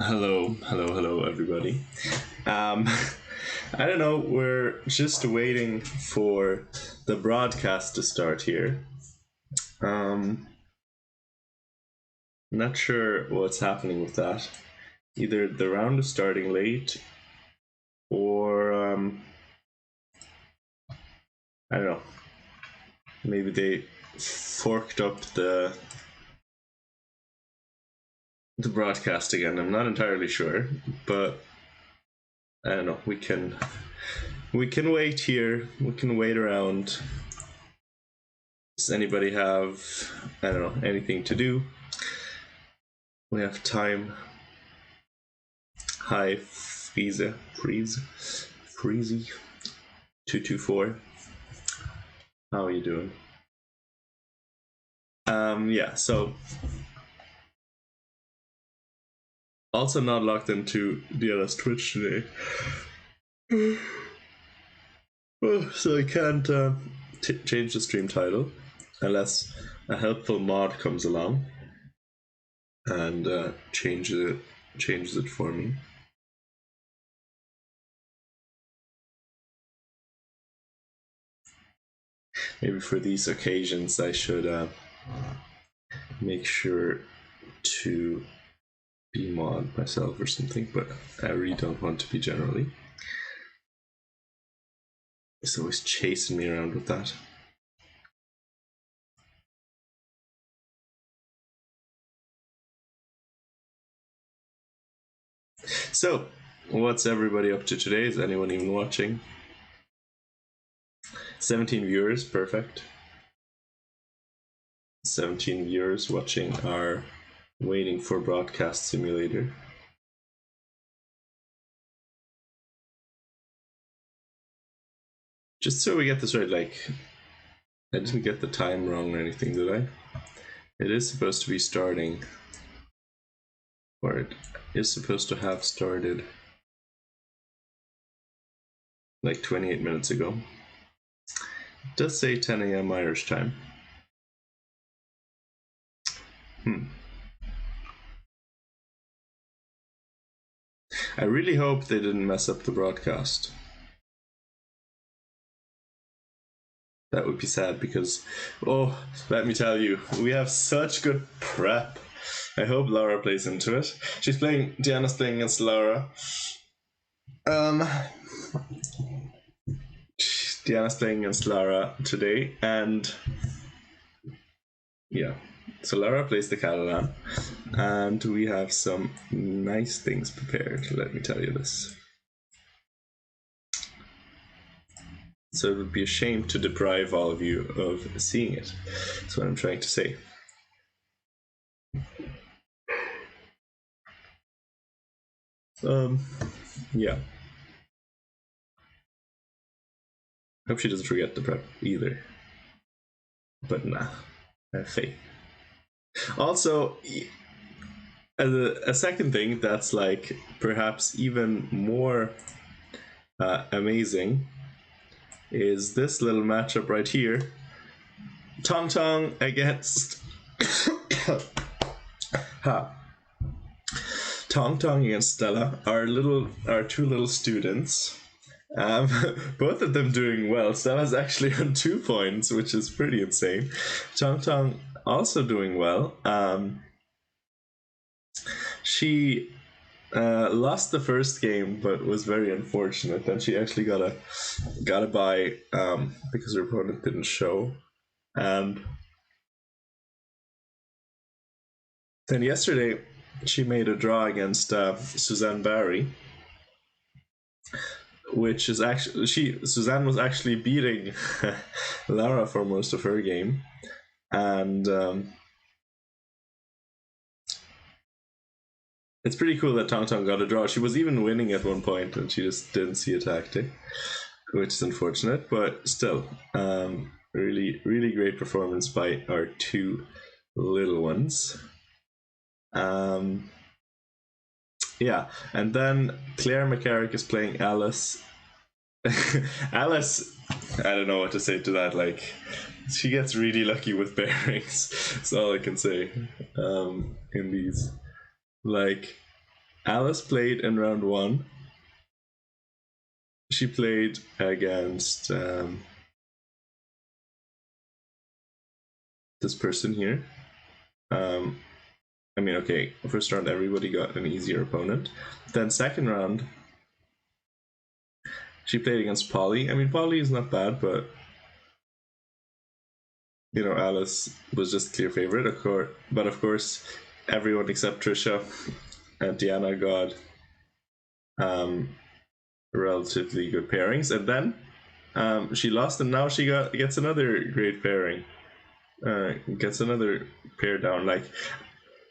Hello, everybody. Um, I don't know, we're just waiting for the broadcast to start here. Um, Not sure what's happening with that. Either the round is starting late, or I don't know. Maybe they forked up the broadcast again. I'm not entirely sure, but I don't know. We can wait here. We can wait around. Does anybody have, I don't know, anything to do? We have time. Hi, Freezy, 224. How are you doing? Yeah, so also not logged into DLS Twitch today. So I can't change the stream title unless a helpful mod comes along and changes it for me. Maybe for these occasions I should make sure to be mod myself or something, but I really don't want to be generally. It's always chasing me around with that. So, what's everybody up to today? Is anyone even watching? 17 viewers, perfect. 17 viewers watching our Waiting for Broadcast Simulator. Just so we get this right, like, I didn't get the time wrong or anything, did I? It is supposed to be starting, or it is supposed to have started like 28 minutes ago. It does say 10 a.m. Irish time. I really hope they didn't mess up the broadcast. That would be sad because, oh, let me tell you, we have such good prep. I hope Laura plays into it. Diana's playing against Laura. Diana's playing against Laura today, and yeah. So Laura plays the Catalan, and we have some nice things prepared, let me tell you this. So it would be a shame to deprive all of you of seeing it. That's what I'm trying to say. Yeah. Hope she doesn't forget the prep either. But nah, I have faith. Also, a second thing that's like perhaps even more amazing is this little matchup right here. Tong Tong against ha. Tong Tong against Stella, our two little students. Both of them doing well. Stella's actually on 2 points, which is pretty insane. Tong Tong also doing well. She lost the first game, but was very unfortunate. And she actually got a bye because her opponent didn't show. And then yesterday, she made a draw against Suzanne Barry, which is actually Suzanne was actually beating Lara for most of her game, and it's pretty cool that Tong Tong got a draw. She was even winning at one point, and she just didn't see a tactic, which is unfortunate, but still, really, really great performance by our two little ones. Yeah, and then Claire McCarrick is playing Alice. Alice, I don't know what to say to that. Like, she gets really lucky with bearings. That's all I can say. In these, like, Alice played in round 1. She played against this person here. I mean, okay, first round everybody got an easier opponent. Then second round, she played against Polly. I mean, Polly is not bad, but you know, Alice was just clear favorite, of course. But of course, everyone except Trisha and Deanna got relatively good pairings, and then she lost, and now she gets another great pairing. Gets another pair down, like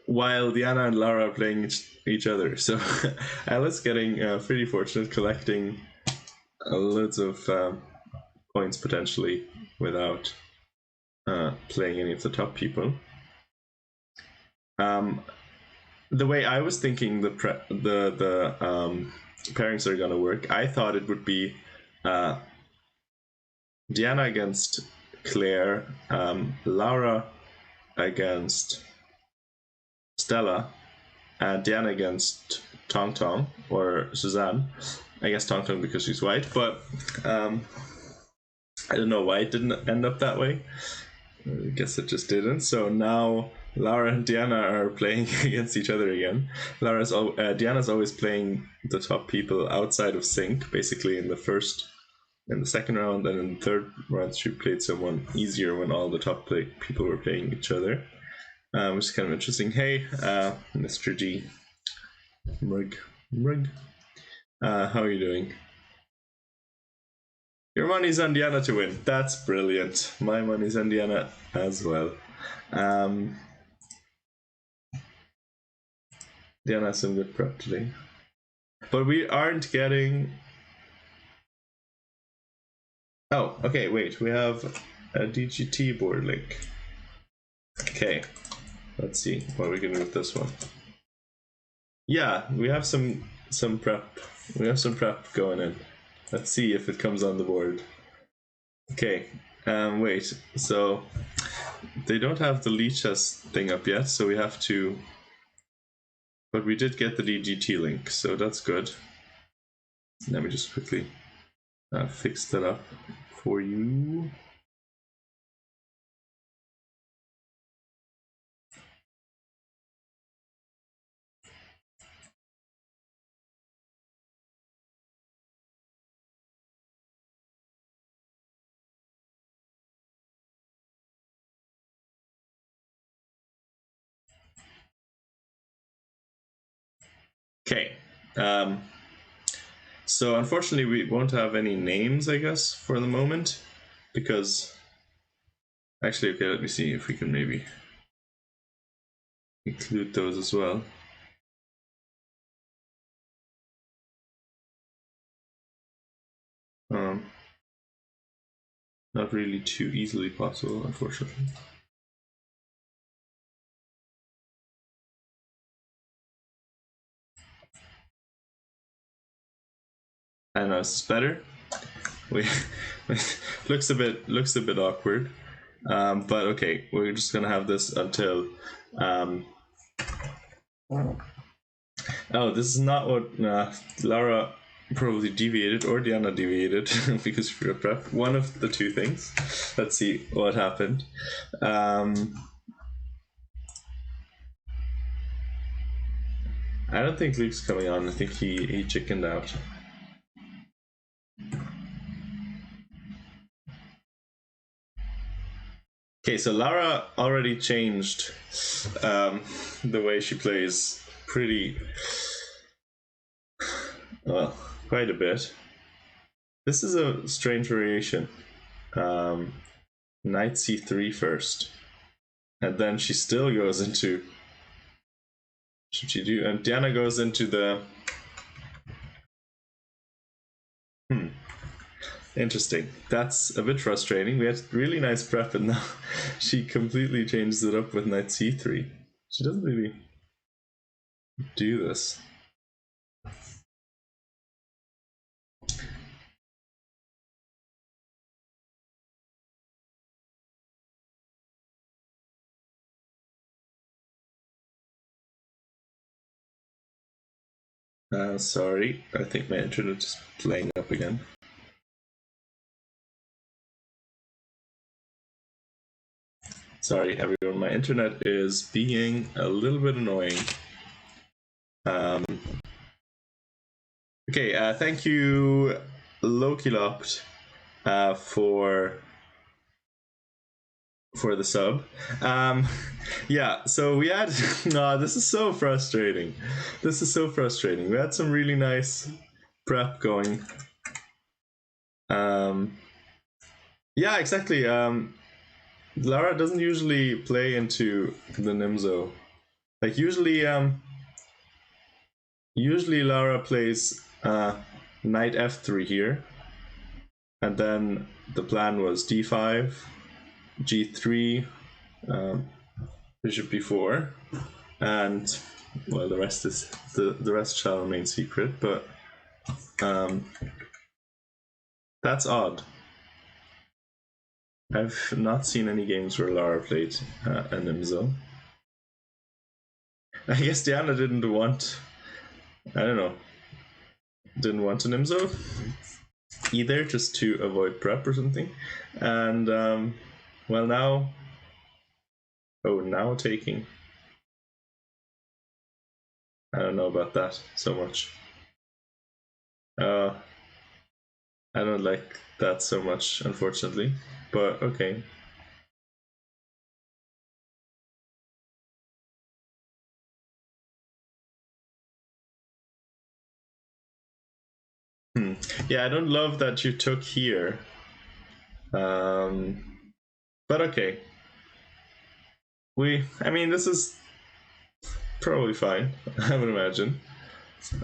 while Deanna and Lara are playing each other. So Alice getting pretty fortunate, collecting loads of points potentially without playing any of the top people. The way I was thinking the pairings are gonna work, I thought it would be Deanna against Claire, Lara against Stella, and Deanna against Tong Tong or Suzanne. I guess Tong Tong because she's white, but I don't know why it didn't end up that way. I guess it just didn't. So now Lara and Deanna are playing against each other again. Deanna's always playing the top people outside of sync, basically in the second round, and in the third round she played someone easier when all the top people were playing each other, which is kind of interesting. Hey, Mr. G, Mrig, how are you doing? Your money's on Deanna to win. That's brilliant. My money's on Deanna as well. Deanna has some good prep today. But we aren't getting... Oh, okay, wait. We have a DGT board link. Okay, let's see what we can do with this one. Yeah, we have some prep. We have some prep going in. Let's see if it comes on the board. Okay, wait. So they don't have the Lichess thing up yet, so we have to... But we did get the DGT link, so that's good. Let me just quickly fix that up for you. Okay. So unfortunately we won't have any names, I guess, for the moment, because actually, okay, let me see if we can maybe include those as well. Not really too easily possible, unfortunately. I know it's better. We looks a bit awkward, but okay, we're just gonna have this until. Oh, this is not what Lara probably deviated or Deanna deviated because she got prep. One of the two things. Let's see what happened. I don't think Luke's coming on. I think he chickened out. Okay, so Lara already changed the way she plays pretty well, quite a bit. This is a strange variation. Knight c3 first, and then she still goes into. Should she do? And Deanna goes into the. Interesting. That's a bit frustrating. We had really nice prep, and now she completely changes it up with knight c3. She doesn't really do this. Sorry, I think my internet is playing up again. Sorry, everyone, my internet is being a little bit annoying. Okay, thank you, Lokilopt, for the sub. Yeah, so we had this is so frustrating. This is so frustrating. We had some really nice prep going. Yeah, exactly. Lara doesn't usually play into the Nimzo. Like usually Lara plays knight f3 here, and then the plan was d5, g3, bishop b4, and well, the rest is the rest shall remain secret. But that's odd. I've not seen any games where Lara played a Nimzo. I guess Diana didn't want. I don't know. Didn't want a Nimzo either, just to avoid prep or something. And well, now. Oh, now taking. I don't know about that so much. I don't like that so much, unfortunately. But okay. Yeah, I don't love that you took here. But okay. I mean, this is probably fine, I would imagine.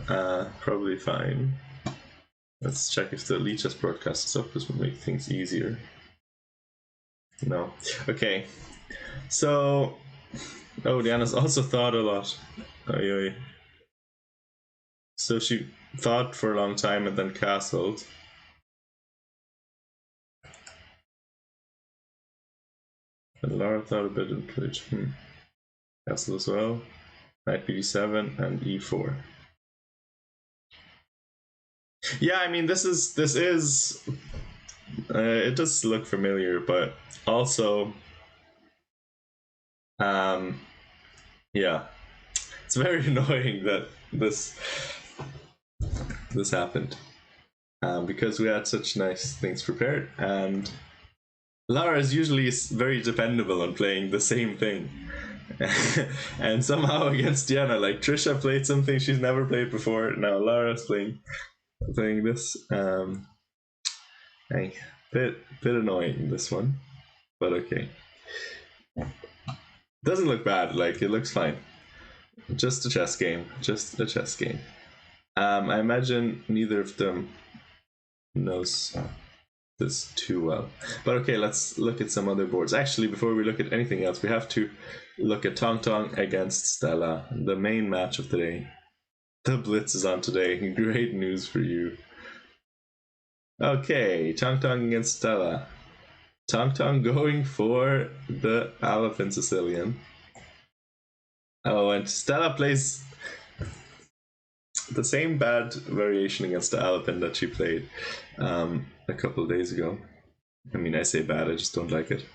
Probably fine. Let's check if the Lichess broadcast is up. This would make things easier. No. Okay. So, Diana's also thought a lot. Oy, oy. So she thought for a long time and then castled. And Lara thought a bit and played castle as well. Knight b7 and e4. Yeah, I mean, this is it does look familiar, but also yeah, it's very annoying that this happened, because we had such nice things prepared, and Lara is usually very dependable on playing the same thing. And somehow against Diana, like Trisha played something she's never played before. Now Lara's playing this. Hey, bit annoying, this one, but okay. Doesn't look bad. Like, it looks fine. Just a chess game. Just a chess game. I imagine neither of them knows this too well. But okay, let's look at some other boards. Actually, before we look at anything else, we have to look at Tong Tong against Stella, the main match of the day. The Blitz is on today. Great news for you. Okay, Tong Tong against Stella. Tong Tong going for the Alapin Sicilian. Oh, and Stella plays the same bad variation against the Alapin that she played a couple of days ago. I mean, I say bad, I just don't like it.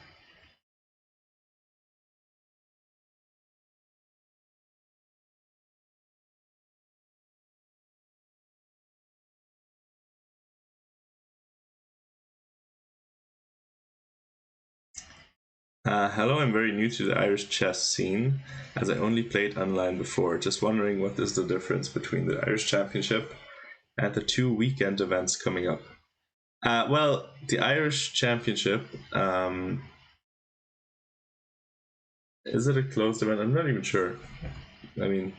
Hello, I'm very new to the Irish chess scene, as I only played online before. Just wondering, what is the difference between the Irish Championship and the 2 weekend events coming up? Well, the Irish Championship, is it a closed event? I'm not even sure. I mean,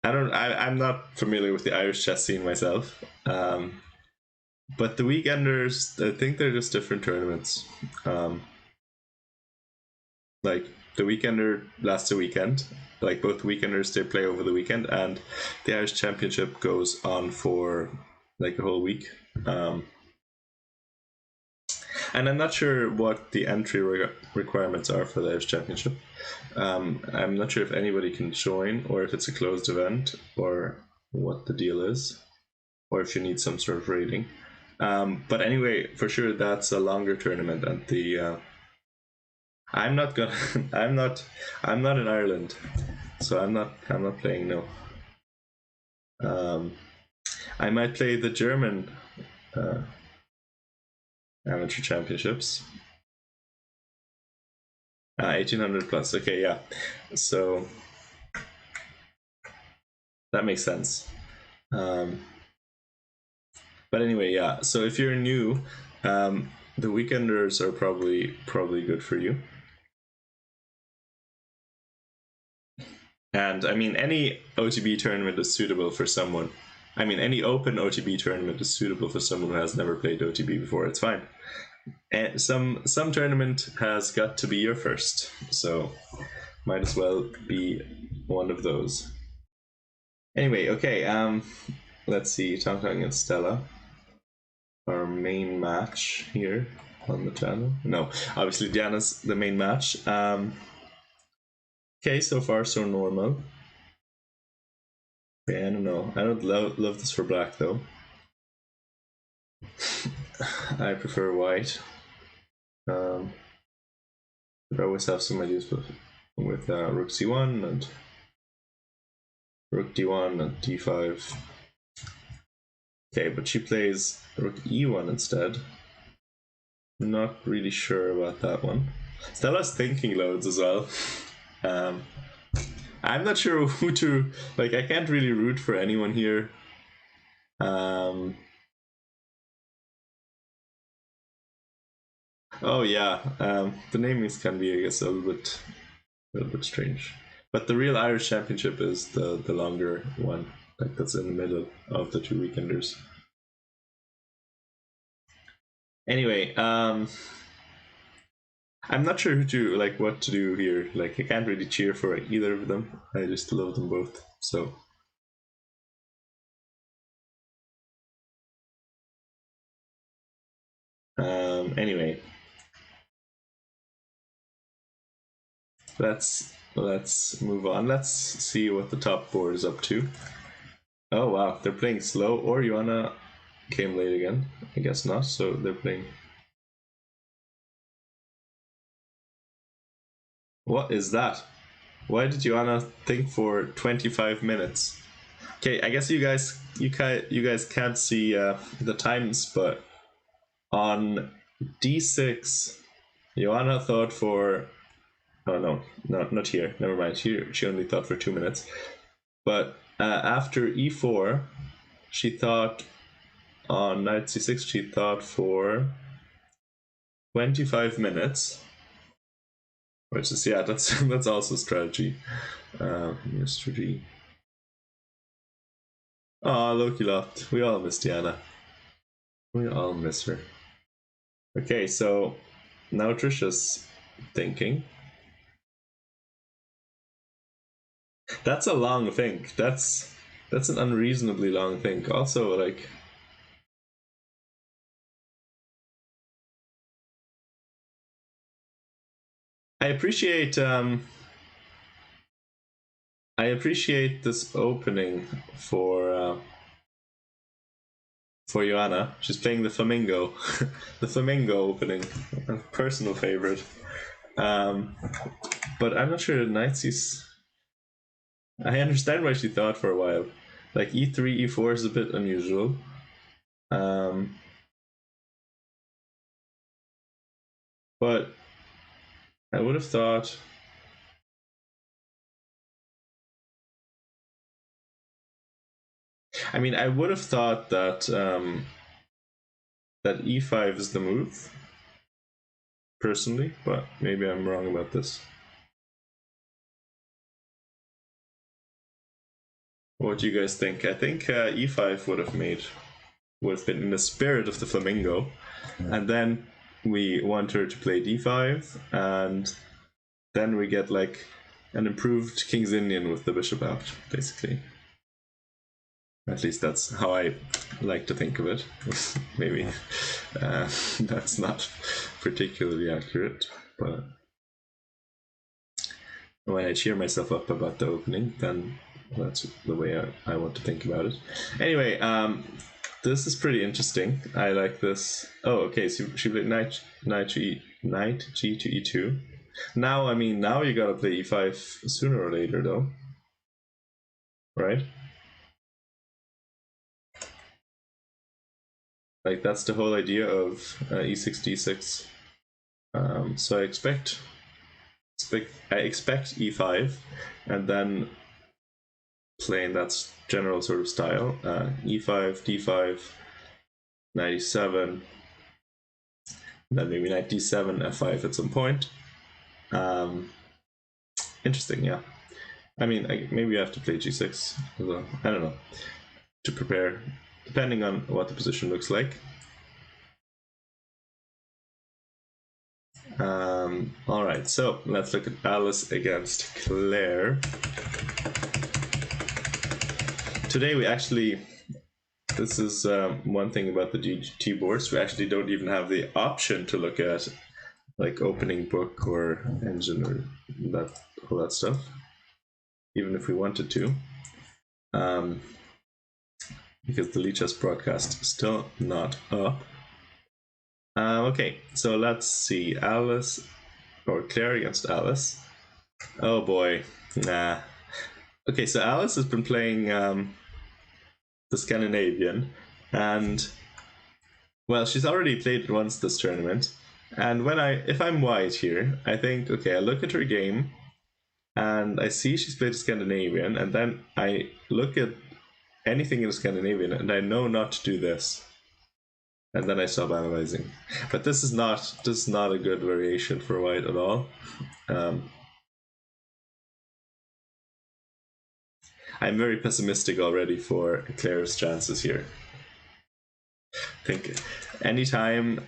I'm not familiar with the Irish chess scene myself. But the weekenders, I think they're just different tournaments. Like, the weekender lasts a weekend. Like, both weekenders, they play over the weekend, and the Irish Championship goes on for like a whole week. And I'm not sure what the entry requirements are for the Edge Championship. I'm not sure if anybody can join, or if it's a closed event, or what the deal is, or if you need some sort of rating. But anyway, for sure, that's a longer tournament, and the I'm not gonna. I'm not in Ireland, so I'm not playing. No. I might play the German amateur championships. 1800 plus. Okay, yeah. So that makes sense. But anyway, yeah. So if you're new, the weekenders are probably good for you. And I mean, any OTB tournament is suitable for someone. I mean, any open OTB tournament is suitable for someone who has never played OTB before. It's fine. And some tournament has got to be your first, so might as well be one of those. Anyway, okay. Let's see. Tong Tong against Stella. Our main match here on the channel. No, obviously Diana's the main match. Okay, so far so normal. Okay, I don't know. I don't love this for black though. I prefer white. But I always have some ideas with rook c1 and rook d1 and d5. Okay, but she plays rook e1 instead. I'm not really sure about that one. Stella's thinking loads as well. I'm not sure who to like. I can't really root for anyone here. Oh yeah, the namings can be, I guess, a little bit strange. But the real Irish Championship is the longer one, like that's in the middle of the two weekenders. Anyway, I'm not sure what to do here. Like, I can't really cheer for either of them. I just love them both. So. Anyway. Let's move on. Let's see what the top board is up to. Oh wow, they're playing slow. Or Joanna came late again. I guess not. So they're playing. What is that? Why did Joanna think for 25 minutes? Okay, I guess you guys can't see the times, but on d6, Joanna thought for. Oh no, not here. Never mind. She only thought for 2 minutes. But after e4, she thought on knight c6. She thought for 25 minutes, which is that's also strategy. Mr. G. Oh, Loki left. We all miss Diana. We all miss her. Okay, so now Trisha's thinking. That's a long think. That's an unreasonably long think. Also, like, I appreciate this opening for Joanna. She's playing the Flamingo. The Flamingo opening. A personal favorite. But I'm not sure Knight's. I understand why she thought for a while. Like e3, e4 is a bit unusual. But I would have thought. I mean, I would have thought that that e5 is the move, personally, but maybe I'm wrong about this. What do you guys think? I think e5 would have been in the spirit of the Flamingo, and then we want her to play d5, and then we get like an improved King's Indian with the bishop out, basically. At least that's how I like to think of it. Maybe that's not particularly accurate, but when I cheer myself up about the opening, then that's the way I want to think about it. Anyway, this is pretty interesting. I like this. Oh, okay. So she played knight G to E2. Now, I mean, now you gotta play E5 sooner or later, though, right? Like that's the whole idea of E6 D6. So I expect E5, and then playing that general sort of style. E5, D5, knight E7, then maybe knight D7, F5 at some point. Interesting, yeah. I mean, maybe I have to play G6 as well. I don't know. To prepare, depending on what the position looks like. All right, so let's look at Alice against Claire. Today we actually, this is one thing about the GT boards, we actually don't even have the option to look at like opening book or engine or all that stuff, even if we wanted to, because the Lichess broadcast is still not up. Okay, so let's see. Alice or Claire against Alice. Oh boy, nah. Okay, so Alice has been playing the Scandinavian, and well, she's already played it once this tournament. And if I'm white here, I think, okay, I look at her game, and I see she's played Scandinavian, and then I look at anything in Scandinavian, and I know not to do this. And then I stop analyzing. But this is not a good variation for white at all. I'm very pessimistic already for Claire's chances here. I think anytime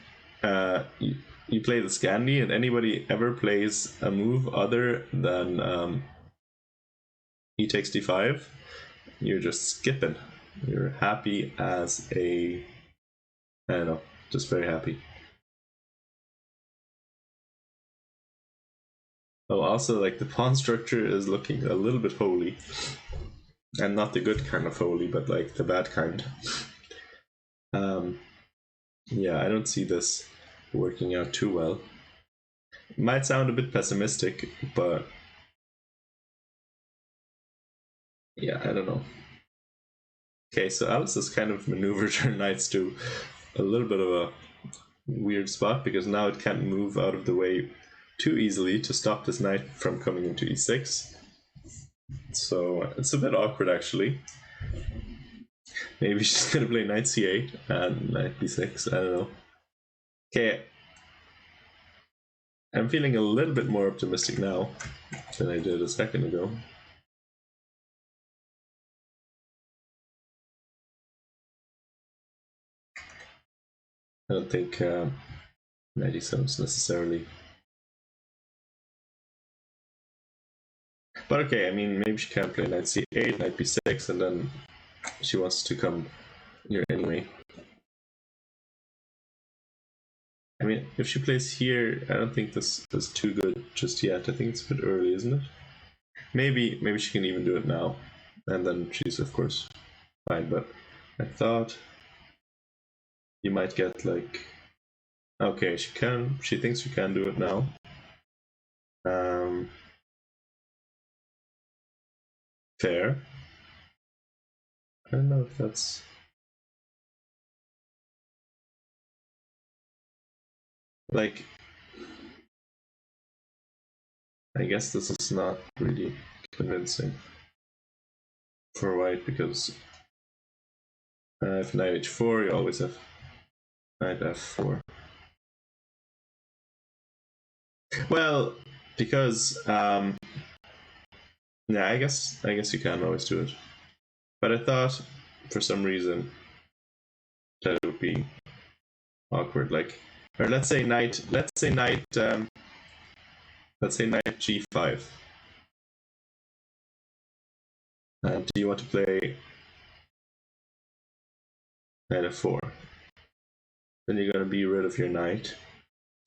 you play the Scandi and anybody ever plays a move other than e takes d5, you're just skipping. You're happy as I don't know, just very happy. Oh, also, like, the pawn structure is looking a little bit holy. And not the good kind of holy, but like the bad kind. Yeah, I don't see this working out too well. It might sound a bit pessimistic, but yeah, I don't know. Okay, so Alice has kind of maneuvered her knights to a little bit of a weird spot, because now it can't move out of the way too easily to stop this knight from coming into e6. So it's a bit awkward, actually. Maybe she's gonna play knight c8 and knight b6, I don't know. Okay, I'm feeling a little bit more optimistic now than I did a second ago. I don't think knight e7 is necessarily. But okay, I mean, maybe she can play knight c8, knight b6, and then she wants to come here anyway. I mean, if she plays here, I don't think this is too good just yet. I think it's a bit early, isn't it? Maybe she can even do it now, and then she's of course fine. But I thought you might get like, okay, she can. She thinks she can do it now. Fair. I don't know if that's. Like, I guess this is not really convincing for white, because if knight h4, you always have knight f4. Well, because yeah, I guess you can always do it, but I thought for some reason that it would be awkward. Like, or let's say knight g5. Do you want to play knight f4. Then you're going to be rid of your knight.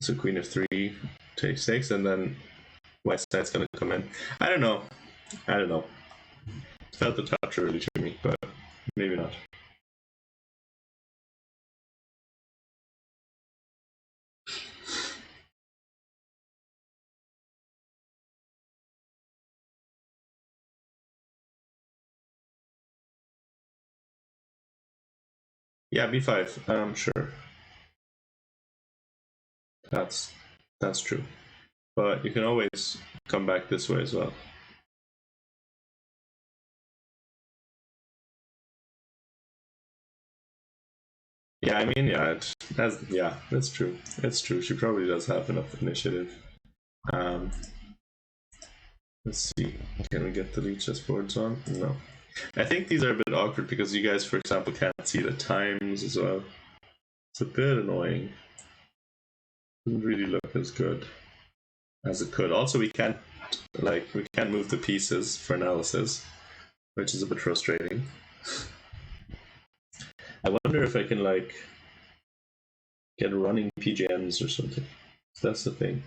So queen f3 takes 6, and then white side's going to come in. I don't know. It felt a touch early to me, but maybe not. Yeah, b5. Sure. That's true. But you can always come back this way as well. Yeah, I mean, yeah, that's true. It's true. She probably does have enough initiative. Let's see. Can we get the Lichess boards on? No. I think these are a bit awkward because you guys, for example, can't see the times as well. It's a bit annoying. Doesn't really look as good as it could. Also, we can't move the pieces for analysis, which is a bit frustrating. I wonder if I can get running PGMs or something. That's the thing.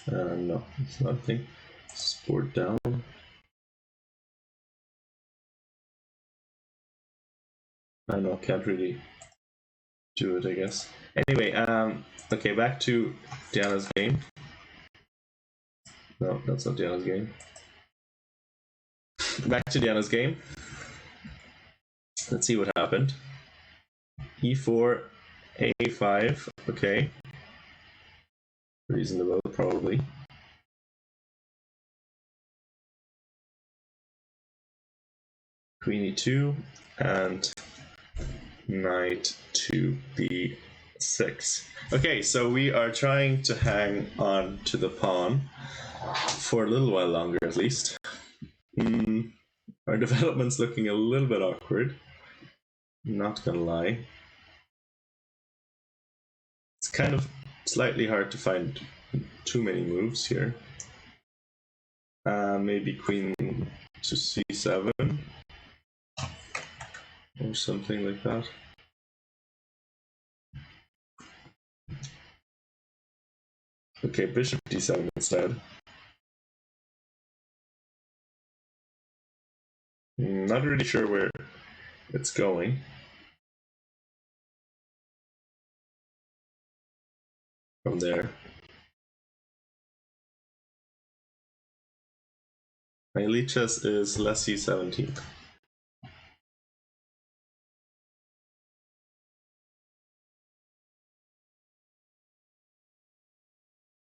No, it's nothing. Sport down. I know, can't really do it, I guess. Anyway, okay, back to Diana's game. No, that's not Diana's game. Back to Diana's game. Let's see what happened. E4, A5, okay. Reasonable, probably. Queen E2, and knight to B6. Okay, so we are trying to hang on to the pawn for a little while longer, at least. Our development's looking a little bit awkward. Not gonna lie. It's kind of slightly hard to find too many moves here. Maybe queen to C7 or something like that. Okay, bishop D7 instead. Not really sure where it's going. From there. My Lichess is less C17.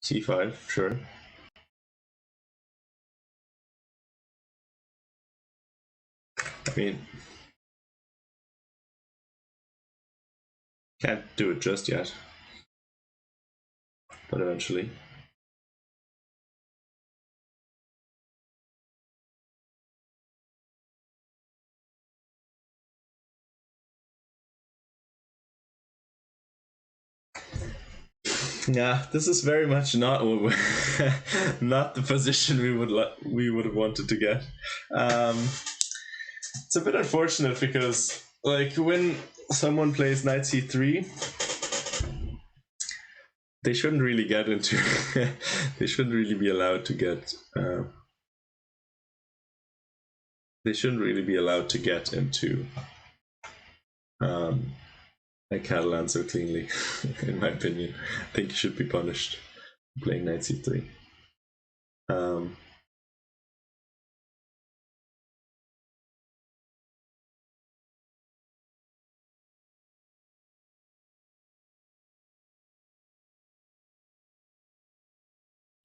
C5, sure. I mean, can't do it just yet, but eventually. Yeah, this is very much not what we not the position we would have wanted to get. It's a bit unfortunate because, like, when someone plays knight c3, they shouldn't really get into. They shouldn't really be allowed to get. They shouldn't really be allowed to get into. A Catalan so cleanly, in my opinion. I think he should be punished playing knight c3.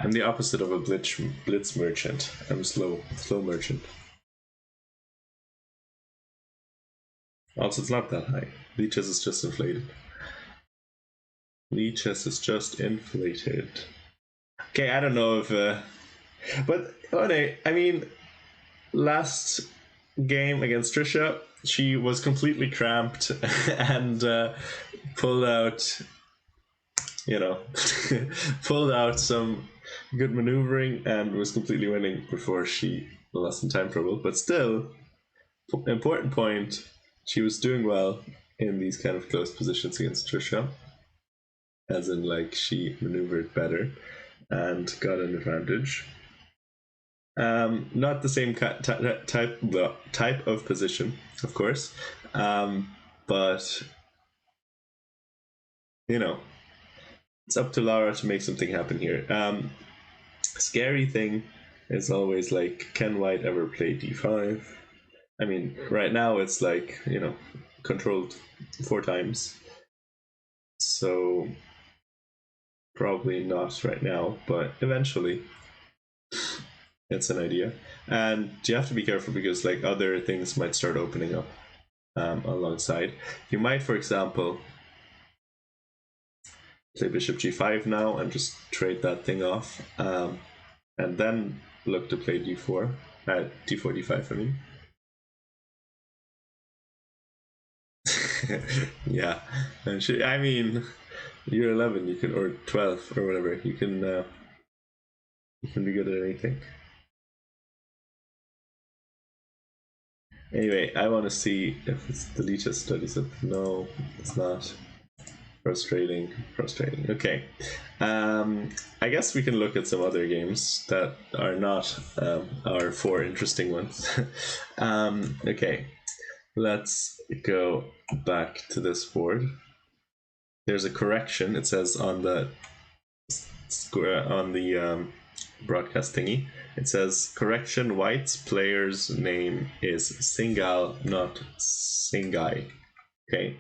I'm the opposite of a blitz merchant. I'm a slow merchant. Also, it's not that high. Lichess is just inflated. Lichess is just inflated. Okay, I don't know if... but, okay, I mean, last game against Trisha, she was completely cramped and pulled out, pulled out some good maneuvering and was completely winning before she lost in time trouble. But still, important point, she was doing well in these kind of close positions against Trisha, as in like she maneuvered better and got an advantage. Not the same type of position, of course, but you know, it's up to Lara to make something happen here. Scary thing is always like, can White ever play d5? I mean, right now it's like, you know, controlled 4 times, so probably not right now, but eventually it's an idea. And you have to be careful because like other things might start opening up alongside. You might, for example, play bishop g5 now and just trade that thing off, and then look to play d4, d4, d5, I mean. Yeah, and I mean, you're 11, you can, or 12 or whatever, you can be good at anything. Anyway, I want to see if it's the Lichess studies it. No, it's not. Frustrating. Okay, I guess we can look at some other games that are not our 4 interesting ones. Okay, let's go back to this board. There's a correction. It says on the broadcast thingy, it says correction: White's player's name is Singal, not Singai. Okay,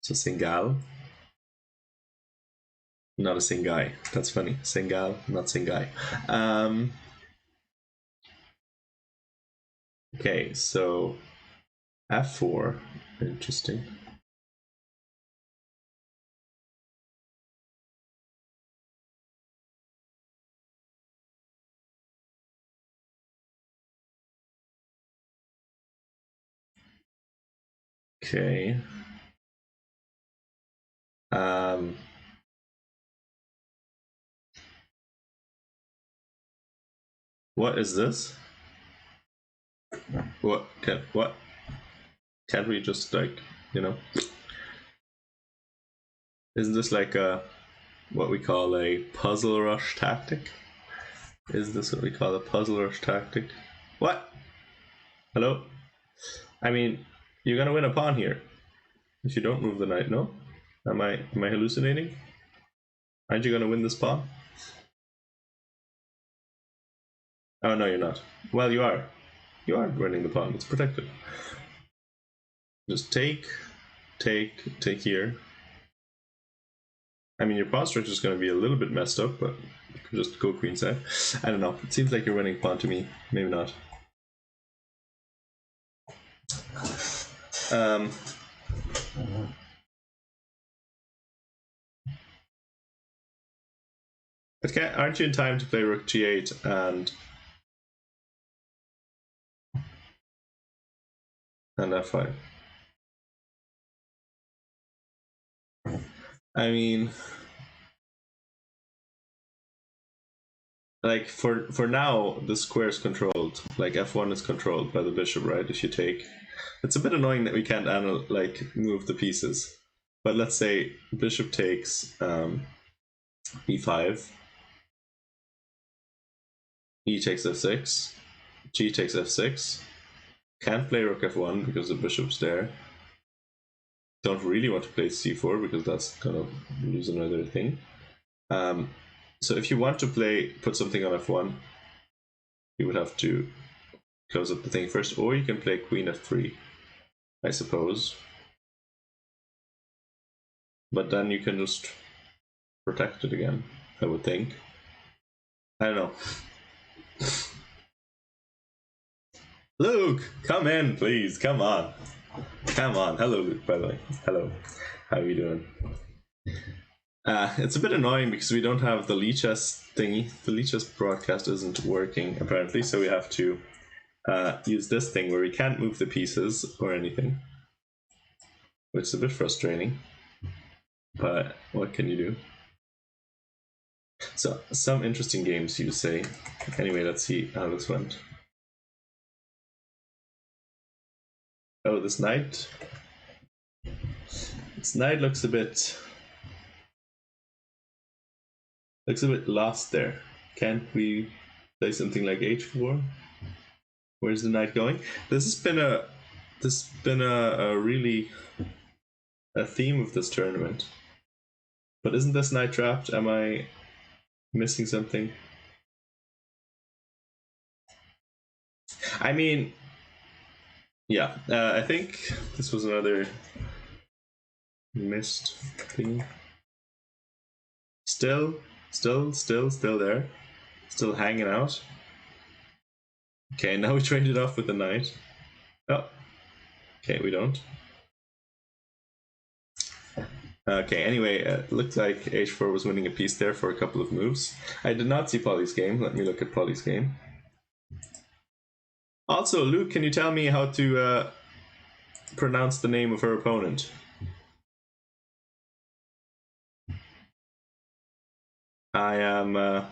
so Singal, not a Singai. That's funny. Singal, not Singai. Okay, so f4. Interesting. Okay. What is this? What can't we just like, you know? Isn't this like a what we call a puzzle rush tactic? Is this what we call a puzzle rush tactic? What? Hello? I mean, you're gonna win a pawn here if you don't move the knight, no? Am I hallucinating? Aren't you gonna win this pawn? Oh no, you're not. Well, you are. You are winning the pawn. It's protected. Just take here. I mean, your pawn structure is going to be a little bit messed up, but you can just go queenside. I don't know. It seems like you're winning pawn to me. Maybe not. But aren't you in time to play rook g8 and f5? I mean, like for now, the square is controlled. Like f1 is controlled by the bishop, right? If you take, it's a bit annoying that we can't like move the pieces. But let's say bishop takes e5, e takes f6, g takes f6. Can't play rook f1 because the bishop's there. Don't really want to play c4 because that's gonna lose another thing. So if you want to put something on f1, you would have to close up the thing first, or you can play queen f3, I suppose. But then you can just protect it again, I would think. I don't know. Luke, come in, please. Come on. Hello, Luke, by the way. Hello. How are you doing? It's a bit annoying because we don't have the Lichess thingy. The Lichess broadcast isn't working, apparently, so we have to use this thing where we can't move the pieces or anything, which is a bit frustrating. But what can you do? So some interesting games, you say. Anyway, let's see how this went. Oh, this knight. This knight looks a bit lost there. Can't we play something like h4? Where's the knight going? This has been a really a theme of this tournament. But isn't this knight trapped? Am I missing something? I mean, yeah, I think this was another missed thing. Still there. Still hanging out. Okay, now we traded off with the knight. Oh. Okay, we don't. Okay, anyway, it looked like h4 was winning a piece there for a couple of moves. I did not see Polly's game. Let me look at Polly's game. Also, Luke, can you tell me how to pronounce the name of her opponent? I am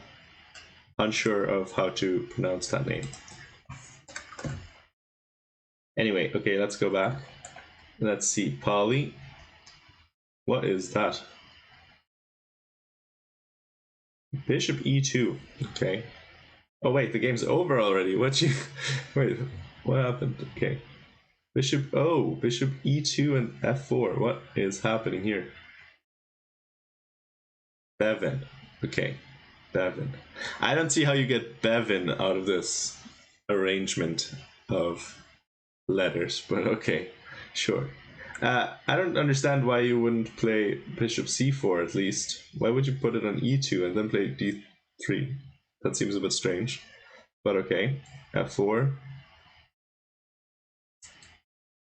unsure of how to pronounce that name. Anyway, okay, let's go back. Let's see, Polly. What is that? Bishop e2. Okay. Oh wait, the game's over already. What you? Wait, what happened? Okay. Bishop. Oh, bishop e2 and f4. What is happening here? Bevin. Okay, Bevin. I don't see how you get Bevin out of this arrangement of letters, but okay, sure. I don't understand why you wouldn't play bishop c4 at least. Why would you put it on e2 and then play d3? That seems a bit strange, but okay. f4.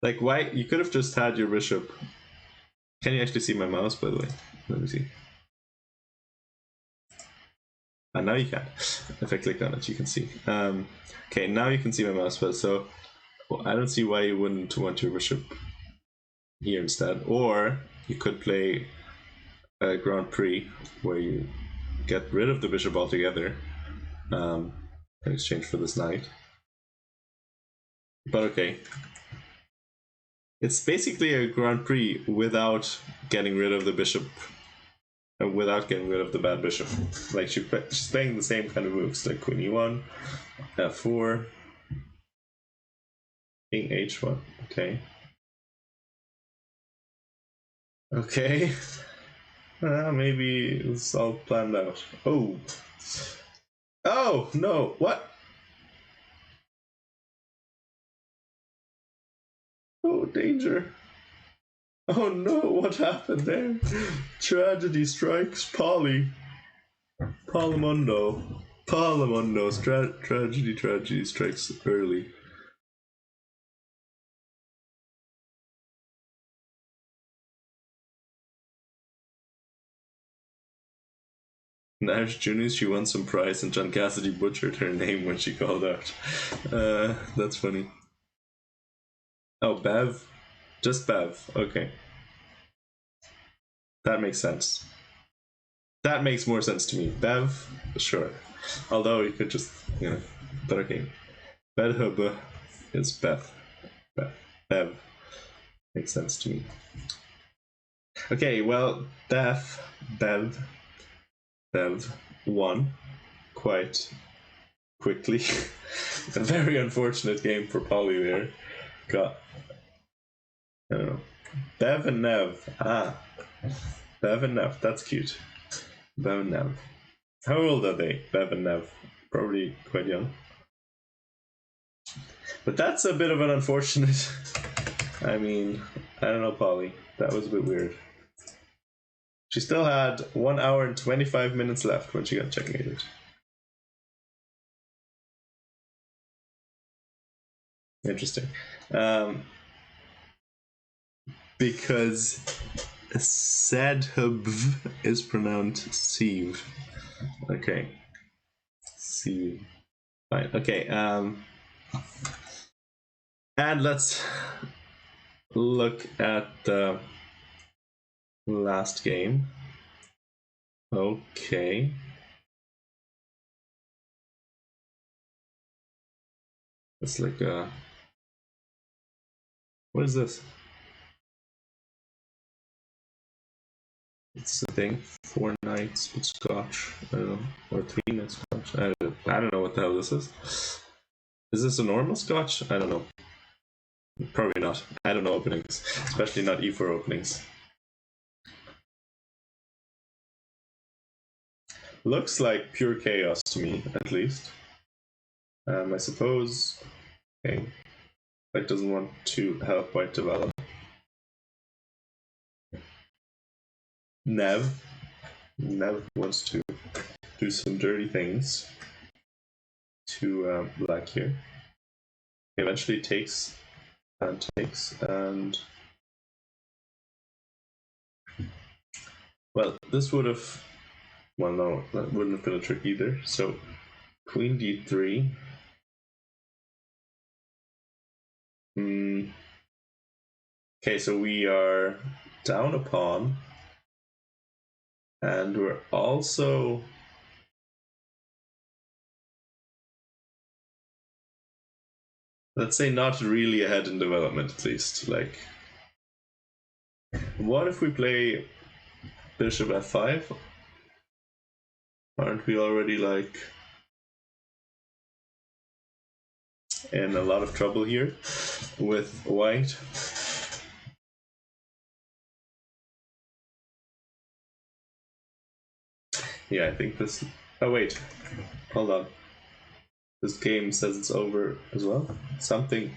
Like, why? You could have just had your bishop. Can you actually see my mouse, by the way? Let me see. And now you can. If I click on it, you can see. Okay, now you can see my mouse, but so I don't see why you wouldn't want your bishop here instead. Or you could play a Grand Prix where you get rid of the bishop altogether in exchange for this knight. But okay. It's basically a Grand Prix without getting rid of the bishop, without getting rid of the bad bishop. Like she's playing the same kind of moves, like queen e1, f4, king h1. Okay. Okay. Maybe it's all planned out. Oh. Oh, no. What? Oh, danger. Oh no, what happened there? Tragedy strikes Polly. Palamundo. Tragedy strikes early. Nash Juniors, she won some prize and John Cassidy butchered her name when she called out. That's funny. Oh, Bev? Just Bev. Okay. That makes sense. That makes more sense to me. Bev? Sure. Although you could just, but okay. Bev is Bev. Bev. Makes sense to me. Okay, well, Bev won quite quickly. A very unfortunate game for Polly there. Got, I don't know. Bev and Nev. Bev and Nev. That's cute. Bev and Nev. How old are they, Bev and Nev? Probably quite young. But that's a bit of an unfortunate. I mean, I don't know, Polly. That was a bit weird. She still had 1 hour and 25 minutes left when she got checkmated. Interesting. Because Sadhubv is pronounced Sieve. Okay. Sieve. Fine. Okay. And let's look at the last game. Okay. It's like what is this? It's the thing. 4 knights with Scotch. I don't know. Or 3 knights Scotch. I don't know what the hell this is. Is this a normal Scotch? I don't know. Probably not. I don't know openings. Especially not E4 openings. Looks like pure chaos to me, at least. I suppose. Okay. White doesn't want to help White develop. Nev wants to do some dirty things to Black here. He eventually takes, and well, this would have, well, no, that wouldn't have been a trick either. So Queen D3. Okay, so we are down a pawn, and we're also let's say not really ahead in development, at least. Like, what if we play Bishop F5? Aren't we already like in a lot of trouble here with White? Yeah, I think this. Oh wait, hold on. This game says it's over as well. Something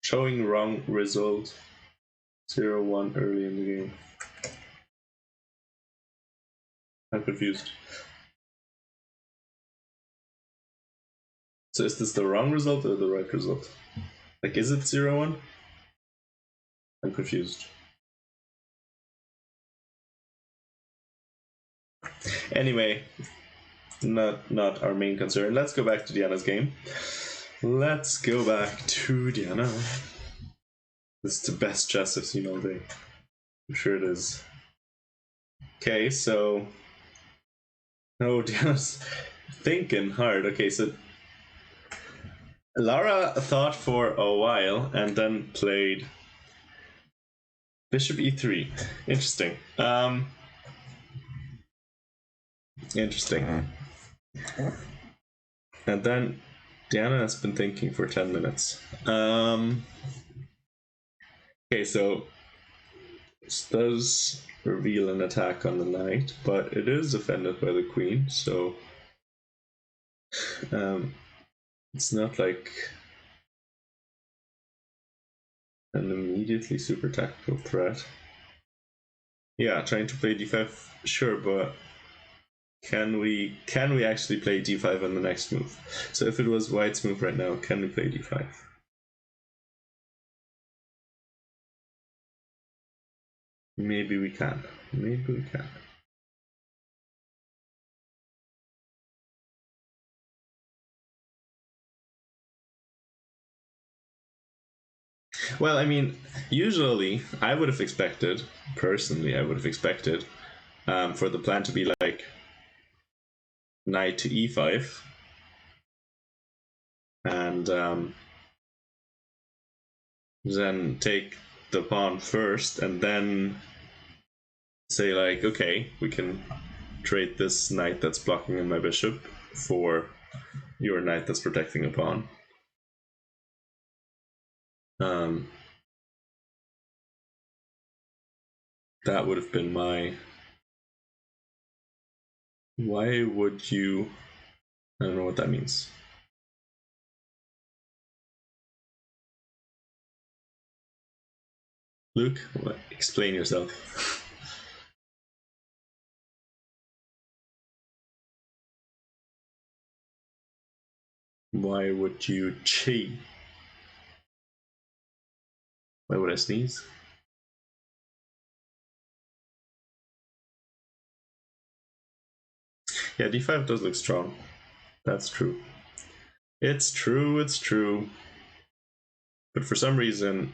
showing wrong result. 0-1 early in the game. I'm confused. So is this the wrong result or the right result? Like, is it 0-1? I'm confused. Anyway, not our main concern. Let's go back to Diana's game. Let's go back to Diana. This is the best chess I've seen all day. I'm sure it is. Okay, so oh, Diana's thinking hard. Okay, so Lara thought for a while and then played Bishop E3. Interesting. Interesting. And then Diana has been thinking for 10 minutes. Okay, so this does reveal an attack on the knight, but it is defended by the queen, so it's not like an immediately super tactical threat. Yeah, trying to play d5, sure, but can we actually play d5 on the next move? So if it was White's move right now, can we play d5? Maybe we can. Maybe we can. Well, I mean, usually I would have expected, personally, I would have expected for the plan to be like knight to e5 and then take the pawn first and then say like, okay, we can trade this knight that's blocking in my bishop for your knight that's protecting a pawn. That would have been my. Why would you? I don't know what that means. Luke, explain yourself. Why would you cheat? Why would I sneeze? Yeah, d5 does look strong. That's true. It's true, it's true. But for some reason,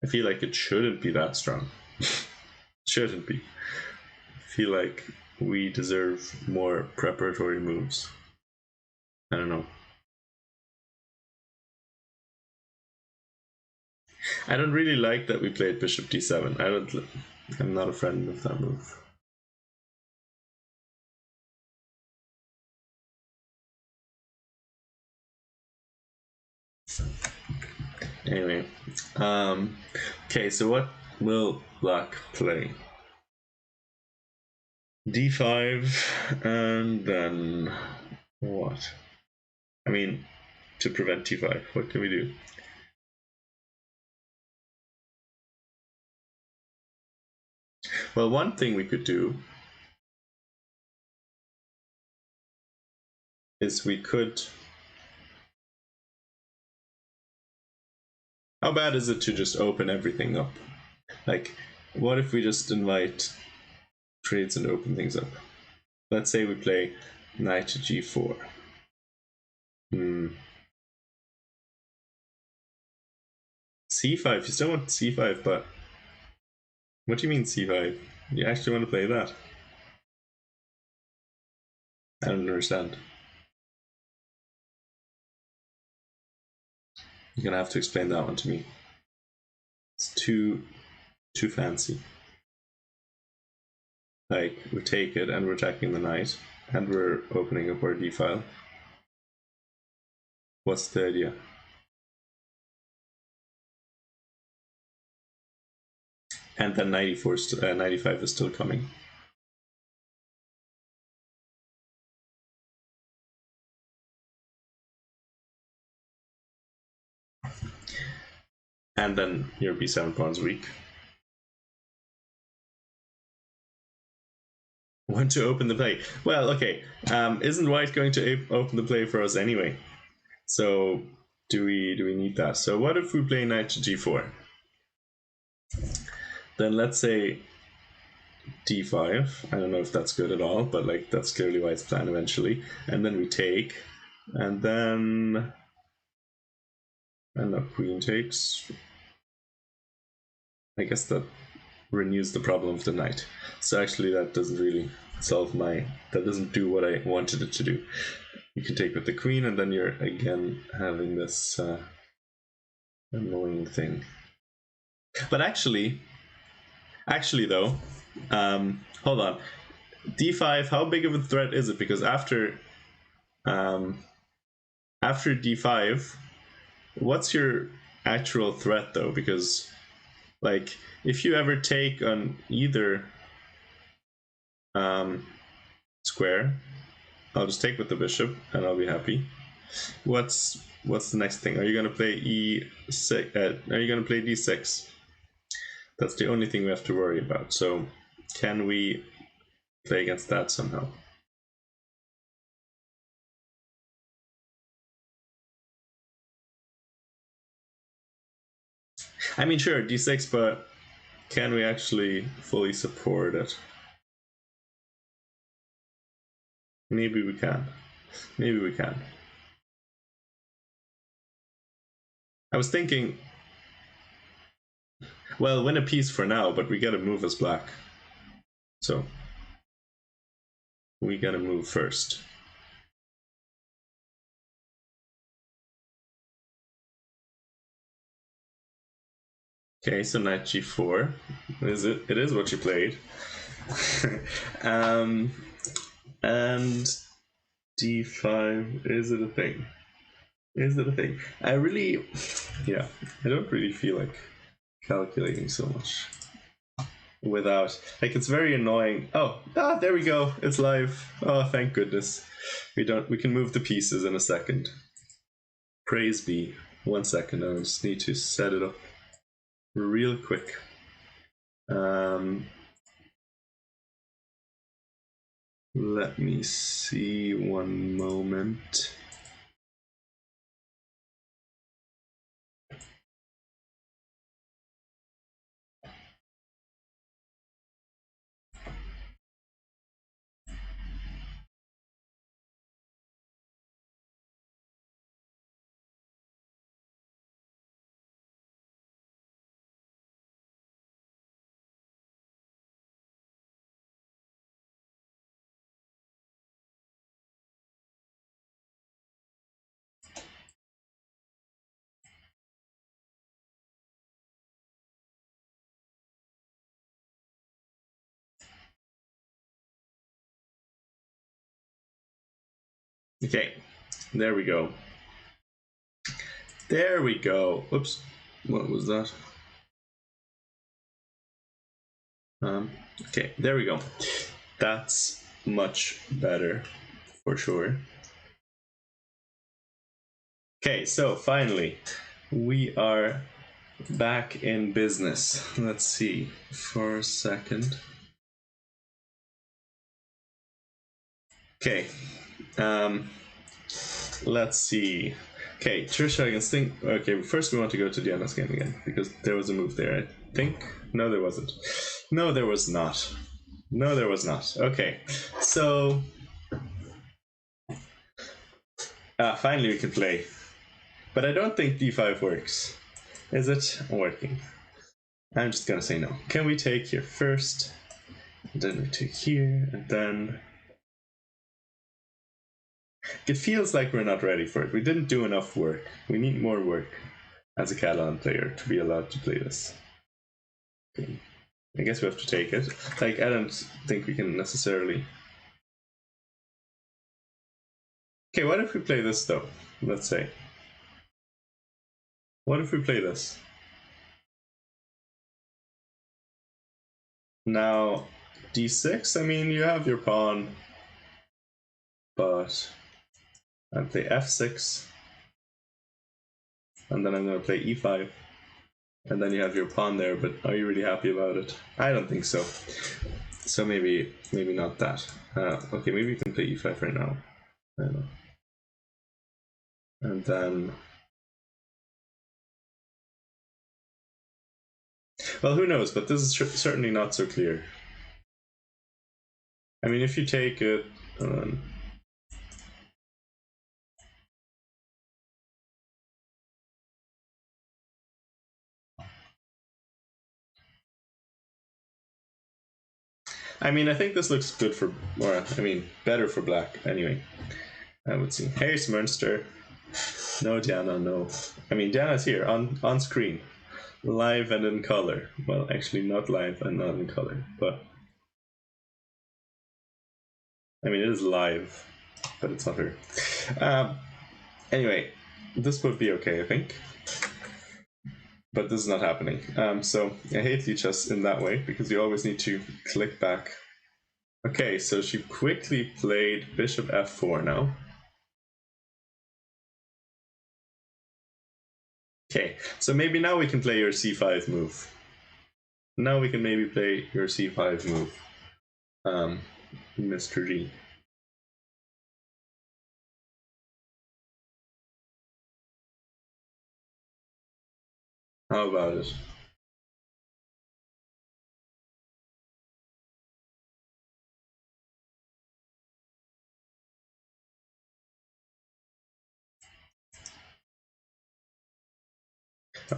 I feel like it shouldn't be that strong. Shouldn't be. I feel like we deserve more preparatory moves. I don't know. I don't really like that we played bishop d7. I'm not a friend of that move. Anyway, okay, so what will black play? d5, and then what? I mean, to prevent t5, what can we do? Well, one thing we could do is we could... How bad is it to just open everything up? Like, what if we just invite trades and open things up? Let's say we play knight to g4. c5, you still want c5, but what do you mean c5? You actually want to play that? I don't understand. You're gonna have to explain that one to me. It's too fancy. Like, we take it and we're attacking the knight, and we're opening up our d file. What's the idea? And then 95 is still coming. And then your b7 pawn's weak. Want to open the play? Well, okay. Isn't white going to open the play for us anyway? So do we need that? So what if we play knight to g4? Then let's say d5. I don't know if that's good at all, but like that's clearly white's plan eventually. And then we take, and then the queen takes. I guess that renews the problem of the knight. So actually that doesn't really solve that doesn't do what I wanted it to do. You can take with the queen, and then you're again having this annoying thing. But actually though, hold on. d5, how big of a threat is it? Because after d5, what's your actual threat though? Because like if you ever take on either square, I'll just take with the bishop and I'll be happy. What's the next thing? Are you gonna play e6? Are you gonna play d6? That's the only thing we have to worry about. So can we play against that somehow? I mean, sure, d6, but can we actually fully support it? Maybe we can. Maybe we can. I was thinking, well, win a piece for now, but we gotta move as black. So we gotta move first. Okay, so knight g4. It is what you played. And d5, is it a thing? Is it a thing? I don't really feel like calculating so much without, like, it's very annoying. There we go, it's live. Oh, thank goodness. We can move the pieces in a second. Praise be. 1 second, I just need to set it up real quick. Let me see, 1 moment. Okay, there we go. There we go. Oops, what was that? Okay, there we go. That's much better for sure. Okay, so finally, we are back in business. Let's see for a second. Okay, let's see. Okay, Trisha against Think. Okay, first we want to go to Diana's game again because there was a move there, I think. No, there wasn't. No, there was not. No, there was not. Okay, so finally we can play. But I don't think d5 works. Is it working? I'm just gonna say no. Can we take here first? And then we take here, and then... It feels like we're not ready for it. We didn't do enough work. We need more work as a Catalan player to be allowed to play this. Okay. I guess we have to take it. Like, I don't think we can necessarily... Okay, what if we play this though? Let's say. What if we play this? Now, d6, I mean, you have your pawn, but I'll play f6, and then I'm going to play e5, and then you have your pawn there, but are you really happy about it? I don't think so. So maybe not that. Okay, maybe you can play e5 right now. I don't know. And then... Well, who knows, but this is certainly not so clear. I mean, if you take it... I mean, I think this looks good for... Or, I mean, better for black, anyway. I would see. Hey, Smernster. No, Diana, no. I mean, Diana's here, on screen. Live and in color. Well, actually not live and not in color, but... I mean, it is live, but it's not her. Anyway, this would be okay, I think. But this is not happening. So I hate Lichess in that way, because you always need to click back. Okay, so she quickly played bishop f4 now. Okay, so maybe now we can play your c5 move. Now we can maybe play your c5 move, Mr. G. How about it?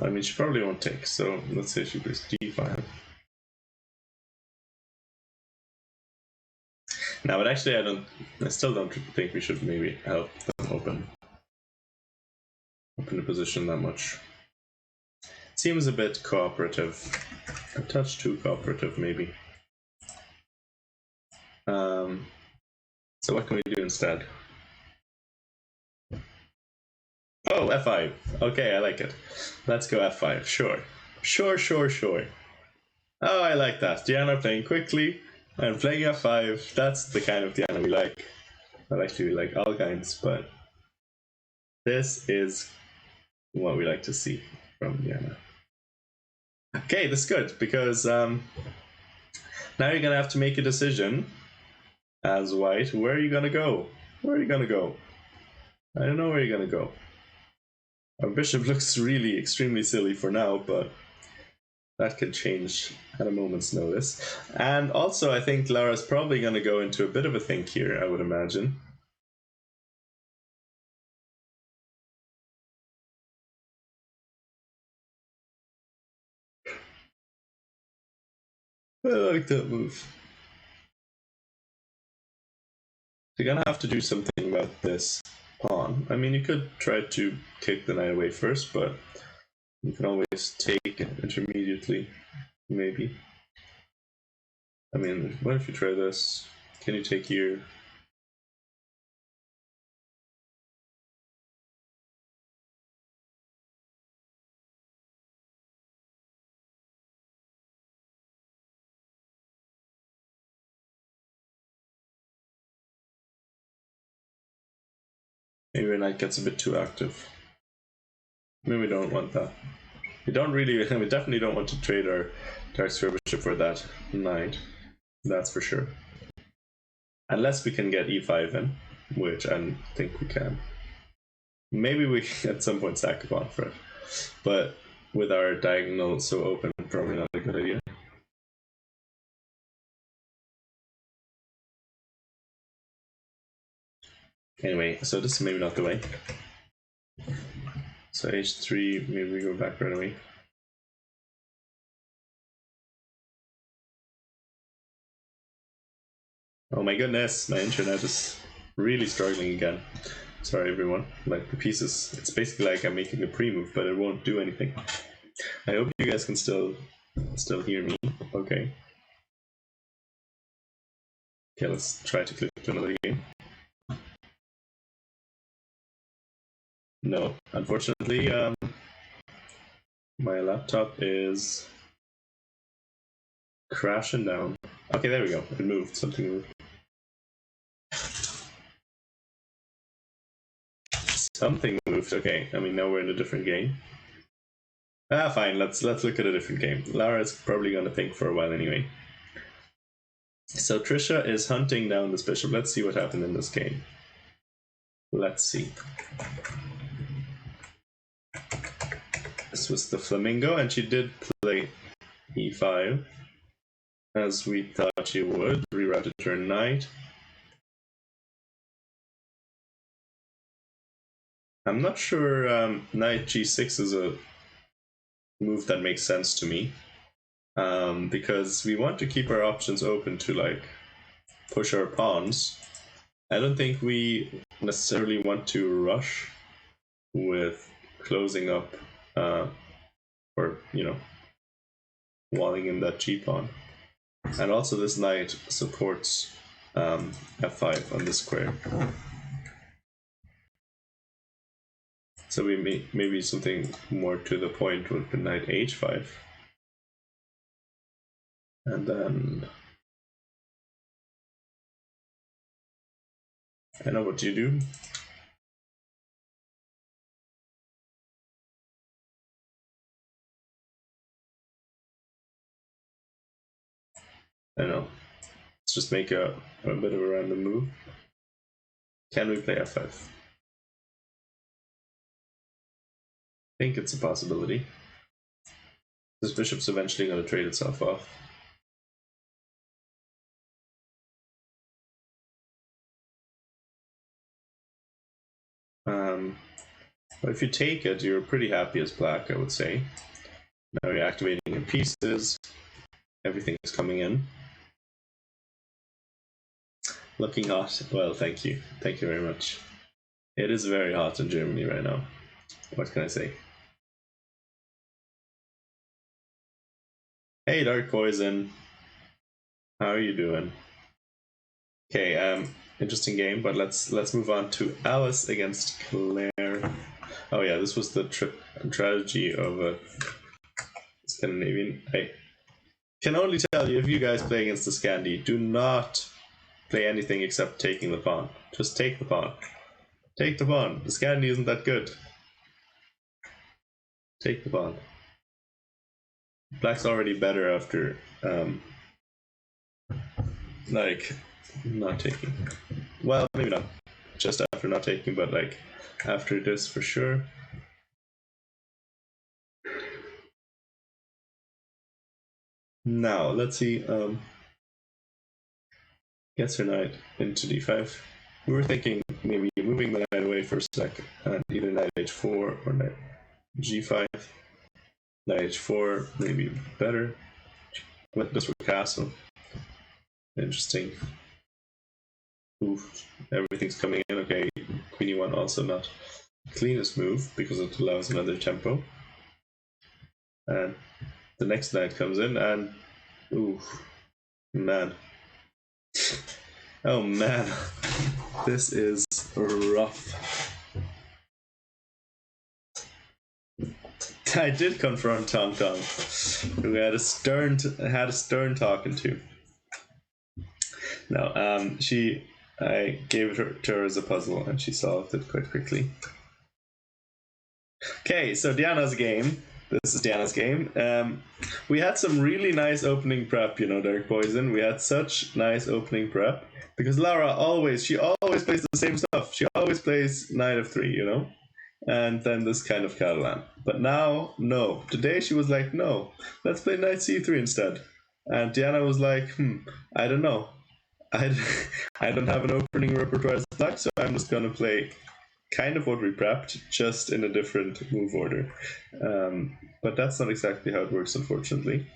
I mean, she probably won't take, so let's say she plays d5. No, but actually I still don't think we should maybe help them open the position that much. Seems a bit cooperative. A touch too cooperative, maybe. So what can we do instead? Oh, f5. Okay, I like it. Let's go f5. Sure. Sure. Oh, I like that. Diana playing quickly and playing f5. That's the kind of Diana we like. Well, actually, we like all kinds, but this is what we like to see from Diana. Okay, that's good, because now you're gonna have to make a decision as white. Where are you gonna go? Where are you gonna go? I don't know where you're gonna go. Our bishop looks really extremely silly for now, but that could change at a moment's notice. And also, I think Lara's probably gonna go into a bit of a think here, I would imagine. I like that move. You're gonna have to do something about this pawn. I mean, you could try to take the knight away first, but you can always take it intermediately, maybe. I mean, what if you try this? Can you take here? Maybe a knight gets a bit too active. Maybe we don't want that. We definitely don't want to trade our Dark Square Bishop for that knight. That's for sure. Unless we can get e5 in, which I think we can. Maybe we can at some point sack a pawn for it. But with our diagonal so open, probably not a good idea. Anyway, so this is maybe not the way. So h3, maybe we go back right away. Oh my goodness, my internet is really struggling again. Sorry everyone, like the pieces, it's basically like I'm making a pre-move, but it won't do anything. I hope you guys can still hear me, okay. Okay, let's try to click to another game. No, unfortunately, my laptop is crashing down. Okay, there we go. It moved. Something moved. Something moved. Okay, I mean now we're in a different game. Ah, fine. Let's look at a different game. Lara's probably gonna think for a while anyway. So Trisha is hunting down this bishop. Let's see what happened in this game. Let's see. This was the Flamingo, and she did play e5, as we thought she would. Rerouted her knight. I'm not sure knight g6 is a move that makes sense to me, because we want to keep our options open to like push our pawns. I don't think we necessarily want to rush with closing up or walling in that g pawn. And also this knight supports f5 on this square. So we maybe something more to the point would be knight h5. And then I know what you do. I don't know. Let's just make a bit of a random move. Can we play f5? I think it's a possibility. This bishop's eventually going to trade itself off. But if you take it, you're pretty happy as black, I would say. Now you're activating your pieces. Everything is coming in. Looking hot. Well, thank you. Thank you very much. It is very hot in Germany right now. What can I say? Hey, Dark Poison. How are you doing? Okay, interesting game, but let's move on to Alice against Claire. Oh yeah, this was the tragedy of a Scandinavian. I can only tell you, if you guys play against the Scandi, do not play anything except taking the pawn. Just take the pawn. Take the pawn. The Scandi isn't that good. Take the pawn. Black's already better after like not taking. Well, maybe not just after not taking, but like after this for sure. Now let's see. Gets her knight into d5. We were thinking maybe moving the knight away for a second, and either knight h4 or knight g5. Knight h4 maybe better. Went this for castle. Interesting. Oof, everything's coming in. Okay, queen e1 also not cleanest move because it allows another tempo. And the next knight comes in, and ooh, man. Oh man, this is rough. I did confront Tong Tong, who had a stern talking to. No, she I gave it to her as a puzzle, and she solved it quite quickly. Okay, so Diana's game. This is Diana's game. We had some really nice opening prep, Dark Poison. We had such nice opening prep because Lara always plays the same stuff. She always plays Knight of 3, and then this kind of Catalan. But now, no. Today she was like, no, let's play Knight C3 instead. And Diana was like, I don't know. I don't have an opening repertoire as black, so I'm just gonna play kind of what we prepped, just in a different move order. But that's not exactly how it works, unfortunately.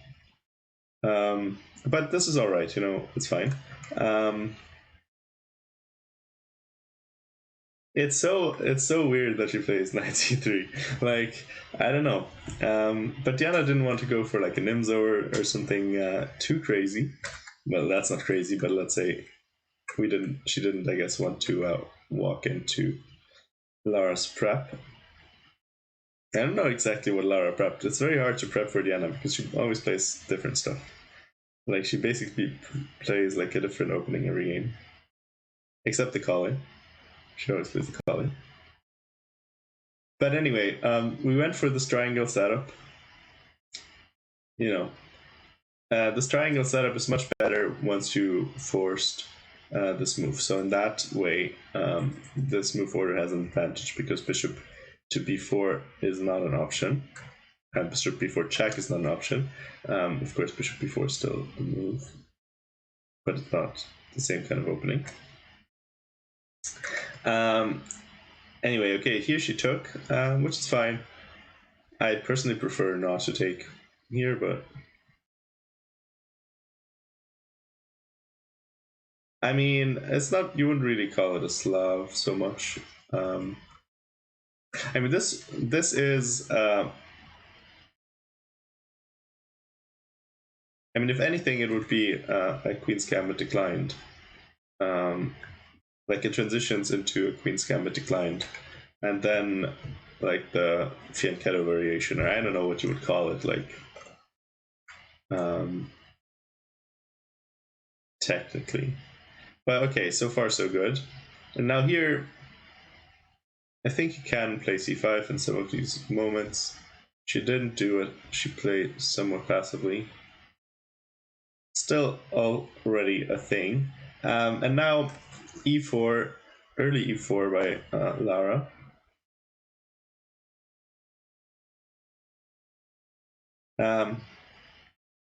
But this is all right, it's fine. It's so weird that she plays Knight C3. Like, I don't know. But Diana didn't want to go for like a Nimzo or something too crazy. Well, that's not crazy, but let's say she didn't, I guess, want to walk into Lara's prep. I don't know exactly what Lara prepped. It's very hard to prep for Diana because she always plays different stuff. Like, she basically plays like a different opening every game. Except the calling. She always plays the calling. But anyway, we went for this triangle setup. This triangle setup is much better once you forced this move. So in that way, this move order has an advantage because bishop to b4 is not an option. And bishop b4 check is not an option. Of course, bishop b4 is still a move, but it's not the same kind of opening. Anyway, okay, here she took, which is fine. I personally prefer not to take here, but I mean, it's not, you wouldn't really call it a Slav so much. I mean, this is, I mean, if anything, it would be like Queen's Gambit declined. Like, it transitions into a Queen's Gambit declined, and then like the Fianchetto variation, or I don't know what you would call it, like, technically. But okay, so far so good. And now here, I think you can play c5 in some of these moments. She didn't do it. She played somewhat passively. Still already a thing. And now e4, early e4 by Lara.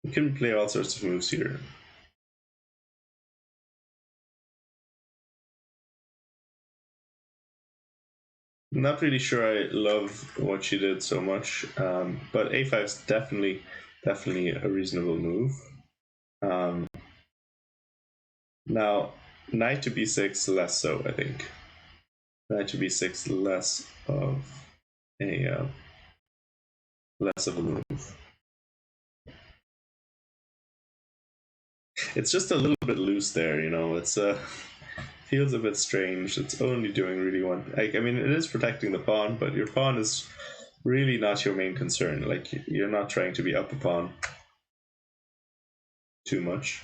You can play all sorts of moves here. I'm not really sure I love what she did so much, but a5 is definitely a reasonable move. Now, knight to b6 less so, I think. Knight to b6 less of a move. It's just a little bit loose there, It's feels a bit strange. It's only doing really one. I mean, it is protecting the pawn, but your pawn is really not your main concern. Like, you're not trying to be up a pawn too much.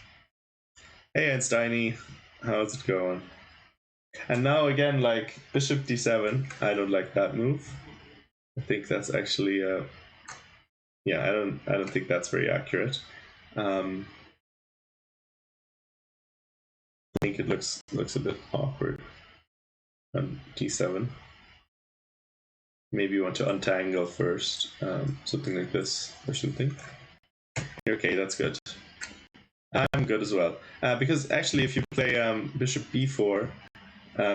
Hey, Einsteiny, how's it going? And now again, like, bishop d7. I don't like that move. I think that's actually yeah, I don't think that's very accurate. I think it looks a bit awkward on d7. Maybe you want to untangle first, something like this or something. Okay, that's good. I'm good as well, because actually if you play bishop b4,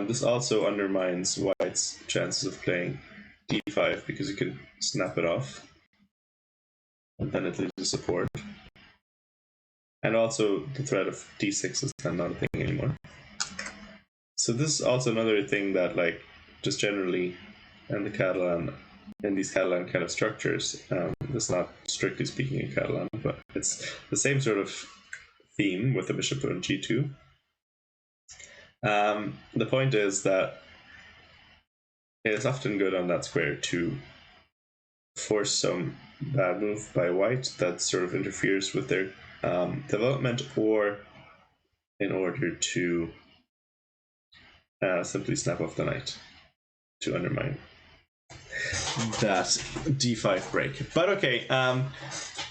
this also undermines white's chances of playing d5 because you can snap it off and then it loses support. And also the threat of d6 is then not a thing anymore. So this is also another thing that, like, just generally in these Catalan kind of structures, this is not strictly speaking in Catalan, but it's the same sort of theme with the bishop on g2. The point is that it's often good on that square to force some bad move by white that sort of interferes with their development, or in order to simply snap off the knight to undermine that d5 break. But okay,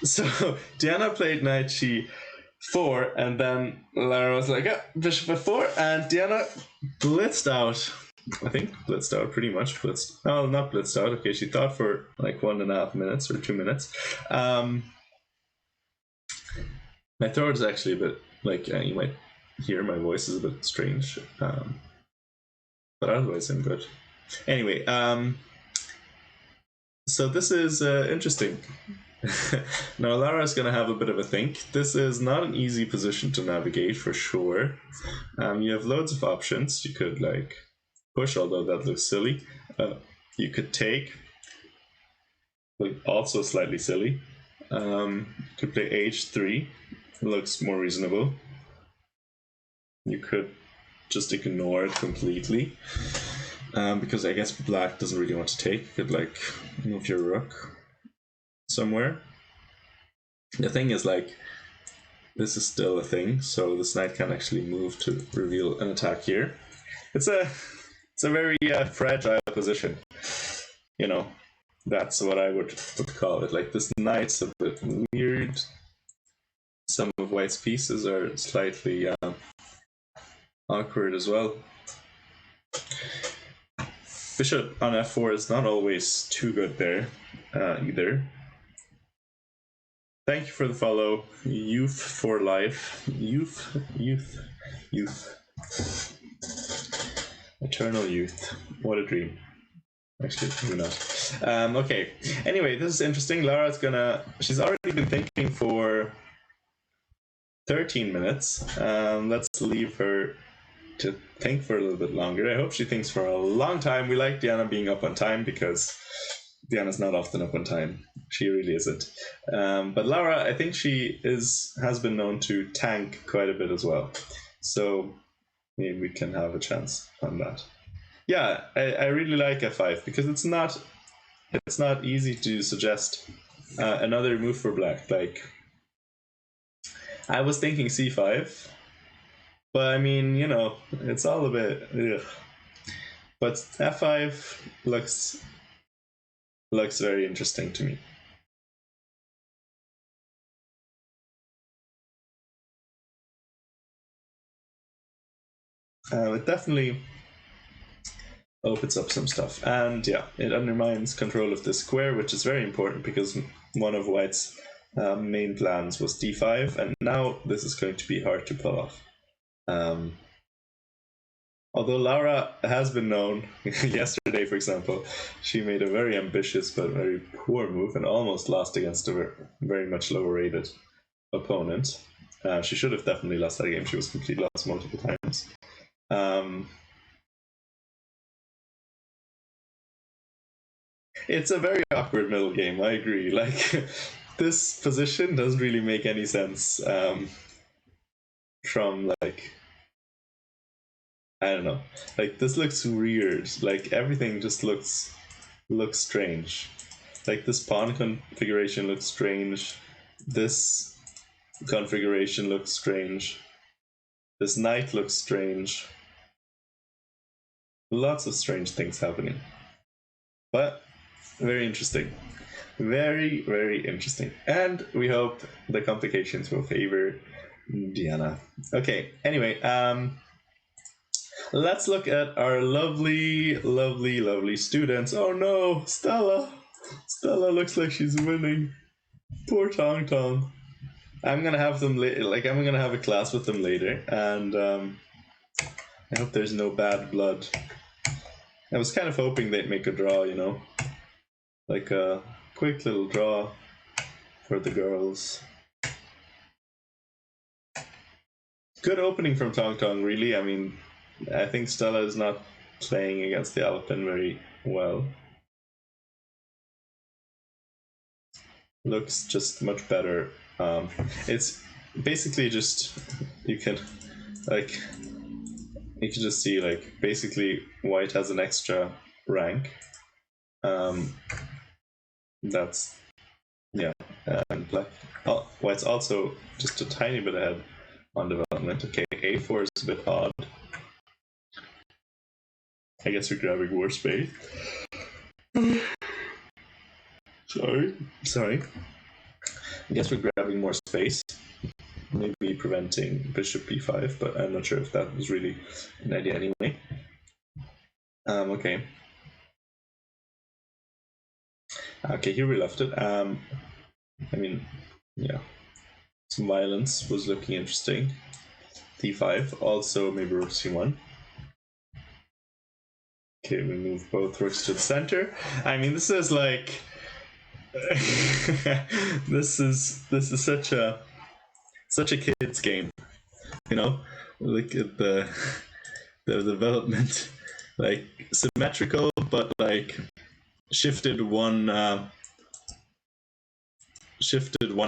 so Diana played knight g4, and then Lara was like, bishop f4, and Diana blitzed out. I think blitzed out, pretty much blitzed. Oh, not blitzed out. Okay, she thought for like 1.5 minutes or 2 minutes. My throat is actually a bit like you might hear my voice is a bit strange, but otherwise I'm good. Anyway, so this is interesting. Now Lara's gonna have a bit of a think. This is not an easy position to navigate for sure. You have loads of options. You could like push, although that looks silly. You could take, also slightly silly. You could play h3. Looks more reasonable. You could just ignore it completely, because I guess black doesn't really want to take. You could like move your rook somewhere. The thing is, like, this is still a thing, so this knight can actually move to reveal an attack here. It's a very fragile position, you know. That's what I would call it. Like, this knight's a bit weird. Some of white's pieces are slightly awkward as well. Bishop on f4 is not always too good there either. Thank you for the follow, Youth for Life. Youth. Eternal youth. What a dream. Actually, maybe not. Okay. Anyway, this is interesting. Lara's she's already been thinking for 13 minutes. Let's leave her to think for a little bit longer. I hope she thinks for a long time. We like Diana being up on time because Diana's not often up on time. She really isn't. But Lara, I think she has been known to tank quite a bit as well. So maybe we can have a chance on that. Yeah, I really like f5 because it's not easy to suggest another move for black. Like, I was thinking c5, but I mean, you know, it's all a bit ugh. But f5 looks very interesting to me. It definitely opens up some stuff, and yeah, it undermines control of the square, which is very important because one of white's main plans was d5, and now this is going to be hard to pull off. Although Lara has been known, yesterday for example, she made a very ambitious but very poor move and almost lost against a very much lower rated opponent. She should have definitely lost that game. She was completely lost multiple times. It's a very awkward middle game, I agree. Like, this position doesn't really make any sense from, like, I don't know. Like, this looks weird. Like, everything just looks strange. Like, this pawn configuration looks strange. This configuration looks strange. This knight looks strange. Lots of strange things happening. But very interesting. Very, very interesting. And we hope the complications will favor Diana. Okay, anyway, let's look at our lovely, lovely, lovely students. Oh no, Stella! Stella looks like she's winning. Poor Tong Tong. I'm gonna have them I'm gonna have a class with them later, and I hope there's no bad blood. I was kind of hoping they'd make a draw, you know, like a quick little draw for the girls. Good opening from Tong Tong, really. I mean, I think Stella is not playing against the Alpin very well. Looks just much better. It's basically just, you can just see, like, basically white has an extra rank. That's, yeah, and black, white's also just a tiny bit ahead on development. Okay, a4 is a bit odd. I guess we're grabbing more space. Sorry. I guess we're grabbing more space. Maybe preventing bishop b5, but I'm not sure if that was really an idea anyway. Okay. Okay, here we left it. I mean, yeah. Some violence was looking interesting. d5, also maybe rook c1. Okay, we move both rooks to the center. I mean, this is like this is such a kid's game, you know. Look at the development, like symmetrical, but like shifted one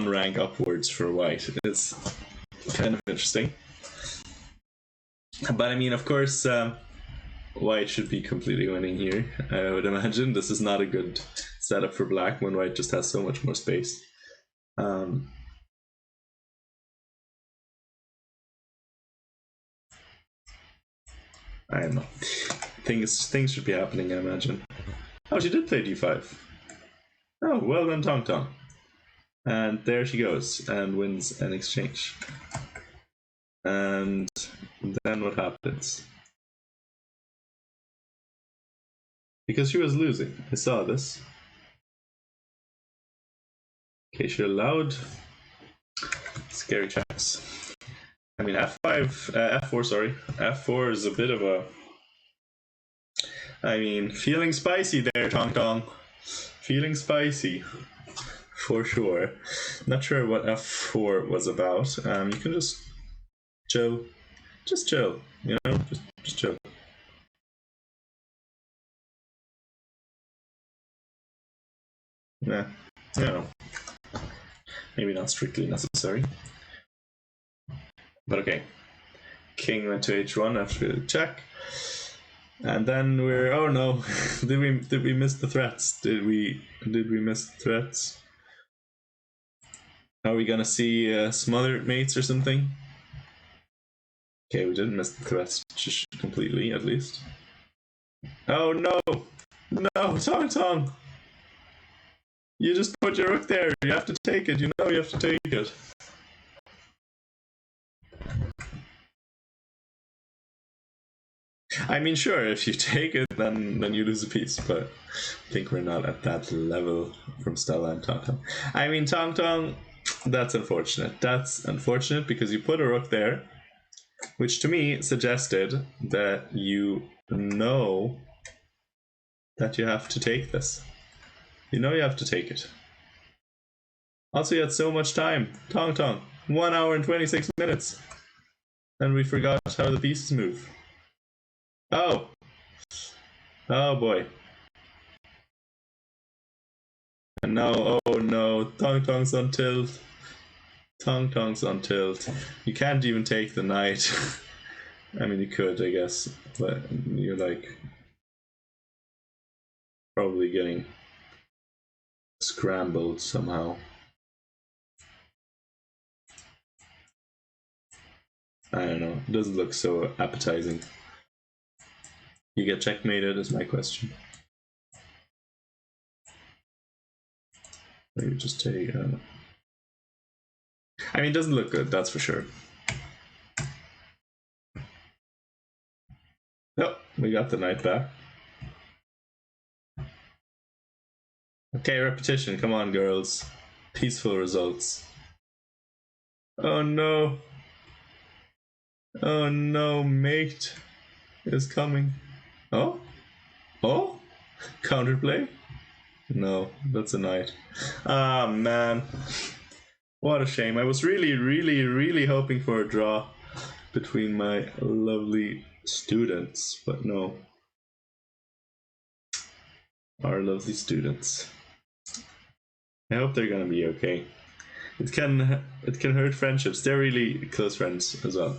rank upwards for white. It's kind of interesting, but I mean, of course, white should be completely winning here. I would imagine this is not a good setup for black when white just has so much more space. I don't know. Things should be happening, I imagine. Oh, she did play d5. Oh, well done, Tong Tong. And there she goes and wins an exchange. And then what happens? Because she was losing. I saw this. Okay, she allowed scary checks. I mean, f4, sorry. f4 is a bit of a... I mean, feeling spicy there, Tong Tong. Feeling spicy, for sure. Not sure what f4 was about. You can just chill. Just chill, you know? Just chill. Yeah, I don't know. Maybe not strictly necessary. But okay. King went to h1 after the check. And then we're... Oh no. Did we miss the threats? Did we miss the threats? Are we gonna see some other mates or something? Okay, we didn't miss the threats completely, at least. Oh no! No, Tong Tong! You just put your rook there. You have to take it. You know you have to take it. I mean, sure, if you take it, then you lose a piece, but I think we're not at that level from Stella and Tong Tong. I mean, Tong Tong, that's unfortunate. That's unfortunate because you put a rook there, which to me suggested that you know that you have to take this. You know you have to take it. Also, you had so much time. Tong Tong, 1 hour and 26 minutes. And we forgot how the pieces move. Oh. Oh boy. And now, oh no, Tong Tong's on tilt. Tong Tong's on tilt. You can't even take the knight. I mean, you could, I guess, but you're like probably getting scrambled somehow. I don't know. It doesn't look so appetizing. You get checkmated is my question. Maybe just take... I don't know. I mean, it doesn't look good, that's for sure. Oh, we got the knight back. Okay, repetition. Come on, girls. Peaceful results. Oh no. Oh no, mate is coming. Oh? Oh? Counterplay? No, that's a knight. Ah, man. What a shame. I was really hoping for a draw between my lovely students, but no. Our lovely students. I hope they're gonna be okay. It can hurt friendships. They're really close friends as well.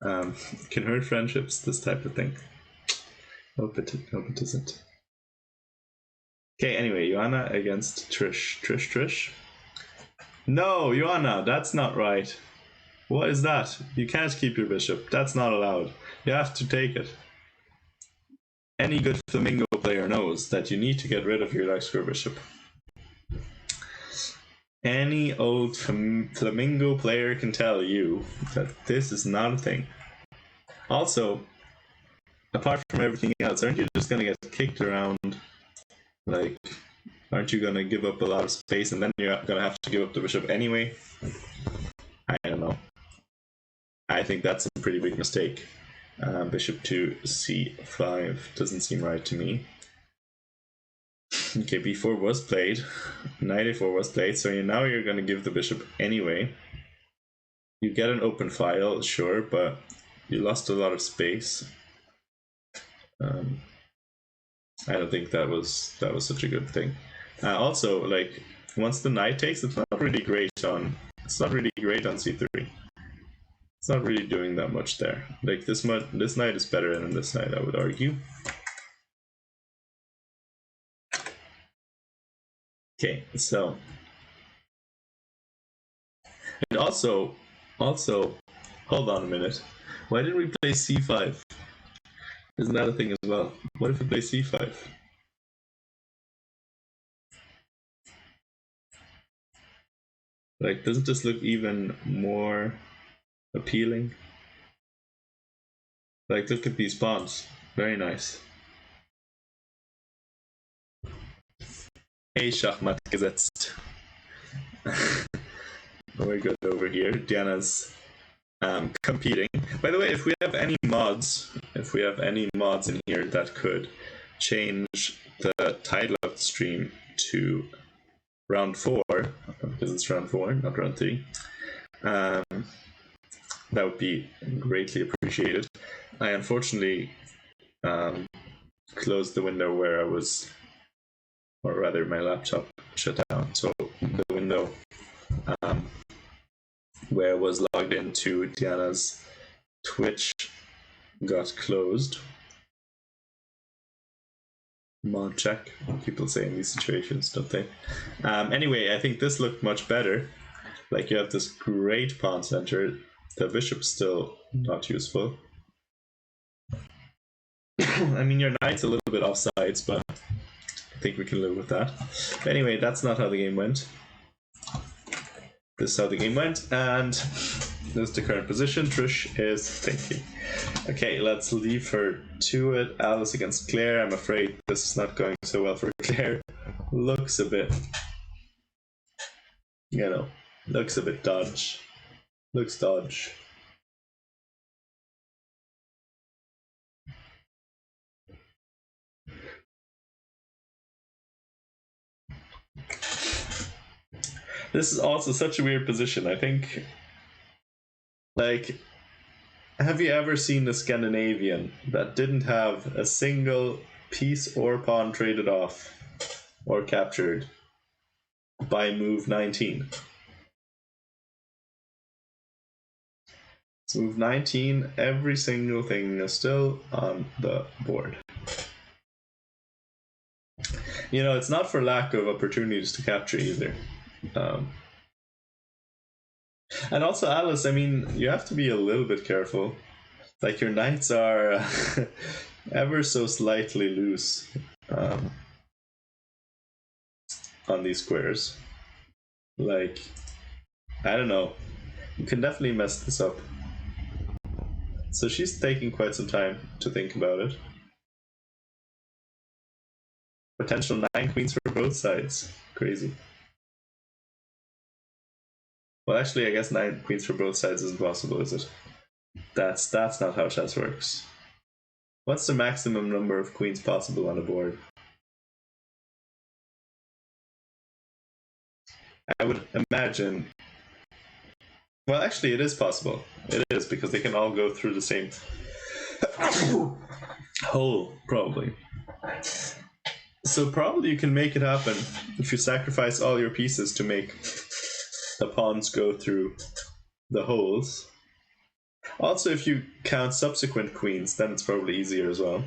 It can hurt friendships, this type of thing. Hope it doesn't. Okay, anyway, Joanna against Trish. No, Joanna, that's not right. What is that? You can't keep your bishop. That's not allowed. You have to take it. any good Flamingo player knows that you need to get rid of your Dark Square Bishop. Any old Flamingo player can tell you that this is not a thing. Also, apart from everything else, aren't you just gonna get kicked around? Like, aren't you gonna give up a lot of space and then you're gonna have to give up the bishop anyway? I don't know. I think that's a pretty big mistake. Bishop to c5 doesn't seem right to me. Okay, b4 was played, knight a4 was played, so now you're going to give the bishop anyway. You get an open file, sure, but you lost a lot of space. I don't think that was such a good thing. Also, like, once the knight takes, it's not really great on c3. It's not really doing that much there. Like, this knight is better than this knight, I would argue. Okay, so, and also, hold on a minute. Why did we play c5? Isn't that a thing as well? What if we play c5? Like, doesn't this look even more appealing? Like, look at these pawns. Very nice. Hey, Schachmatt gesetzt. We're good over here. Diana's competing. By the way, if we have any mods in here that could change the title of the stream to round 4, because it's round 4, not round 3, that would be greatly appreciated. I unfortunately closed the window where I was, or rather my laptop shut down, so the window where I was logged into Diana's Twitch got closed. Mod check, people say in these situations, don't they? Anyway, I think this looked much better. Like, you have this great pawn center. The bishop's still not useful. I mean, your knight's a little bit offsides, but I think we can live with that. But anyway, that's not how the game went. This is how the game went, and this is the current position. Trish is thinking. Okay, let's leave her to it. Alice against Claire. I'm afraid this is not going so well for Claire. Looks a bit, looks a bit dodge. Looks dodge. This is also such a weird position. I think, like, have you ever seen a Scandinavian that didn't have a single piece or pawn traded off or captured by move 19? So move 19, every single thing is still on the board. You know, it's not for lack of opportunities to capture either. And also, Alice, I mean, you have to be a little bit careful. Like, your knights are ever so slightly loose on these squares. Like, I don't know. You can definitely mess this up. So she's taking quite some time to think about it. Potential 9 queens for both sides. Crazy. Well, actually, I guess 9 queens for both sides isn't possible, is it? That's not how chess works. What's the maximum number of queens possible on a board? I would imagine... Well, actually, it is possible. It is, because they can all go through the same hole, probably. So probably you can make it happen if you sacrifice all your pieces to make the pawns go through the holes. Also, if you count subsequent queens, then it's probably easier as well,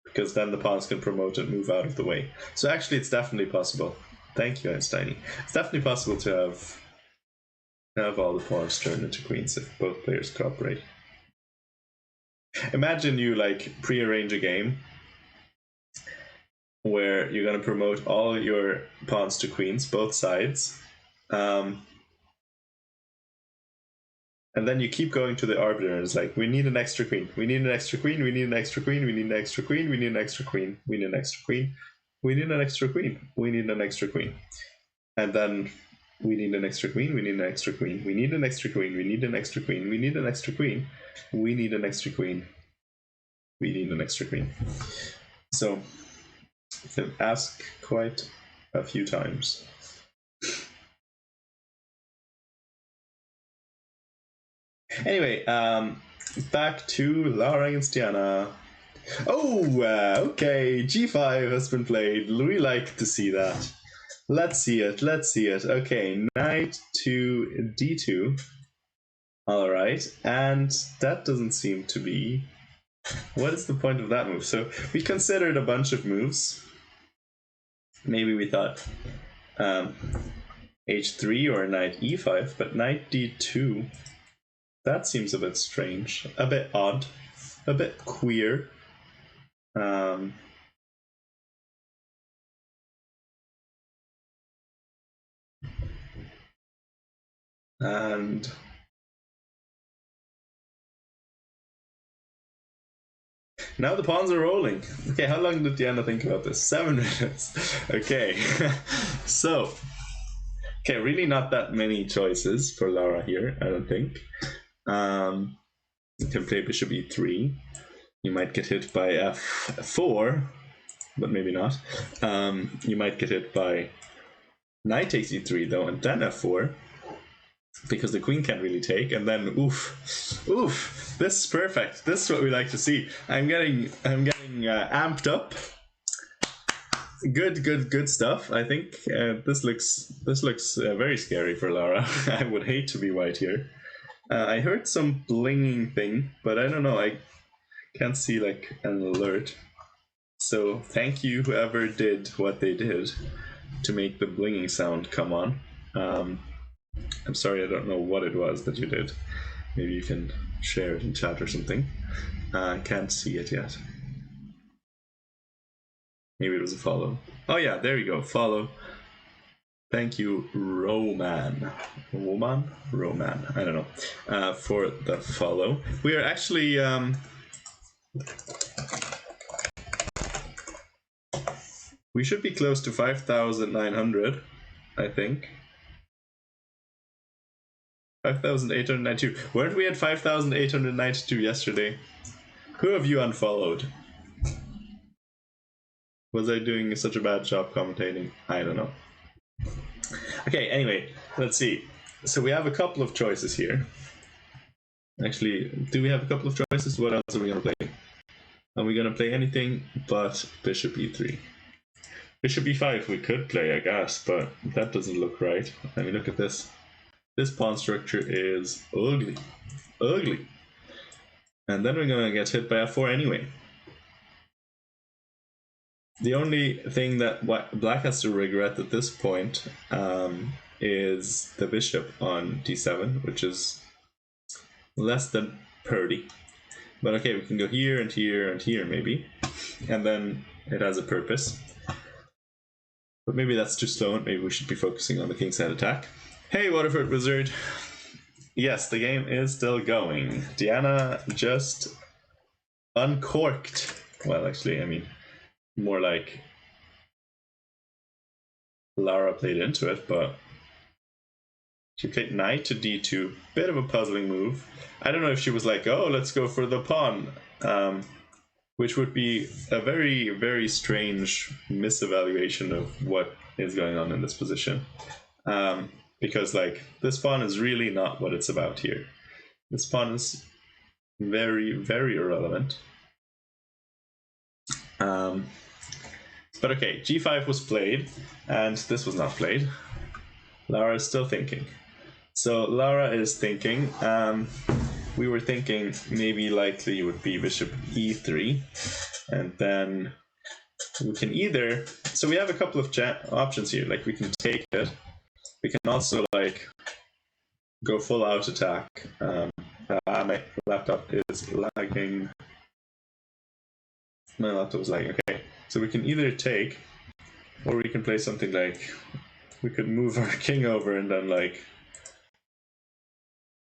because then the pawns can promote and move out of the way. So actually, it's definitely possible. Thank you, Einsteiny. It's definitely possible to have all the pawns turned into queens if both players cooperate. Imagine you, like, pre-arrange a game, where you're going to promote all your pawns to queens, both sides. And then you keep going to the arbiter, and it's like, we need an extra queen. We need an extra queen. We need an extra queen. We need an extra queen. We need an extra queen. We need an extra queen. We need an extra queen. We need an extra queen. And then we need an extra queen. We need an extra queen. We need an extra queen. We need an extra queen. We need an extra queen. We need an extra queen. We need an extra queen. So you can ask quite a few times. Anyway, back to Laura against Diana. Oh, okay, G5 has been played. We like to see that. Let's see it, let's see it. Okay, knight to d2. Alright, and that doesn't seem to be... What is the point of that move? So we considered a bunch of moves. Maybe we thought h3 or knight e5, but knight d2... That seems a bit strange, a bit odd, a bit queer. And now the pawns are rolling. Okay, how long did Diana think about this? 7 minutes. Okay, so, okay, really not that many choices for Laura here, I don't think. You can play bishop e3. You might get hit by f4, but maybe not. You might get hit by knight takes e3 though, and then f4, because the queen can't really take. And then oof, this is perfect. This is what we like to see. I'm getting amped up. Good stuff. I think this looks very scary for Laura. I would hate to be white here. I heard some blinging thing, but I don't know. I can't see like an alert. So thank you whoever did what they did to make the blinging sound come on. I'm sorry, I don't know what it was that you did. Maybe you can share it in chat or something. I can't see it yet. Maybe it was a follow. Oh yeah, there you go, follow. Thank you, Roman, I don't know, for the follow. We are actually we should be close to 5,900, I think. 5,892. Weren't we at 5,892 yesterday? Who have you unfollowed? Was I doing such a bad job commentating? I don't know. Okay, anyway, let's see. So we have a couple of choices here. Actually, do we have a couple of choices? What else are we going to play? Are we going to play anything but bishop e3? Bishop e5 we could play, I guess, but that doesn't look right. I mean, look at this. This pawn structure is ugly. Ugly. And then we're going to get hit by f4 anyway. The only thing that black has to regret at this point is the bishop on d7, which is less than purdy. But okay, we can go here and here and here maybe, and then it has a purpose. But maybe that's too slow, and maybe we should be focusing on the kingside attack. Hey, Waterford Wizard! Yes, the game is still going. Diana just uncorked. Well, actually, I mean, more like Laura played into it, but she played knight to d2. Bit of a puzzling move. I don't know if she was like, oh, let's go for the pawn, which would be a very, very strange misevaluation of what is going on in this position. Because, like, this pawn is really not what it's about here. This pawn is very, very irrelevant. But okay, g5 was played, and this was not played. Laura is still thinking. So Laura is thinking, we were thinking maybe likely would be bishop e3, and then we can either, so we have a couple of options here, like we can take it, we can also like go full out attack. My laptop is lagging. My laptop is lagging, okay. So we can either take, or we can play something like, we could move our king over and then like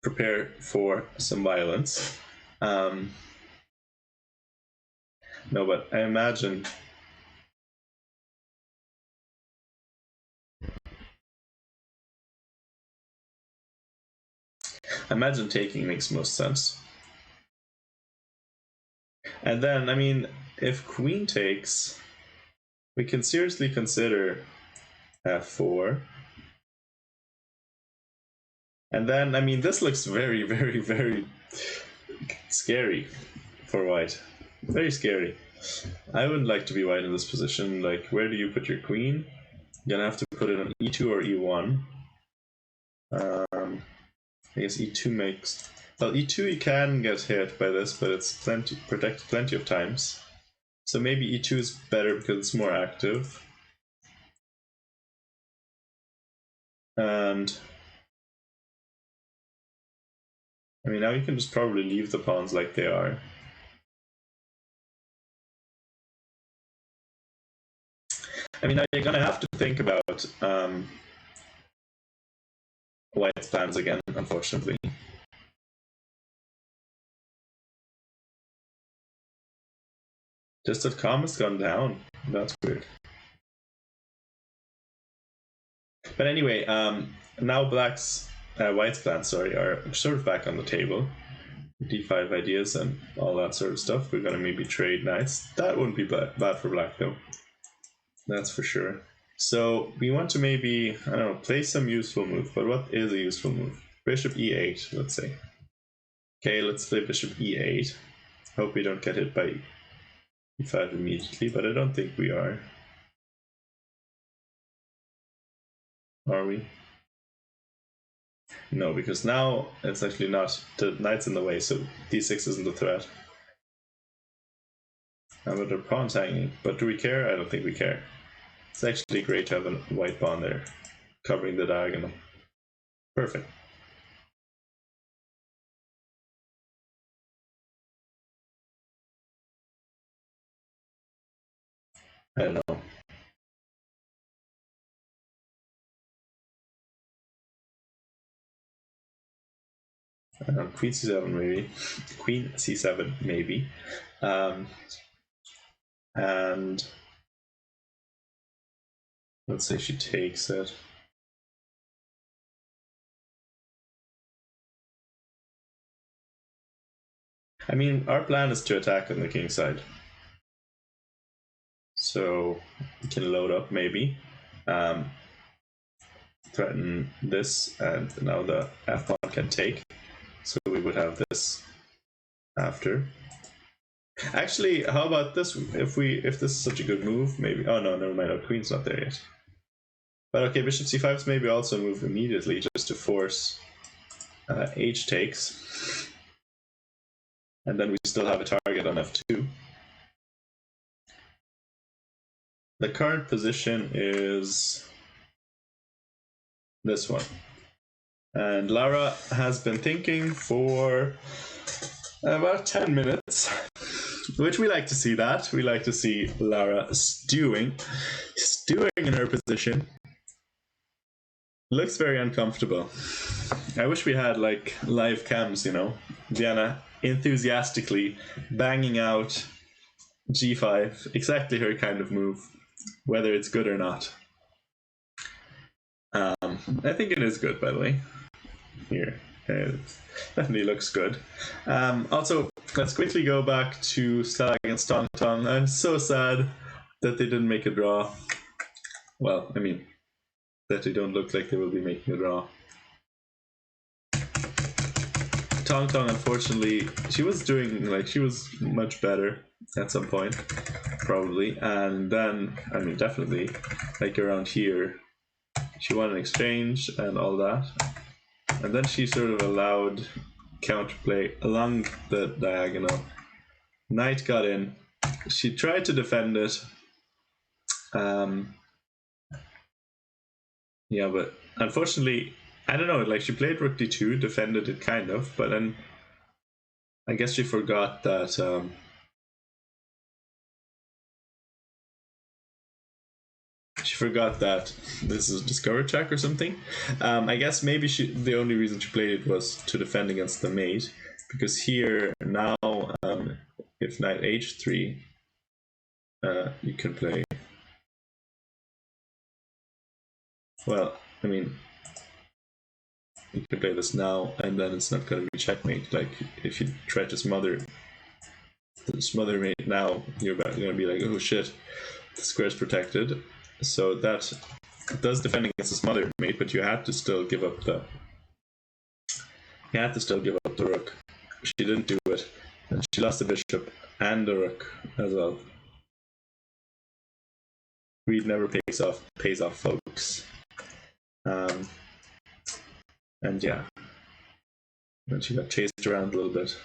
prepare for some violence. No, but I imagine taking makes most sense. And then, I mean, if queen takes, we can seriously consider f4. And then, I mean, this looks very, very, very scary for white. Very scary. I wouldn't like to be white in this position. Like, where do you put your queen? You're gonna have to put it on e2 or e1. I guess e2 makes... Well, e2 you can get hit by this, but it's protected plenty of times. So maybe e2 is better because it's more active. And I mean, now you can just probably leave the pawns like they are. I mean, now you're gonna have to think about white's plans again, unfortunately. Just that calm has gone down. That's weird. But anyway, now white's plans, sorry, are sort of back on the table. D5 ideas and all that sort of stuff. We're gonna maybe trade knights. That wouldn't be bad for black though. That's for sure. So we want to maybe, I don't know, play some useful move. But what is a useful move? Bishop e8, let's say. Okay, let's play bishop e8. Hope we don't get hit by e5 immediately, but I don't think we are. Are we? No, because now it's actually not. The knight's in the way, so d6 isn't a threat. Now with our pawns hanging. But do we care? I don't think we care. It's actually great to have a white pawn there, covering the diagonal. Perfect. I don't know. Queen c7 maybe. Queen c7 maybe. And let's say she takes it. I mean, our plan is to attack on the king side. So we can load up maybe. Threaten this, and now the f pawn can take. So we would have this after. Actually, how about this? If this is such a good move, maybe. Oh no, never mind. Our queen's not there yet. But okay, bishop c5 is maybe also a move immediately just to force h takes, and then we still have a target on f2. The current position is this one, and Lara has been thinking for about 10 minutes, which we like to see. That we like to see Lara stewing in her position. Looks very uncomfortable. I wish we had like live cams, you know. Diana enthusiastically banging out g5, exactly her kind of move, whether it's good or not. I think it is good, by the way. Here, it definitely looks good. Also, let's quickly go back to Stella against Tong Tong. I'm so sad that they didn't make a draw. Well, I mean, that they don't look like they will be making a draw. Tong Tong, unfortunately, she was much better at some point, probably, and then, I mean, definitely, like around here, she won an exchange and all that, and then she sort of allowed counterplay along the diagonal. Knight got in. She tried to defend it. Yeah, but unfortunately, I don't know, like she played rook d2, defended it kind of, but then I guess she forgot that she forgot that this is a discover check or something. I guess maybe the only reason she played it was to defend against the mate, because here now, if knight h3, you can play. Well, I mean, you can play this now, and then it's not going to be checkmate. Like if you try to smother mate now, you're going to be like, oh shit, the square's protected. So that does defend against the smother mate, but you had to still give up the. You had to still give up the rook. She didn't do it, and she lost the bishop and the rook as well. Greed never pays off, folks. And yeah, then she got chased around a little bit.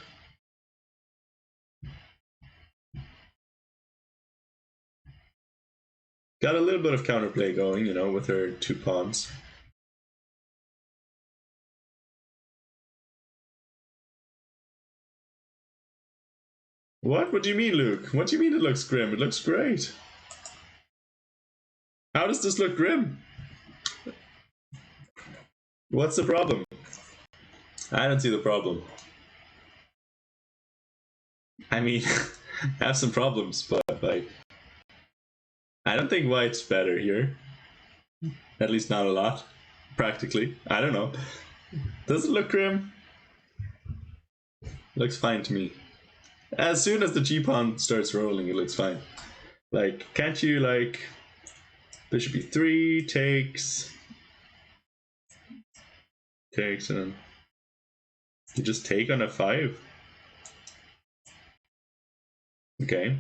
Got a little bit of counterplay going, you know, with her 2 pawns. What? What do you mean, Luke? What do you mean it looks grim? It looks great. How does this look grim? What's the problem? I don't see the problem. I mean, I have some problems, but like, I don't think white's better here. At least not a lot, practically. I don't know. Does it look grim? Looks fine to me. As soon as the g-pawn starts rolling, it looks fine. Like, can't you, like, bishop e3 takes, and then you just take on f5. Okay.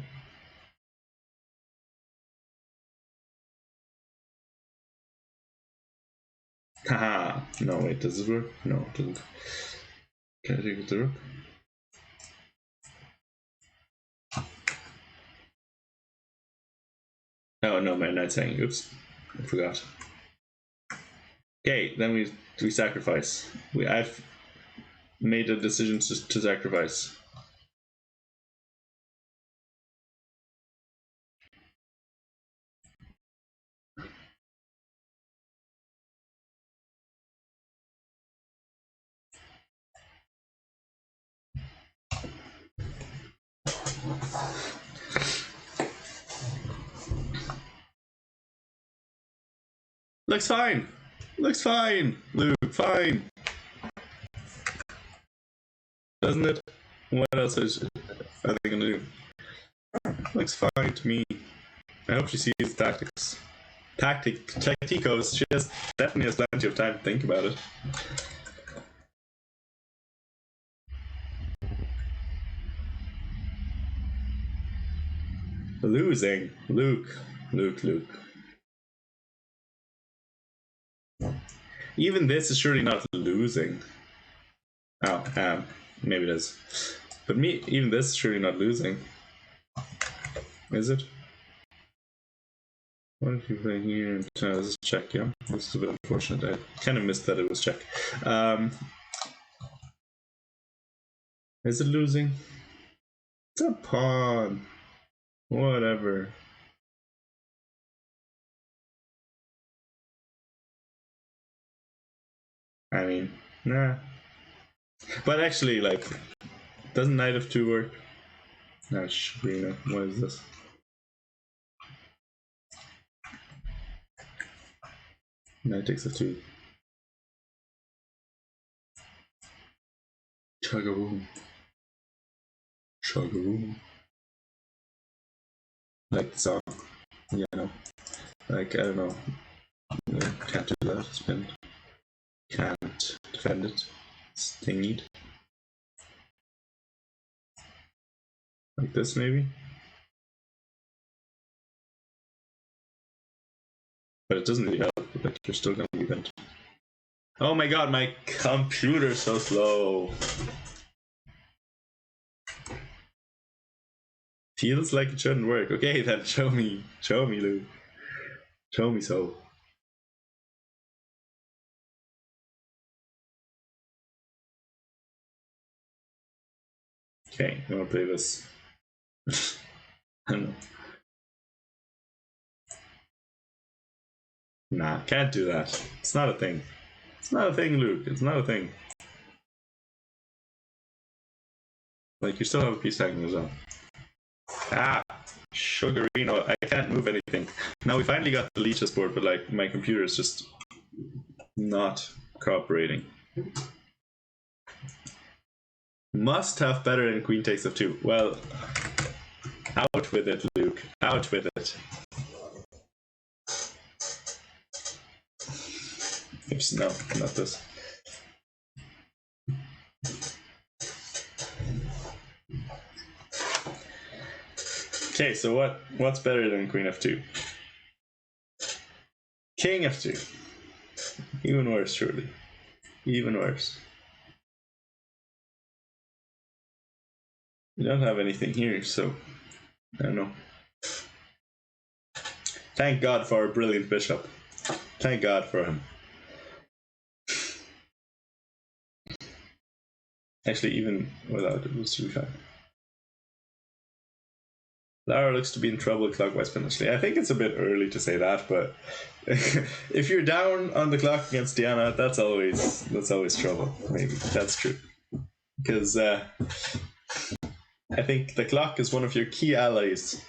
Haha. No, wait, does this work? No, it doesn't. Can I take with the rook? Oh no, my knight's hanging. Oops, I forgot. Okay, then we sacrifice. I've made a decision to sacrifice. Looks fine. Looks fine, Luke. Fine. Doesn't it? What else are they gonna do? Looks fine to me. I hope she sees tactics. Tacticos. She definitely has plenty of time to think about it. Losing. Luke. Even this is surely not losing. Oh, maybe it is. But even this is surely not losing. Is it? What if you play here? This is check, yeah? This is a bit unfortunate. I kind of missed that it was check. Is it losing? It's a pawn. Whatever. I mean, nah. But actually, like, doesn't knight f2 work? No, Shrina. What is this? Knight takes f2. Chuggaroom. Like the song. Yeah, no. Like, I don't know. Can't do that. Spin. Can't defend it. It's thingied. Like this, maybe? But it doesn't really help. Like, you're still gonna be bent. Oh my god, my computer's so slow. Feels like it shouldn't work. Okay, then show me, Lou. Show me so. Okay, I'm gonna play this. I don't know. Nah, can't do that. It's not a thing. It's not a thing, Luke. It's not a thing. Like, you still have a piece hanging as well. Ah, Sugarino. I can't move anything. Now we finally got the Lichess board, but like my computer is just not cooperating. Must have better than Queen takes f2. Well, out with it, Luke. Out with it. Oops, no, not this. Okay, so what's better than Queen f2? King f2. Even worse, surely. Even worse. We don't have anything here, so I don't know. Thank God for our brilliant bishop. Thank God for him. Actually, even without it, was too fine. Lara looks to be in trouble clockwise potentially. I think it's a bit early to say that, but if you're down on the clock against Diana, that's always trouble. Maybe that's true, because I think the clock is one of your key allies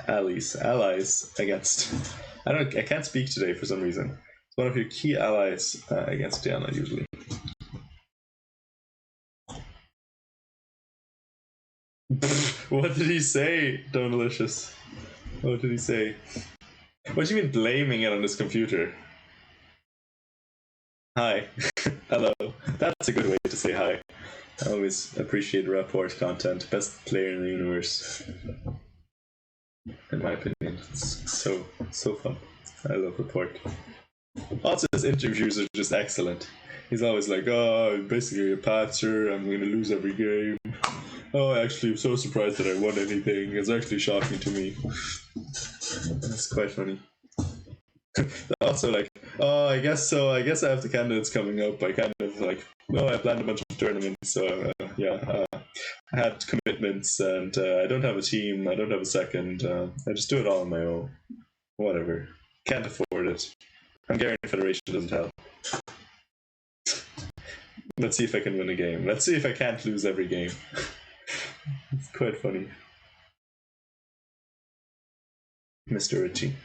against. I can't speak today for some reason. It's one of your key allies against Diana usually. What did he say, Donalicious? What did he say? What do you mean blaming it on this computer? Hi. Hello. That's a good way to say hi. I always appreciate report content. Best player in the universe. In my opinion. It's so fun. I love report. Also his interviews are just excellent. He's always like, oh, I'm basically a patzer, I'm gonna lose every game. Oh, actually, I'm so surprised that I won anything. It's actually shocking to me. That's quite funny. Also, like, oh, I guess so. I guess I have the candidates coming up. I kind of like, I planned a bunch of tournaments, so I had commitments, and I don't have a team. I don't have a second. I just do it all on my own. Whatever. Can't afford it. Hungarian Federation doesn't help. Let's see if I can win a game. Let's see if I can't lose every game. It's quite funny. Mr. Ritchie.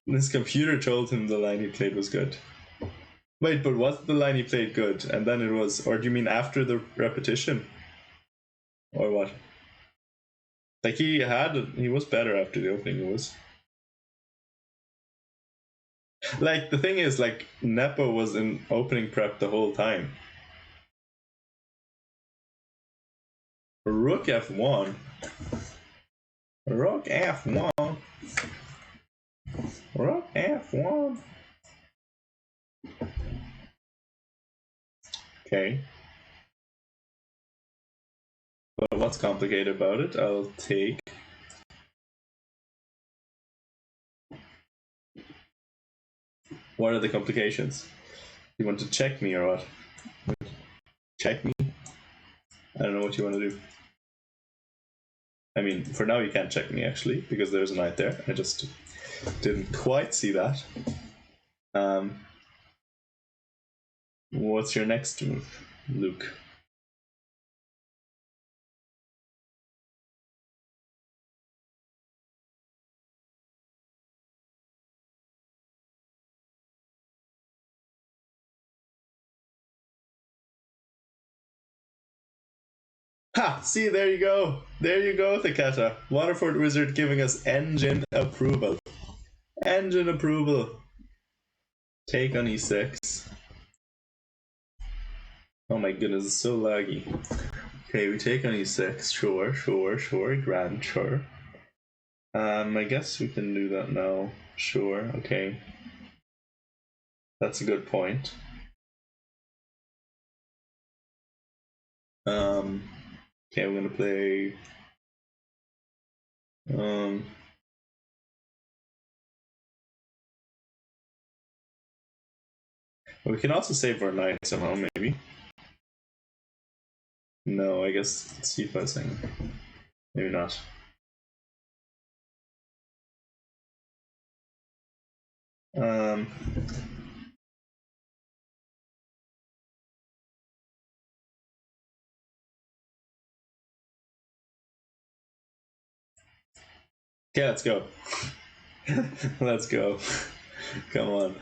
His computer told him the line he played was good. Wait, but was the line he played good? And then it was, or do you mean after the repetition? Or what? Like he was better after the opening, it was. Like the thing is, like Nepo was in opening prep the whole time. Rook f1. Rook f1. Rook f1. Okay. But what's complicated about it? I'll take. What are the complications? You want to check me or what? Check me? I don't know what you want to do. I mean, for now you can't check me actually, because there's a knight there. I just didn't quite see that. What's your next move, Luke? Ha! See, there you go. There you go, Takata. Waterford Wizard giving us engine approval. Engine approval. Take on e6. Oh my goodness, it's so laggy. Okay, we take on e6. Sure. Grand, sure. I guess we can do that now. Sure, okay. That's a good point. Okay, we're gonna play. We can also save our knight somehow, maybe. No, I guess c5 thing. Maybe not. Um, okay, let's go. Let's go. Come on.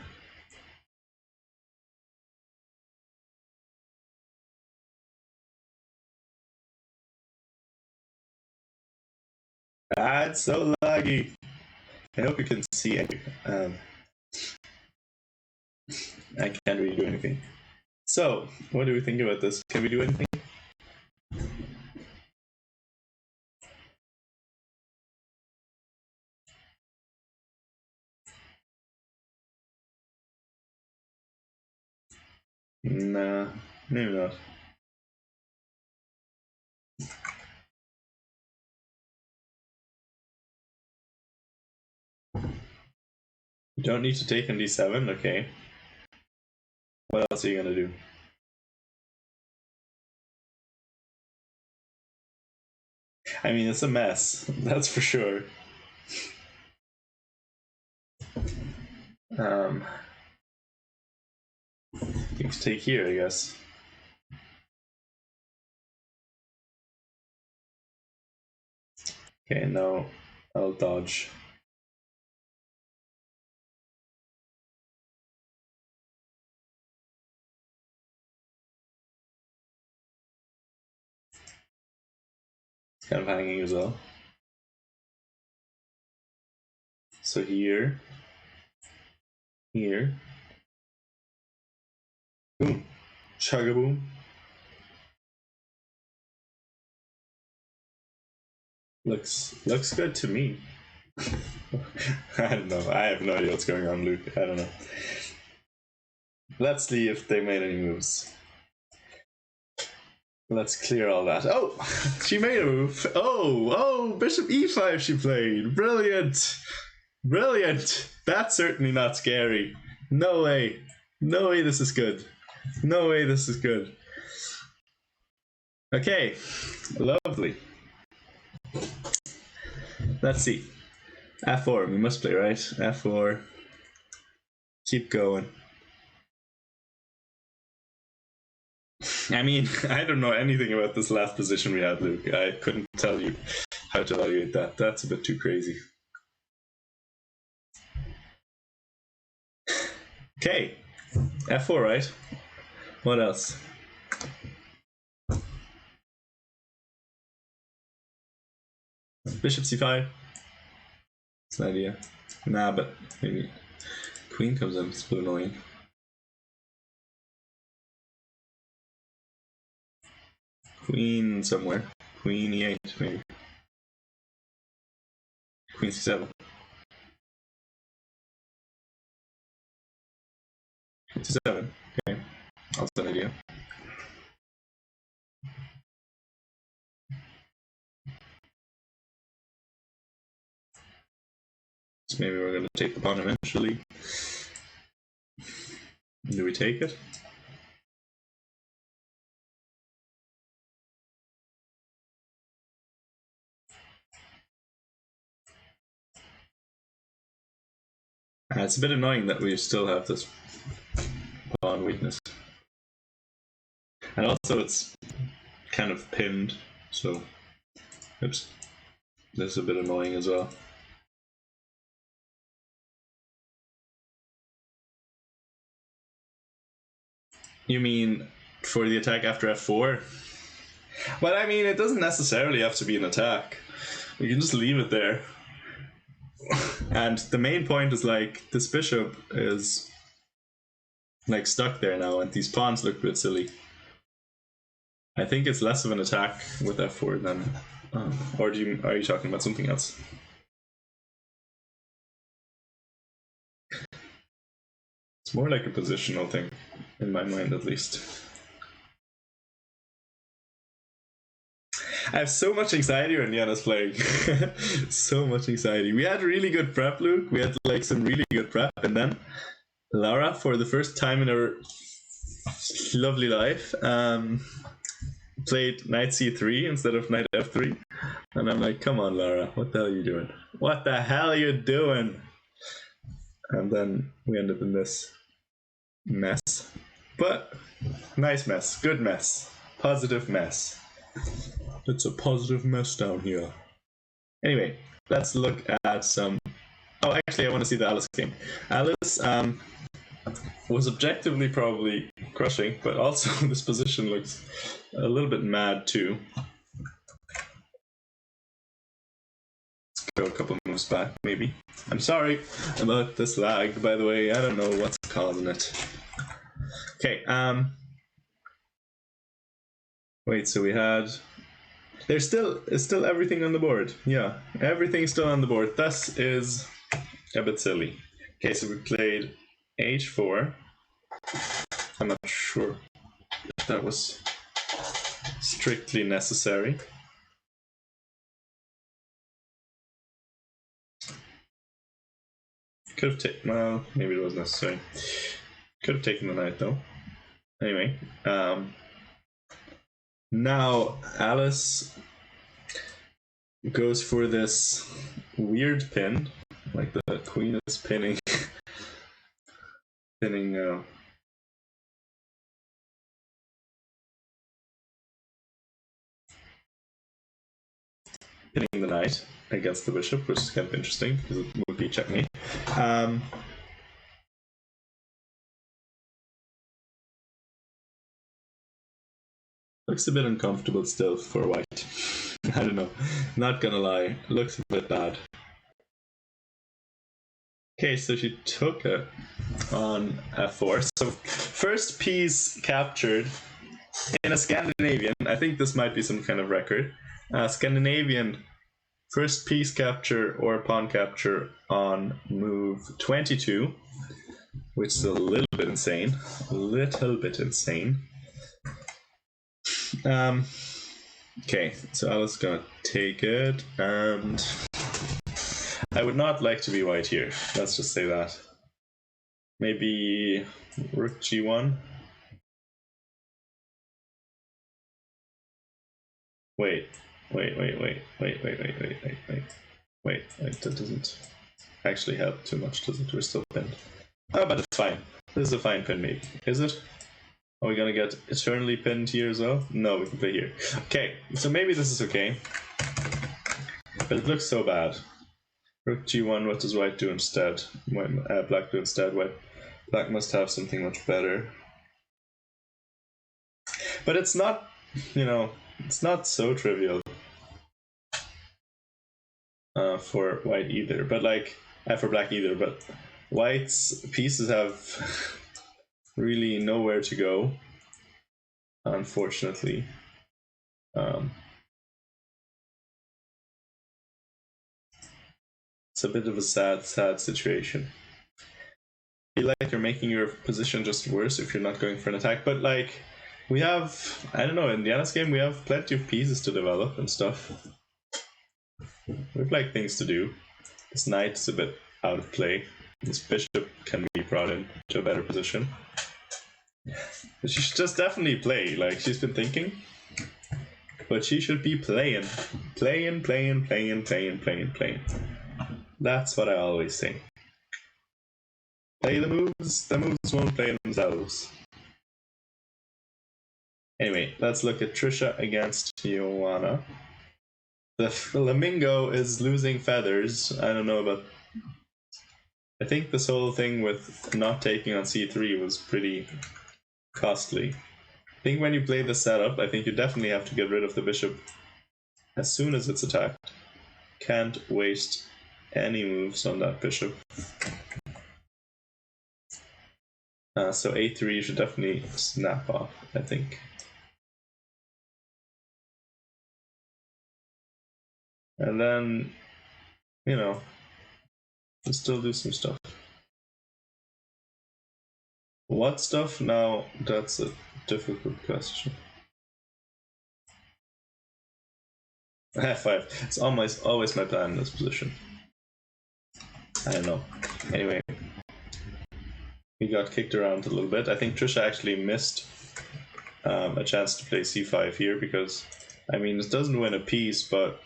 Ah, it's so laggy. I hope you can see it. I can't really do anything. So, what do we think about this? Can we do anything? Nah, maybe not. You don't need to take on d7, okay. What else are you gonna do? I mean, it's a mess, that's for sure. You can take here, I guess. Okay, no, I'll dodge. It's kind of hanging as well. So here, here, boom, chug-a-boom. Looks good to me. I don't know. I have no idea what's going on, Luke. I don't know. Let's see if they made any moves. Let's clear all that. Oh, she made a move. Oh, bishop e5 she played. Brilliant. Brilliant. That's certainly not scary. No way. No way this is good. No way this is good. Okay. Lovely. Let's see. F4, we must play, right? F4. Keep going. I mean, I don't know anything about this last position we had, Luke. I couldn't tell you how to evaluate that. That's a bit too crazy. Okay. F4, right? What else? Bishop c5. It's an idea. Nah, but maybe queen comes in. It's a bit annoying. Queen somewhere. Queen e8, maybe. Queen c7. Queen c7. Okay. That's an idea. So maybe we're going to take the pawn eventually. Do we take it? It's a bit annoying that we still have this pawn weakness. And also it's kind of pinned, so oops. This is a bit annoying as well. You mean for the attack after f4? Well, I mean, it doesn't necessarily have to be an attack. We can just leave it there. And the main point is like this bishop is like stuck there now, and these pawns look a bit silly. I think it's less of an attack with f4 than, or are you talking about something else? It's more like a positional thing, in my mind at least. I have so much anxiety when Yana's playing. So much anxiety. We had really good prep, Luke. We had like some really good prep, and then Laura, for the first time in her lovely life, played knight c3 instead of knight f3, and I'm like, come on, Laura, what the hell are you doing? What the hell are you doing? and then we end up in this mess. But nice mess, good mess, positive mess. It's a positive mess down here. Anyway, let's look at some. Oh, actually, I want to see the Alice game. Alice was objectively probably crushing, but also this position looks a little bit mad too. Let's go a couple moves back, maybe. I'm sorry about this lag, by the way. I don't know what's causing it. Okay, wait, so we had... There's still everything on the board. Yeah, everything's still on the board. This is a bit silly. Okay, so we played h4. I'm not sure if that was strictly necessary. Could have taken, well, maybe it was necessary. Could have taken the knight though. Anyway, now Alice goes for this weird pin, like the queen is pinning pinning the knight against the bishop, which is kind of interesting because it would be checkmate. Looks a bit uncomfortable still for white. I don't know, not gonna lie, looks a bit bad. Okay, so she took it on f4. So first piece captured in a Scandinavian, I think this might be some kind of record, Scandinavian first piece capture or pawn capture on move 22, which is a little bit insane. Okay, so Alice gonna take it, and I would not like to be white here. Let's just say that. Maybe rook g1. Wait, that doesn't actually help too much, does it? We're still pinned. Oh, but it's fine. This is a fine pin, maybe. Is it? Are we gonna get eternally pinned here as well? No, we can play here. Okay, so maybe this is okay. But it looks so bad. Rook g1, what does white do instead? Black do instead. Black must have something much better. But it's not, it's not so trivial for white either. But for black either. But white's pieces have really nowhere to go, unfortunately. It's a bit of a sad situation. I feel like you're making your position just worse if you're not going for an attack. But we have, I don't know, in the Alice game we have plenty of pieces to develop and stuff. We have things to do. This knight is a bit out of play. This bishop can be brought into a better position. But she should just definitely play. She's been thinking. But she should be playing. Playing. That's what I always say. Play the moves won't play themselves. Anyway, let's look at Trisha against Joanna. The flamingo is losing feathers. I don't know about... I think this whole thing with not taking on c3 was pretty costly. I think when you play the setup, I think you definitely have to get rid of the bishop as soon as it's attacked. Can't waste any moves on that bishop. So a3 should definitely snap off, I think. And then, we'll still do some stuff. What stuff? Now, that's a difficult question. f5. It's always my plan in this position. I don't know. Anyway, we got kicked around a little bit. I think Trisha actually missed a chance to play c5 here because, it doesn't win a piece, but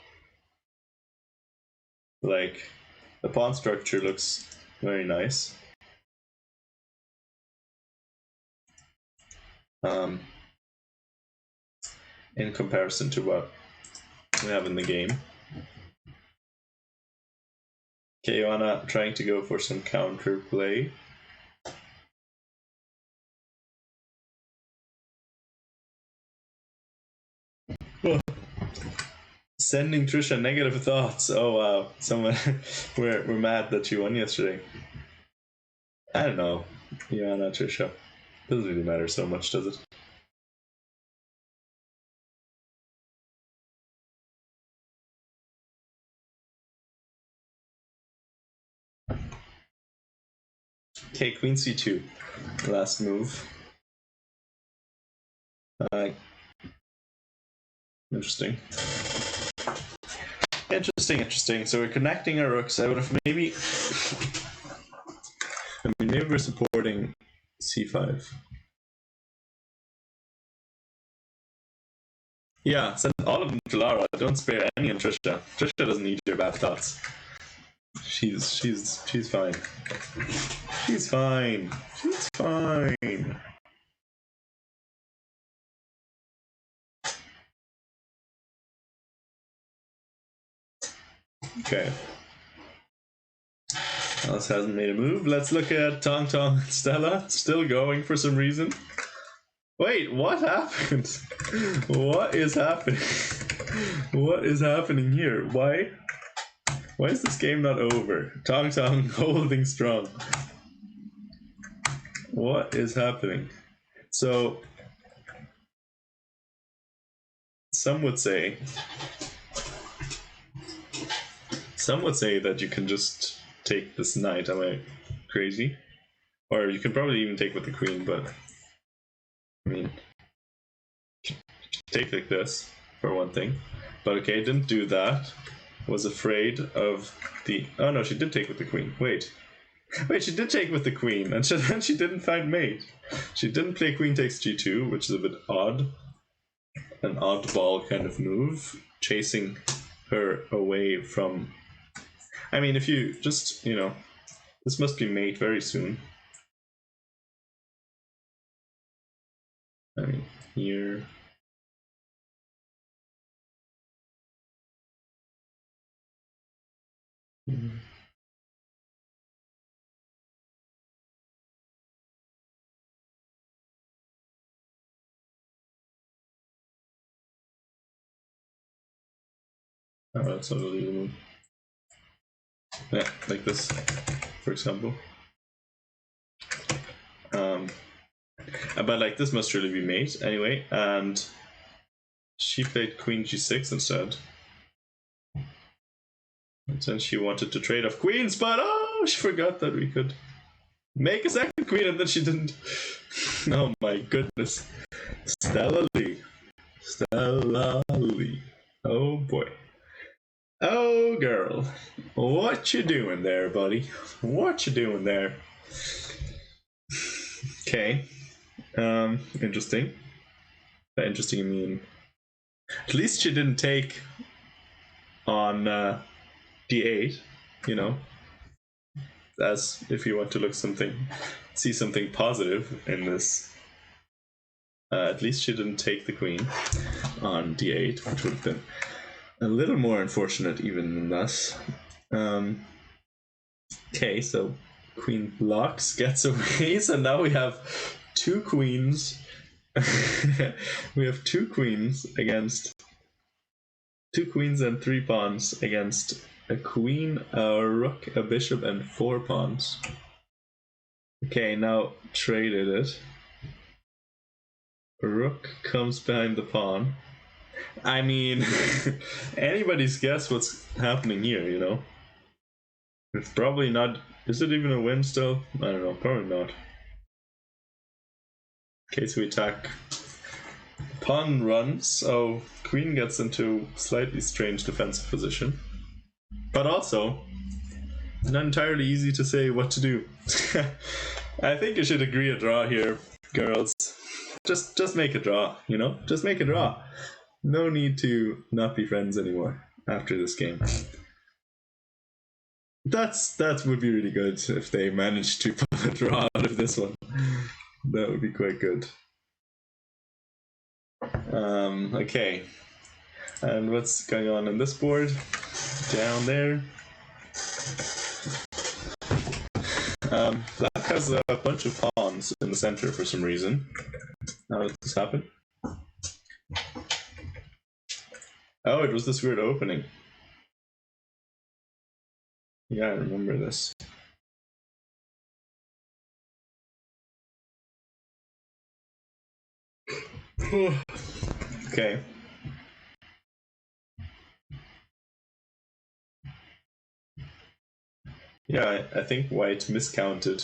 the pawn structure looks very nice. In comparison to what we have in the game. Okay, Joanna trying to go for some counter play. Oh. Sending Trisha negative thoughts. Oh wow, someone we're mad that you won yesterday. I don't know, Joanna, Trisha. Doesn't really matter so much, does it? Okay, Queen C2. Last move. Interesting. Interesting. So we're connecting our rooks. I would have maybe... maybe we're supporting C5. Yeah, send all of them to Lara. Don't spare any on Trisha. Trisha doesn't need your bad thoughts. She's fine. She's fine. She's fine. Okay. Alice hasn't made a move. Let's look at Tong Tong Stella. Still going for some reason. Wait, what happened? What is happening? What is happening here? Why is this game not over? Tong Tong holding strong. What is happening? So, some would say that you can just take this knight. Am I crazy? Or you can probably even take with the queen, but I mean, take like this for one thing. But okay, didn't do that. Was afraid of the... Oh no, she did take with the queen. Wait, she did take with the queen, and then she didn't find mate. She didn't play queen takes g2, which is a bit odd. An oddball kind of move, chasing her away from... I mean, if you just, you know, this must be mate very soon. I mean, here... Oh, that's not really the move. Yeah, like this, for example. But like this must really be mate anyway, and she played queen g6 instead. And then she wanted to trade off queens, but oh, she forgot that we could make a second queen, and then she didn't. Oh my goodness. Stella Lee. Oh boy. Oh girl. What you doing there, buddy? What you doing there? Okay. Interesting. By interesting, I mean, at least she didn't take on d8, you know, as if you want to see something positive in this. At least she didn't take the queen on d8, which would have been a little more unfortunate even than this. Okay, so queen blocks, gets away, so now we have two queens. We have two queens and 3 pawns against a queen, a rook, a bishop, and 4 pawns. Okay, now traded it. Rook comes behind the pawn. I mean, anybody's guess what's happening here, you know? It's probably not... Is it even a win still? I don't know, probably not. Okay, so we attack. Pawn runs, so queen gets into slightly strange defensive position. But also, not entirely easy to say what to do. I think you should agree a draw here, girls. Just make a draw, you know? Just make a draw. No need to not be friends anymore after this game. that would be really good if they managed to pull a draw out of this one. That would be quite good. Okay. And what's going on this board? Down there. Black has a bunch of pawns in the center for some reason. How did this happen? Oh, it was this weird opening. Yeah, I remember this. Okay. Yeah, I think white miscounted.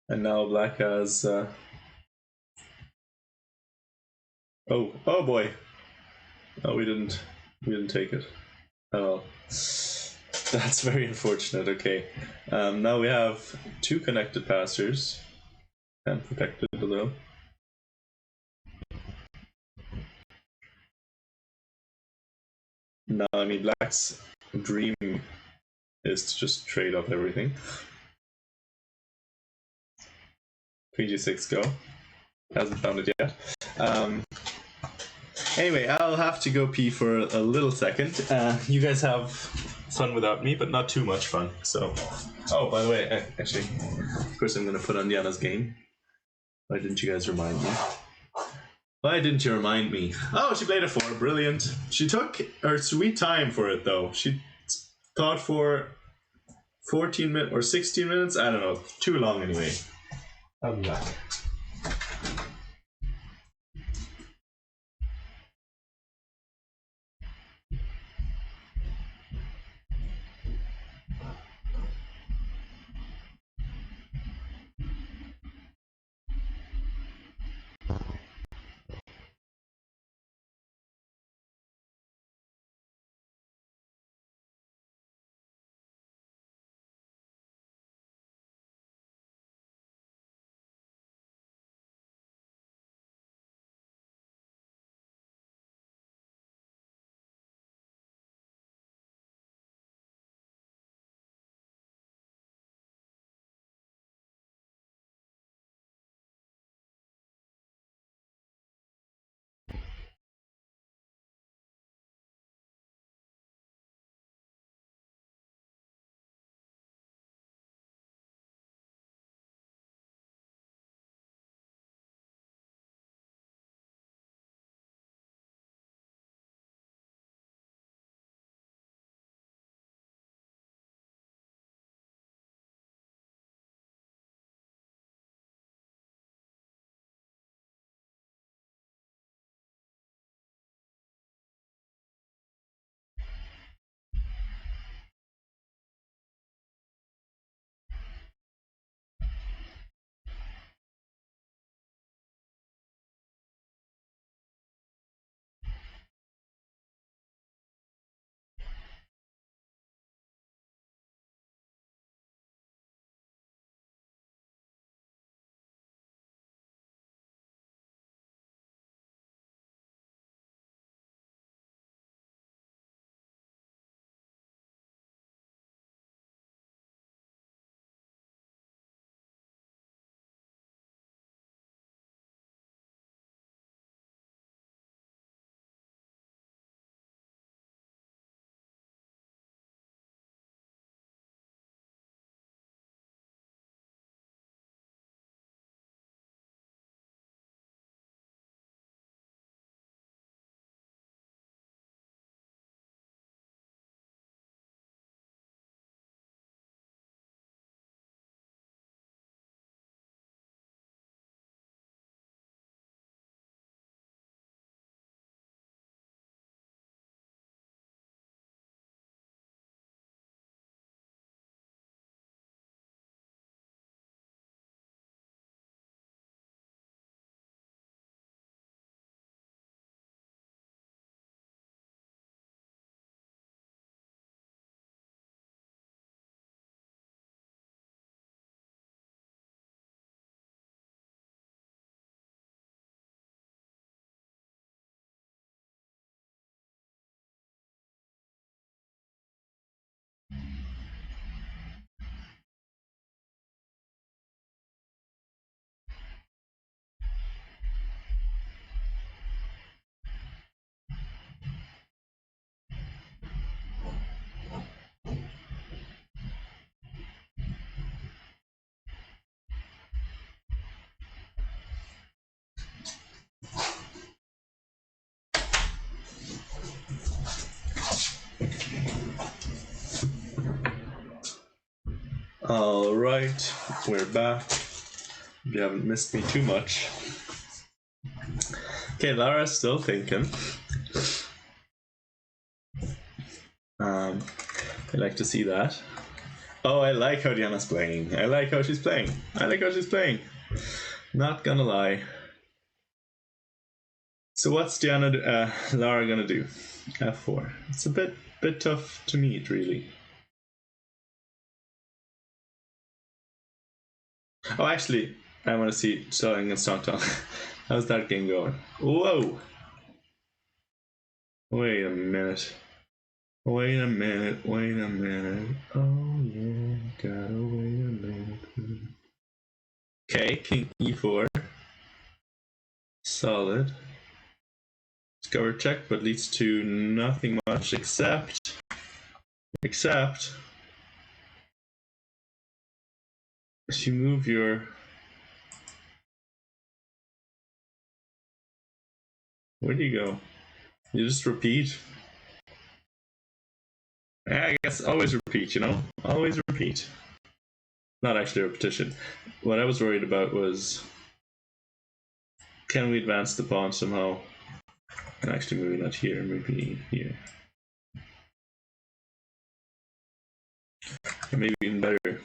And now black has... Oh boy. Oh, we didn't take it. Oh, that's very unfortunate. Okay. Now we have two connected passers. And protected below. No, I mean, black's dream is to just trade off everything. Queen g6, go. Hasn't found it yet. Anyway, I'll have to go pee for a little second. You guys have fun without me, but not too much fun. So, oh, by the way, actually, of course, I'm going to put on Diana's game. Why didn't you guys remind me? Why didn't you remind me? Oh, she played a 4. Brilliant. She took her sweet time for it, though. She thought for 14 minutes or 16 minutes. I don't know. Too long, anyway. I'll be back. Alright, we're back. You haven't missed me too much. Okay, Lara's still thinking. I like to see that. Oh, I like how Diana's playing. I like how she's playing. Not gonna lie. So what's Lara gonna do? F4. It's a bit tough to meet, really. Oh, actually, I want to see Sterling against Tong. How's that game going? Whoa! Wait a minute. Oh yeah, gotta wait a minute. Okay, King E4. Solid. Discover check, but leads to nothing much except if you move your... Where do you go? You just repeat. I guess always repeat, you know? Always repeat. Not actually repetition. What I was worried about was, can we advance the pawn somehow? And actually maybe not here, maybe here. Or maybe even better.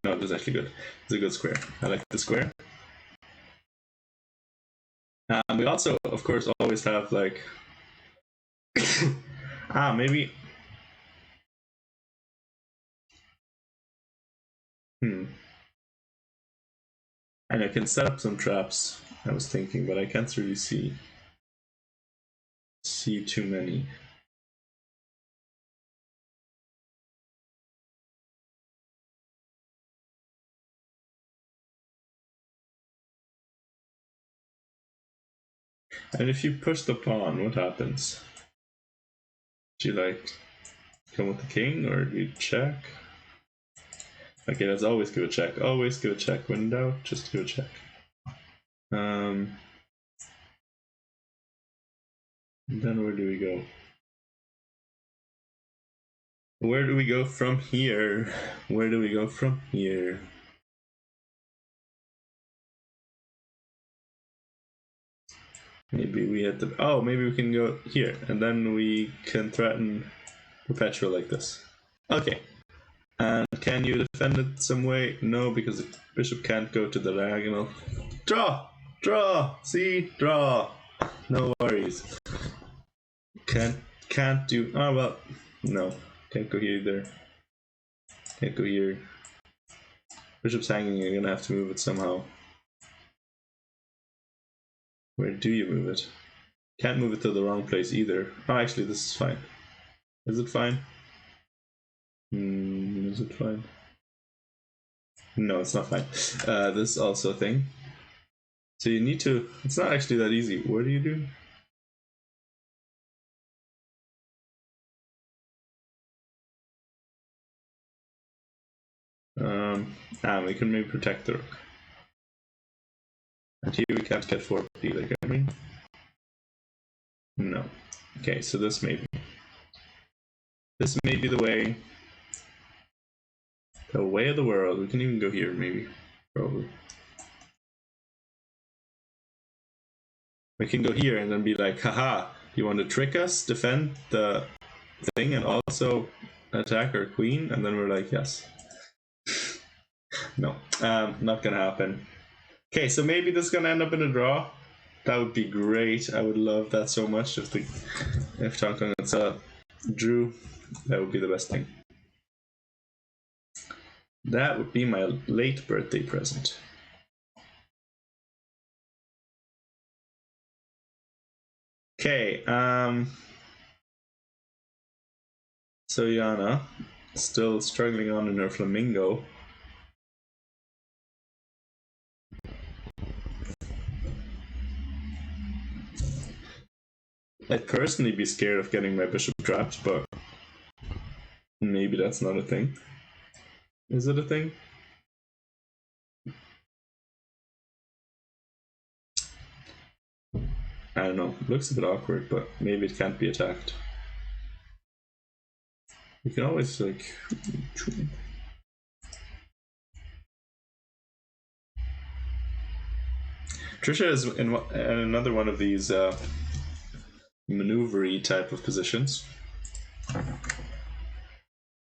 No, it was actually good. It's a good square. I like the square. We also, of course, always have like... maybe... And I can set up some traps, I was thinking, but I can't really see too many. And if you push the pawn, what happens? Do you like come with the king, or do you check? Okay, let's always give a check. Always give a check. When in doubt, just give a check. Then where do we go? Where do we go from here? Where do we go from here? Maybe we have to... Oh, maybe we can go here, and then we can threaten Perpetual like this. Okay. And can you defend it some way? No, because the bishop can't go to the diagonal. Draw! Draw! See? Draw! No worries. Can't do... Oh, well. No. Can't go here either. Can't go here. Bishop's hanging, you're gonna have to move it somehow. Where do you move it? Can't move it to the wrong place either. Oh, actually, this is fine. Is it fine? Is it fine? No, it's not fine. This is also a thing. So you need to... It's not actually that easy. What do you do? We can maybe protect the rook. And here we can't get 4 either, can we? No. Okay, so this may be... This may be the way. The way of the world. We can even go here, maybe. Probably. We can go here and then be like, haha, you want to trick us, defend the thing, and also attack our queen? And then we're like, yes. No, not gonna happen. Okay, so maybe this is gonna end up in a draw. That would be great. I would love that so much if Tong Kong and Sela drew. That would be the best thing. That would be my late birthday present. Okay, so Yana still struggling on in her flamingo. I'd personally be scared of getting my bishop trapped, but maybe that's not a thing. Is it a thing? I don't know. It looks a bit awkward, but maybe it can't be attacked. You can always like... Trisha is in another one of these maneuvery type of positions.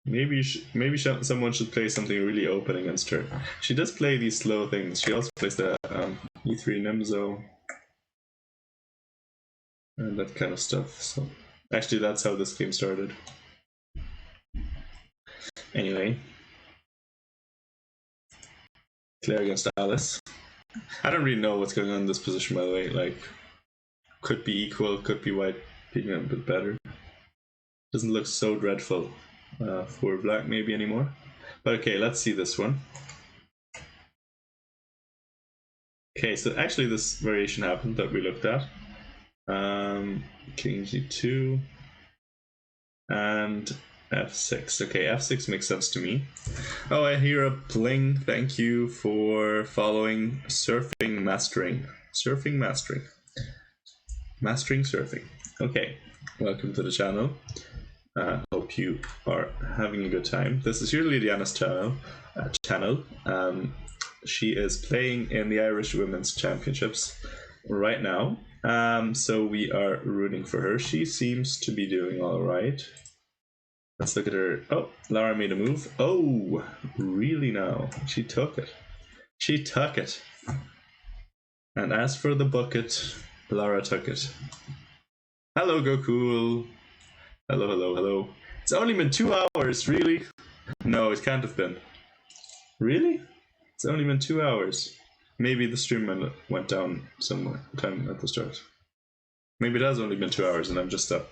Maybe someone should play something really open against her. She does play these slow things. She also plays the E3 Nemzo and that kind of stuff. So actually, that's how this game started. Anyway, Claire against Alice. I don't really know what's going on in this position, by the way. Like, could be equal, could be white being a bit better. Doesn't look so dreadful for black maybe anymore. But okay, let's see this one. Okay, so actually this variation happened that we looked at. King G2 and F6. Okay, F6 makes sense to me. Oh, I hear a bling. Thank you for following Surfing Mastering. Surfing Mastering. Mastering Surfing. Okay, welcome to the channel. Hope you are having a good time. This is your Lydiana's channel. She is playing in the Irish Women's Championships right now. So we are rooting for her. She seems to be doing all right. Let's look at her. Oh, Laura made a move. Oh, really now? She took it. She took it. And as for the bucket, Laura took it. Hello, Goku. Hello, hello, hello. It's only been 2 hours, really? No, it can't have been. Really? It's only been 2 hours. Maybe the stream went down some time at the start. Maybe it has only been 2 hours and I'm just a,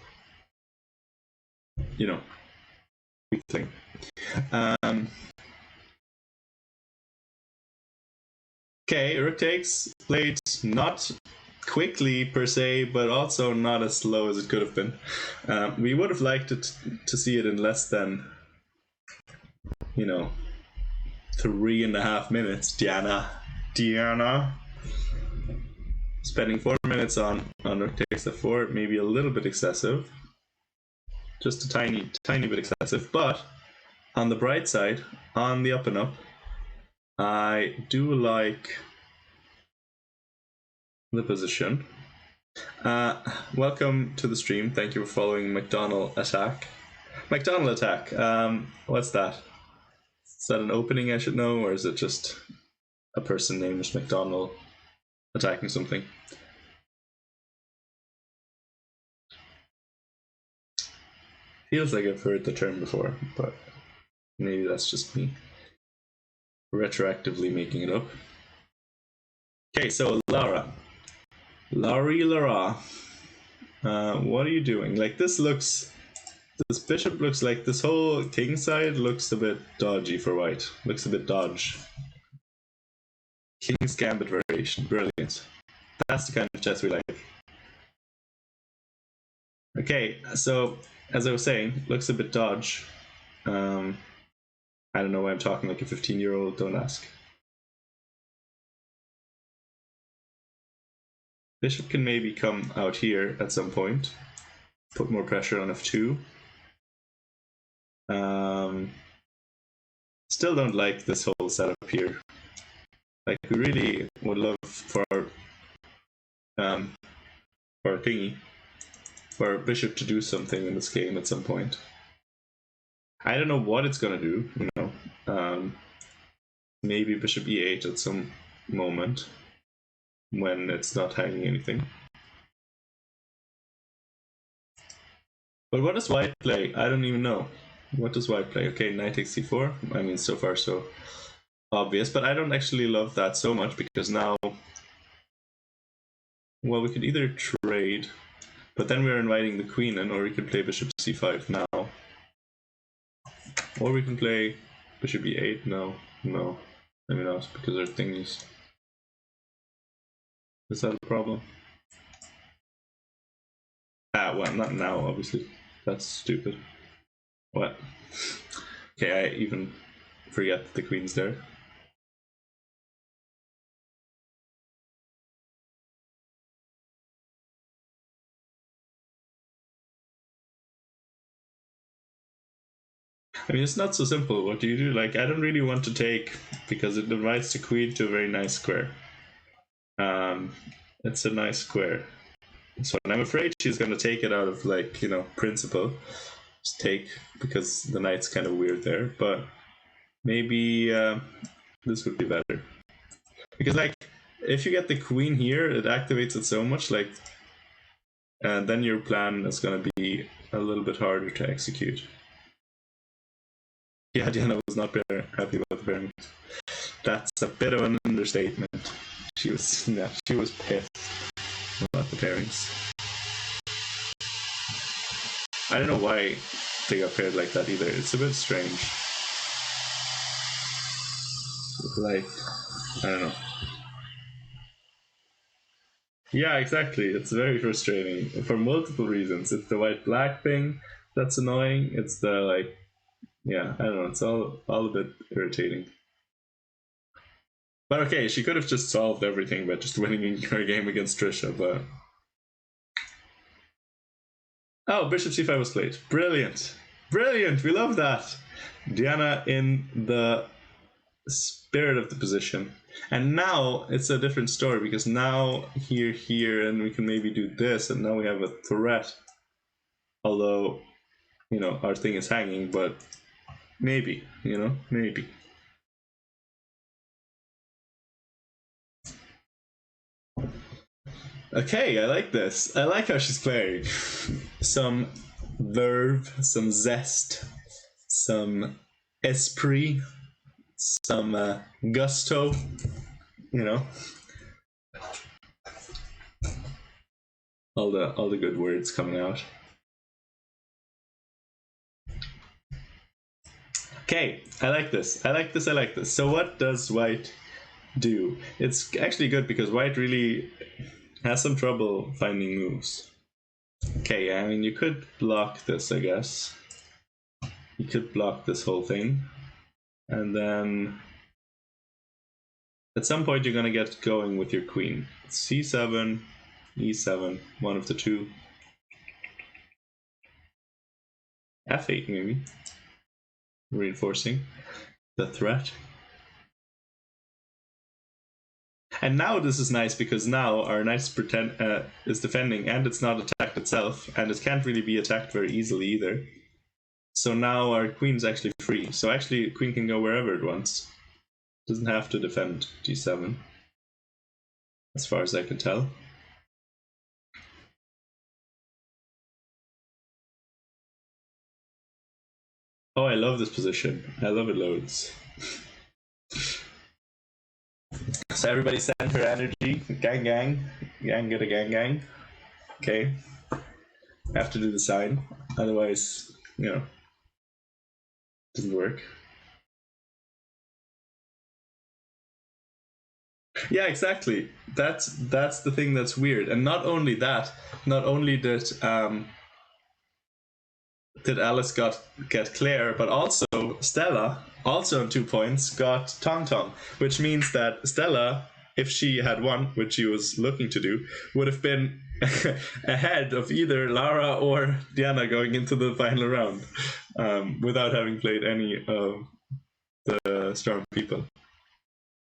weak thing. Okay, Rook takes, played not quickly per se, but also not as slow as it could have been. We would have liked it to see it in less than, 3.5 minutes. Diana. Spending 4 minutes on Rook takes f4, maybe a little bit excessive. Just a tiny bit excessive, but on the bright side, on the up and up, I do like the position. Welcome to the stream. Thank you for following McDonald Attack. McDonald Attack. What's that? Is that an opening I should know, or is it just a person named McDonald attacking something? Feels like I've heard the term before, but maybe that's just me retroactively making it up. Okay, so Lara. Lara. What are you doing? Like, this bishop looks like this whole king side looks a bit dodgy for white. Looks a bit dodge. King's Gambit variation. Brilliant. That's the kind of chess we like. Okay, so as I was saying, looks a bit dodge. I don't know why I'm talking like a 15-year-old, don't ask. Bishop can maybe come out here at some point. Put more pressure on f2. Still don't like this whole setup here. Like, we really would love for our thingy, for our bishop to do something in this game at some point. I don't know what it's gonna do, maybe bishop e8 at some moment when it's not hanging anything. But what does white play? I don't even know. What does white play? Okay, knight takes c4. I mean, so far so obvious, but I don't actually love that so much because now, well, we could either trade, but then we're inviting the queen in, or we could play bishop c5 now. Or we can play bishop e8. No, maybe not, because our thingies. Is that a problem? Well, not now, obviously. That's stupid. What? Okay, I even forget that the queen's there. I mean, it's not so simple. What do you do? Like, I don't really want to take, because it invites the queen to a very nice square. It's a nice square. So I'm afraid she's going to take it out of, like, principle. Just take, because the knight's kind of weird there. But maybe this would be better. Because, like, if you get the queen here, it activates it so much, like, and then your plan is going to be a little bit harder to execute. Yeah, Diana was not very happy about the pairings. That's a bit of an understatement. She was pissed about the pairings. I don't know why they got paired like that either. It's a bit strange. Like, I don't know. Yeah, exactly. It's very frustrating for multiple reasons. It's the white-black thing that's annoying. It's the, like, yeah, I don't know. It's all a bit irritating. But okay, she could have just solved everything by just winning her game against Trisha, but... Oh, bishop c5 was played. Brilliant. Brilliant! We love that! Diana in the spirit of the position. And now it's a different story, because now here, and we can maybe do this, and now we have a threat. Although, our thing is hanging, but maybe, maybe. Okay, I like this. I like how she's playing. Some verve, some zest, some esprit, some gusto, all the good words coming out. Okay, I like this. I like this. So what does white do? It's actually good, because white really has some trouble finding moves. Okay, I mean, you could block this, I guess. You could block this whole thing. And then at some point you're going to get going with your queen. c7, e7, one of the two. f8 maybe. Reinforcing the threat. And now this is nice, because now our knight is defending, and it's not attacked itself, and it can't really be attacked very easily either. So now our queen's actually free. So actually, queen can go wherever it wants. Doesn't have to defend d7, as far as I can tell. Oh, I love this position. I love it loads. So everybody send her energy. Gang, gang. Gang, get a gang, gang. Okay. I have to do the sign. Otherwise, doesn't work. Yeah, exactly. That's the thing that's weird. And not only that, not only did Alice get Claire, but also Stella, also on 2 points, got Tong Tong, which means that Stella, if she had won, which she was looking to do, would have been ahead of either Lara or Diana going into the final round, without having played any of the strong people.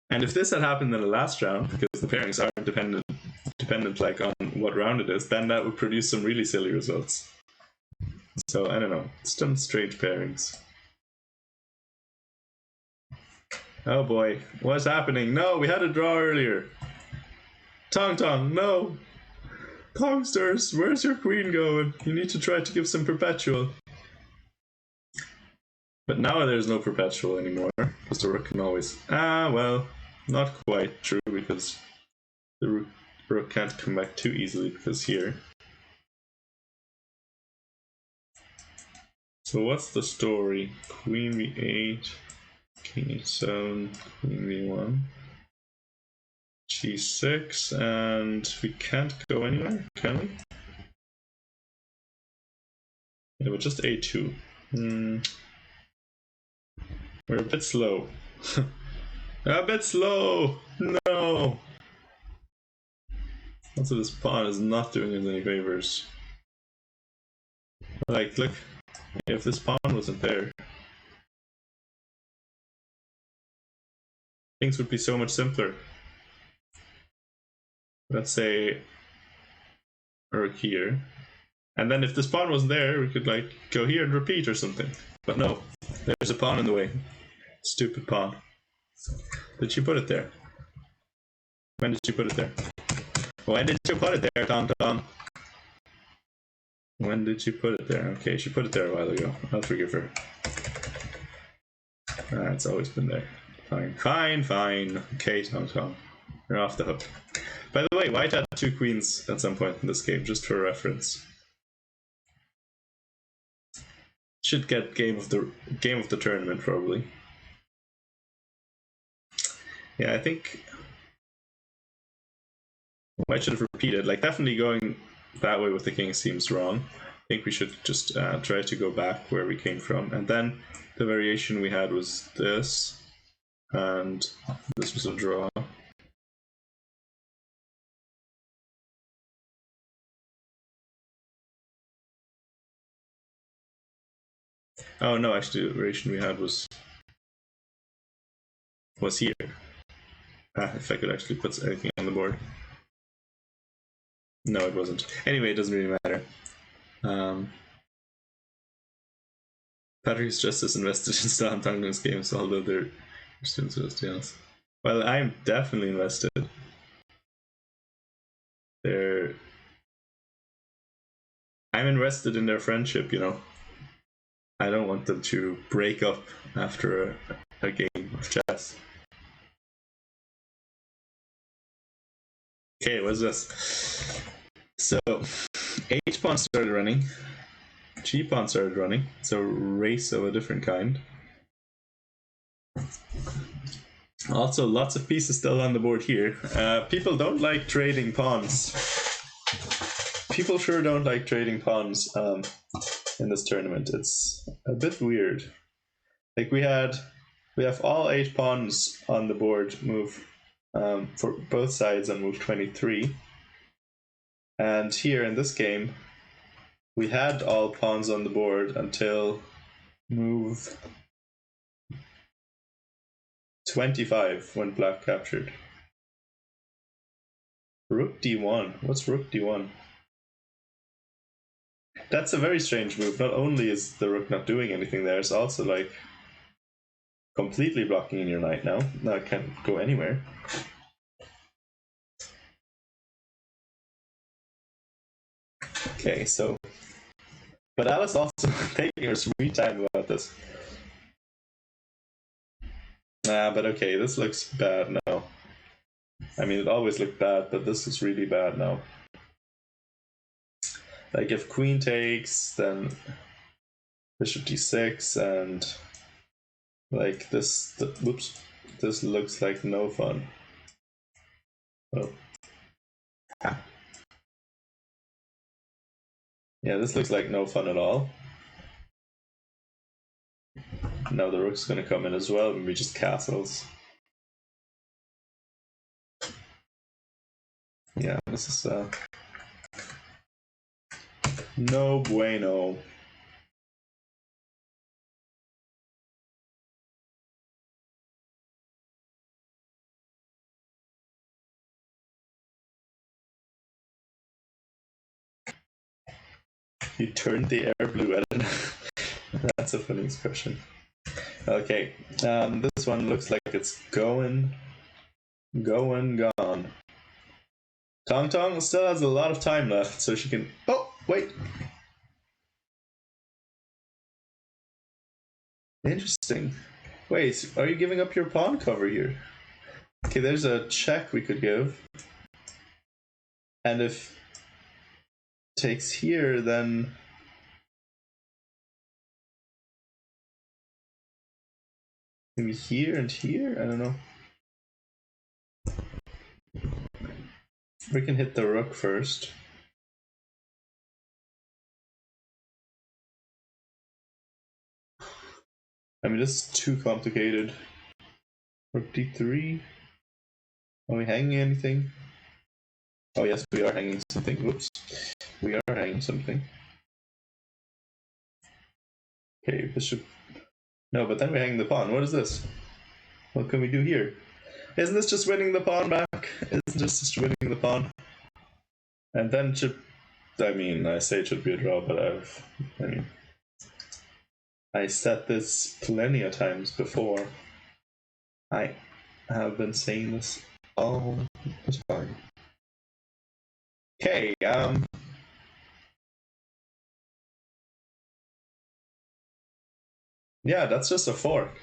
And if this had happened in the last round, because the pairings aren't dependent like on what round it is, then that would produce some really silly results. So I don't know, it's some strange pairings. Oh boy, what's happening? No, we had a draw earlier. Tong Tong, no! Tongsters, where's your queen going? You need to try to give some perpetual. But now there's no perpetual anymore, because the rook can always... well, not quite true, because the rook can't come back too easily, because here. So what's the story? Queen v8, king e7, queen v1, g6, and we can't go anywhere, can we? Yeah, but just a2. We're a bit slow. A bit slow! No! Also, this pawn is not doing us any favors. Like, look, if this pawn wasn't there, things would be so much simpler. let's say rook here. And then if this pawn wasn't there, we could like go here and repeat or something. But no, there's a pawn in the way. Stupid pawn. Did she put it there? When did she put it there? When did you put it there, Tom Tom? When did she put it there? Okay, she put it there a while ago. I'll forgive her. It's always been there. Fine, fine, fine. Okay, Tom Tom. You're off the hook. By the way, White had 2 queens at some point in this game, just for reference. Should get game of the tournament probably. Yeah, I think White should have repeated. Like, definitely going that way with the king seems wrong. I think we should just try to go back where we came from. And then the variation we had was this, and this was a draw. Oh no, actually the variation we had was here. If I could actually put anything on the board. No, it wasn't. Anyway, it doesn't really matter. Patrick's just as invested in Stan Tango's games, although they're students of STLs. Well, I'm definitely invested. I'm invested in their friendship, you know. I don't want them to break up after a game of chess. Okay, what's this? So, H pawn started running, G pawn started running. So race of a different kind. Also, lots of pieces still on the board here. People don't like trading pawns. People sure don't like trading pawns in this tournament. It's a bit weird. Like we have all 8 pawns on the board move for both sides on move 23. And here in this game, we had all pawns on the board until move 25 when black captured. Rook d1. What's rook d1? That's a very strange move. Not only is the rook not doing anything there, it's also like completely blocking in your knight now. Now it can't go anywhere. Okay, so... But Alice also taking her sweet time about this. But okay, this looks bad now. I mean, it always looked bad, but this is really bad now. Like, if queen takes, then bishop d6, and like this, whoops, this looks like no fun. Oh. Yeah, this looks like no fun at all. Now the rook's gonna come in as well, maybe just castles. Yeah, this is no bueno. You turned the air blue at it. That's a funny expression. Okay, this one looks like it's gone. Tong Tong still has a lot of time left, so she can... Oh, wait! Interesting. Wait, are you giving up your pawn cover here? Okay, there's a check we could give. And if takes here, then... Maybe here and here? I don't know. We can hit the rook first. I mean, this is too complicated. Rook d3. Are we hanging anything? Oh yes, we are hanging something. Whoops. We are hanging something. Okay, bishop. No, but then we hang the pawn. What is this? What can we do here? Isn't this just winning the pawn back? isn't just winning the pawn? And then it should, I mean, I say it should be a draw, but I said this plenty of times before. I have been saying this all the time. Okay, yeah, that's just a fork.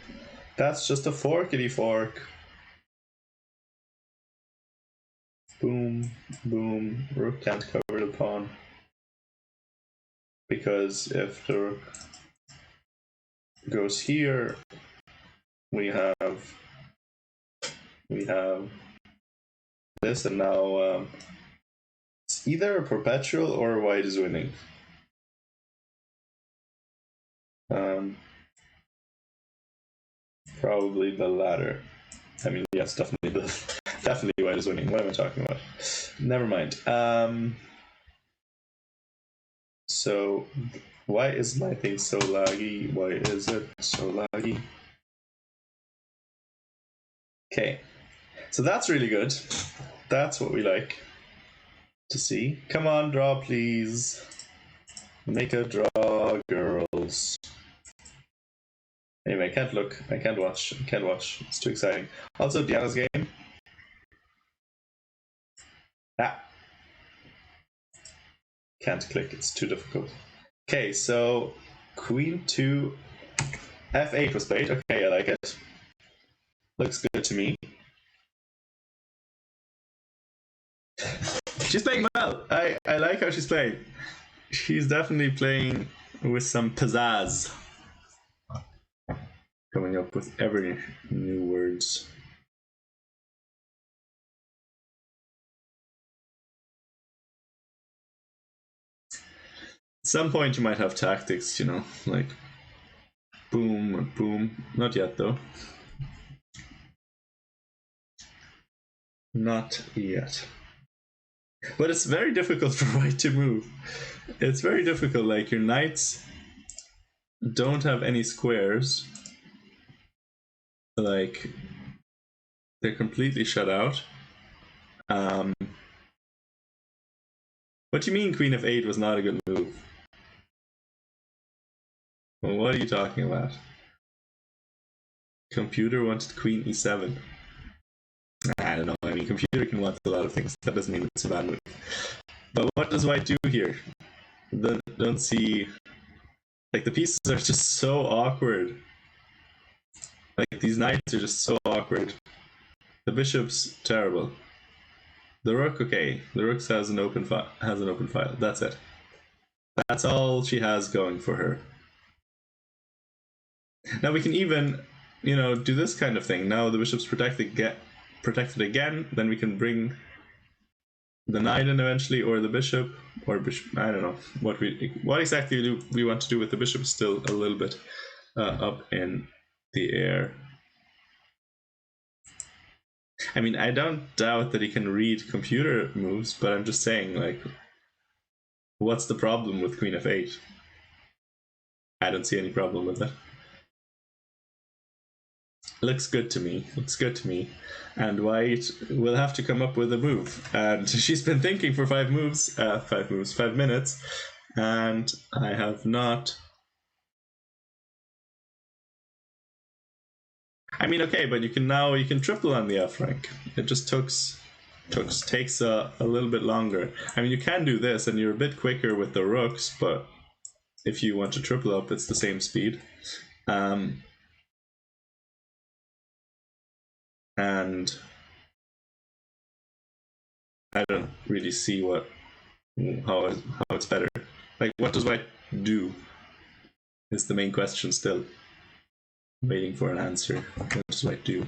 That's just a forkity fork. Boom, boom. Rook can't cover the pawn. Because if the rook goes here, we have this, and now it's either a perpetual or white is winning. Probably the latter. I mean, yes, definitely white is winning. What am I talking about? Never mind. So why is my thing so laggy? Why is it so laggy? Okay, so that's really good. That's what we like to see. Come on, draw, please. Make a draw, girls. Anyway, I can't look. I can't watch. I can't watch. It's too exciting. Also, Diana's game. Ah. Can't click. It's too difficult. Okay, so Queen 2 F8 was played. Okay, I like it. Looks good to me. She's playing well. I like how she's playing. She's definitely playing with some pizzazz. Coming up with every new words. At some point you might have tactics, you know, like boom, boom. Not yet though. Not yet. But it's very difficult for white to move. It's very difficult. Like your knights don't have any squares. Like they're completely shut out. What do you mean Queen f8 was not a good move? Well, what are you talking about? Computer wanted Queen e7. I don't know. I mean, computer can want a lot of things. That doesn't mean it's a bad move. But what does white do here? Don't see. Like the pieces are just so awkward. Like these knights are just so awkward. The bishop's terrible. The rook, okay. The rook has an open file. That's it. That's all she has going for her. Now we can even, you know, do this kind of thing. Now the bishop's protected again. Then we can bring the knight in eventually, or the bishop, or bishop. I don't know what exactly do we want to do with the bishop. Still a little bit up in the air. I mean, I don't doubt that he can read computer moves, but I'm just saying, like, what's the problem with Queen f8? I don't see any problem with it. Looks good to me. Looks good to me. And white will have to come up with a move. And she's been thinking for 5 minutes, and I have not. I mean, okay, but you can triple on the F rank. It just takes a little bit longer. I mean, you can do this, and you're a bit quicker with the rooks, but if you want to triple up, it's the same speed. And I don't really see how it's better. Like, what does white do? Is the main question still. Waiting for an answer. What does white do?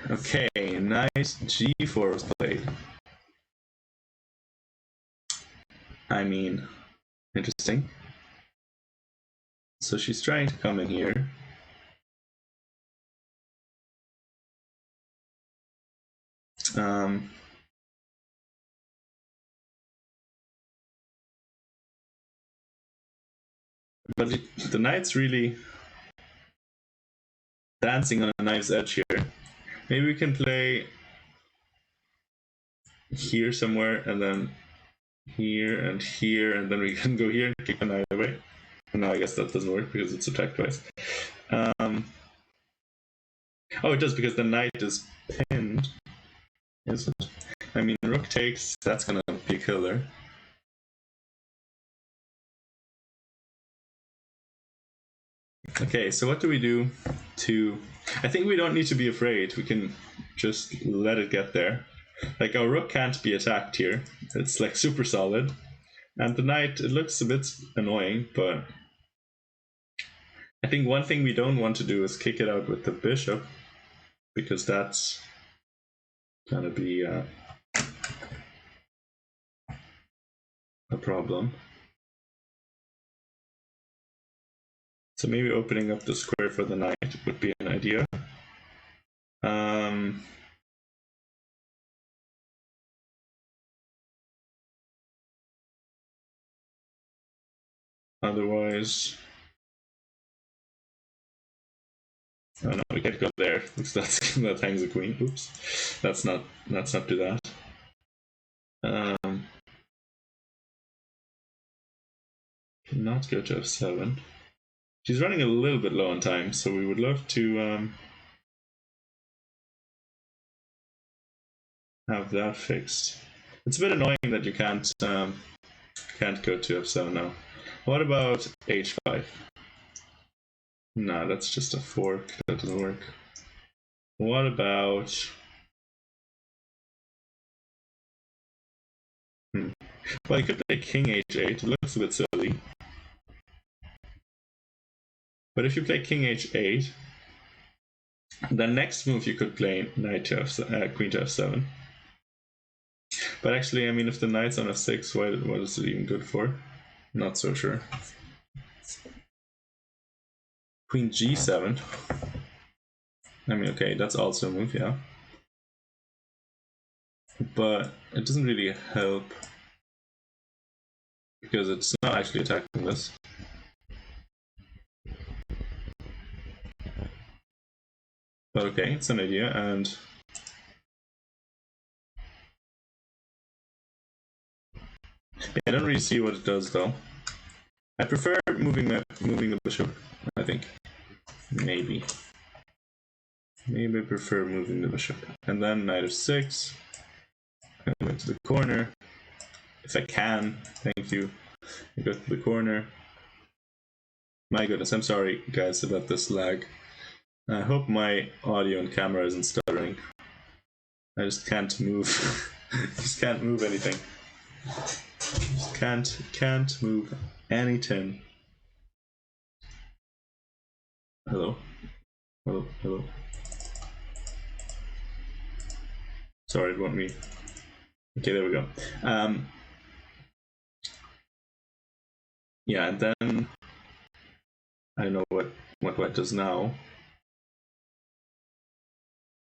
Okay, nice g4 was played. I mean, interesting. So she's trying to come in here. But the knight's really dancing on a knife's edge here. Maybe we can play here somewhere, and then here, and then we can go here and kick the knight away. And now I guess that doesn't work because it's attacked twice. Oh, it does, because the knight is pinned. Is it? I mean, rook takes, that's gonna be a killer. Okay, so what do we do to... I think we don't need to be afraid. We can just let it get there. Like, our rook can't be attacked here. It's like super solid. And the knight, it looks a bit annoying, but I think one thing we don't want to do is kick it out with the bishop, because that's gonna be a problem. So maybe opening up the square for the knight would be an idea. Otherwise, oh no, we can't go there because that hangs a queen. Oops, let's not do that. Not go to f7. She's running a little bit low on time, so we would love to have that fixed. It's a bit annoying that you can't go to f7 now. What about h5? No, that's just a fork. That doesn't work. What about... Well, you could play king h8. It looks a bit silly. But if you play king h8, the next move you could play knight to queen to f7. But actually, I mean, if the knight's on f6, what is it even good for? Not so sure. Queen g7. I mean, okay, that's also a move, yeah. But it doesn't really help, because it's not actually attacking this. But okay, it's an idea, and I don't really see what it does though. I prefer moving the bishop, I think. Maybe I prefer moving the bishop. And then knight f6. I'm going to the corner. If I can, thank you. I go to the corner. My goodness, I'm sorry guys about this lag. I hope my audio and camera isn't stuttering. I just can't move. Just can't move anything. Just can't move anything. Hello. Sorry, it won't me. Okay, there we go. Yeah, and then I don't know what white does now.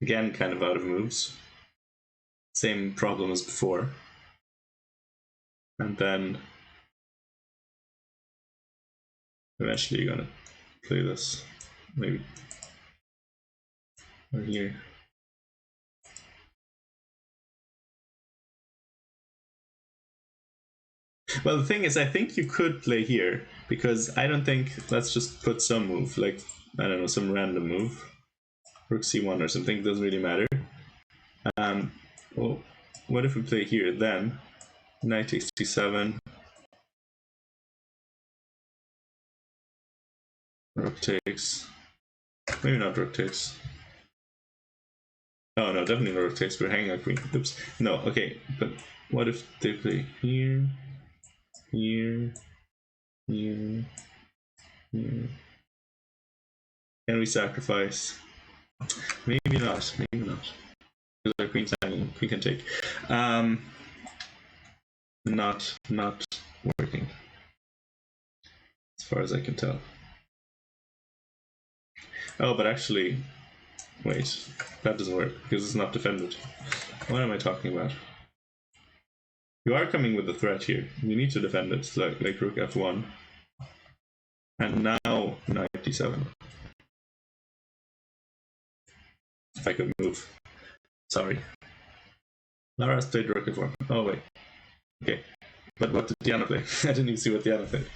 Again, kind of out of moves. Same problem as before. And then eventually you're gonna play this, maybe. Or here. Well, the thing is, I think you could play here, because I don't think, let's just put some move, like, I don't know, some random move. Rook c1 or something, doesn't really matter. Well, what if we play here then? Knight takes c7. Rook takes. Maybe not rook takes. Oh no, definitely not rook takes, we're hanging out queen. Oops. No, okay, but what if they play here? Here, here, here. Can we sacrifice? Maybe not. Because our queen's hanging. Queen can take. Not working, as far as I can tell. Oh, but actually, wait, that doesn't work because it's not defended. What am I talking about? You are coming with a threat here. You need to defend it, like rook f1. And now 97. If I could move. Sorry. Lara's played Rook F1. Oh, wait. Okay. But what did Diana play? I didn't even see what Diana played.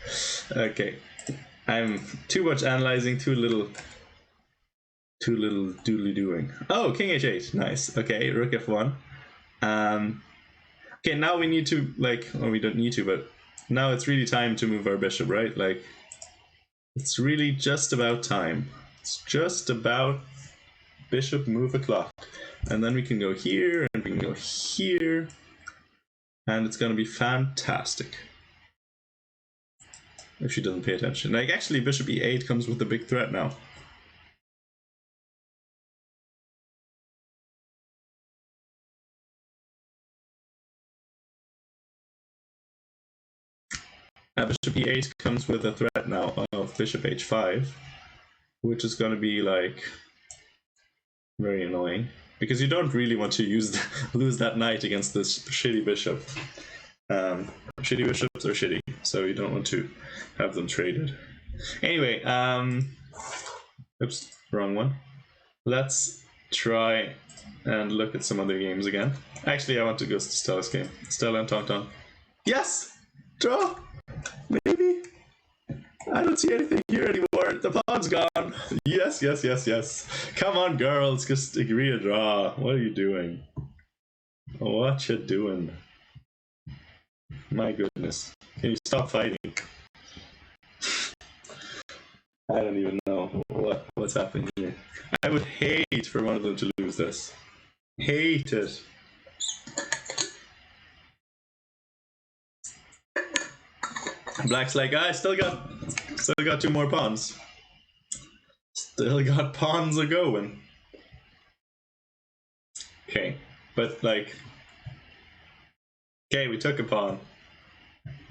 Okay. I'm too much analyzing, too little doodly doing. Oh, King H8. Nice. Okay, Rook F1. Okay, now we need to, like, or we don't need to, but now it's really time to move our bishop, right? Like, it's really just about time. It's just about bishop move o'clock. And then we can go here, and we can go here. And it's going to be fantastic. If she doesn't pay attention. Like, actually, bishop e8 comes with a big threat now. Bishop e8 comes with a threat now of bishop h5, which is going to be, like, very annoying. Because you don't really want to lose that knight against this shitty bishop. Shitty bishops are shitty, so you don't want to have them traded. Anyway, oops, wrong one. Let's try and look at some other games again. Actually, I want to go to Stella's game. Stella and Tongtong. Yes! Draw! Maybe? I don't see anything here anymore. The pawn's gone. Yes, yes, yes, yes. Come on, girls. Just agree to draw. What are you doing? What you doing? My goodness. Can you stop fighting? I don't even know what's happening here. I would hate for one of them to lose this. Hate it. Black's like, I still got 2 more pawns. Still got pawns a going. Okay, but like, okay, we took a pawn.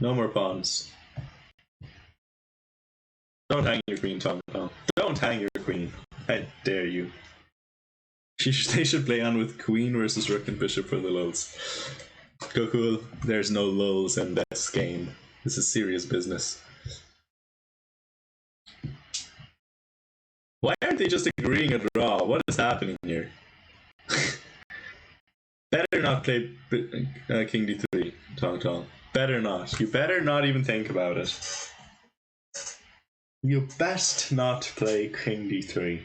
No more pawns. Don't hang your queen, Tom. Don't hang your queen. I dare you. They should play on with queen versus rook and bishop for the lulz. Go cool. There's no lulz in this game. This is serious business. Why aren't they just agreeing a draw? What is happening here? Better not play King D3, Tong Tong. Better not. You better not even think about it. You best not play King D3.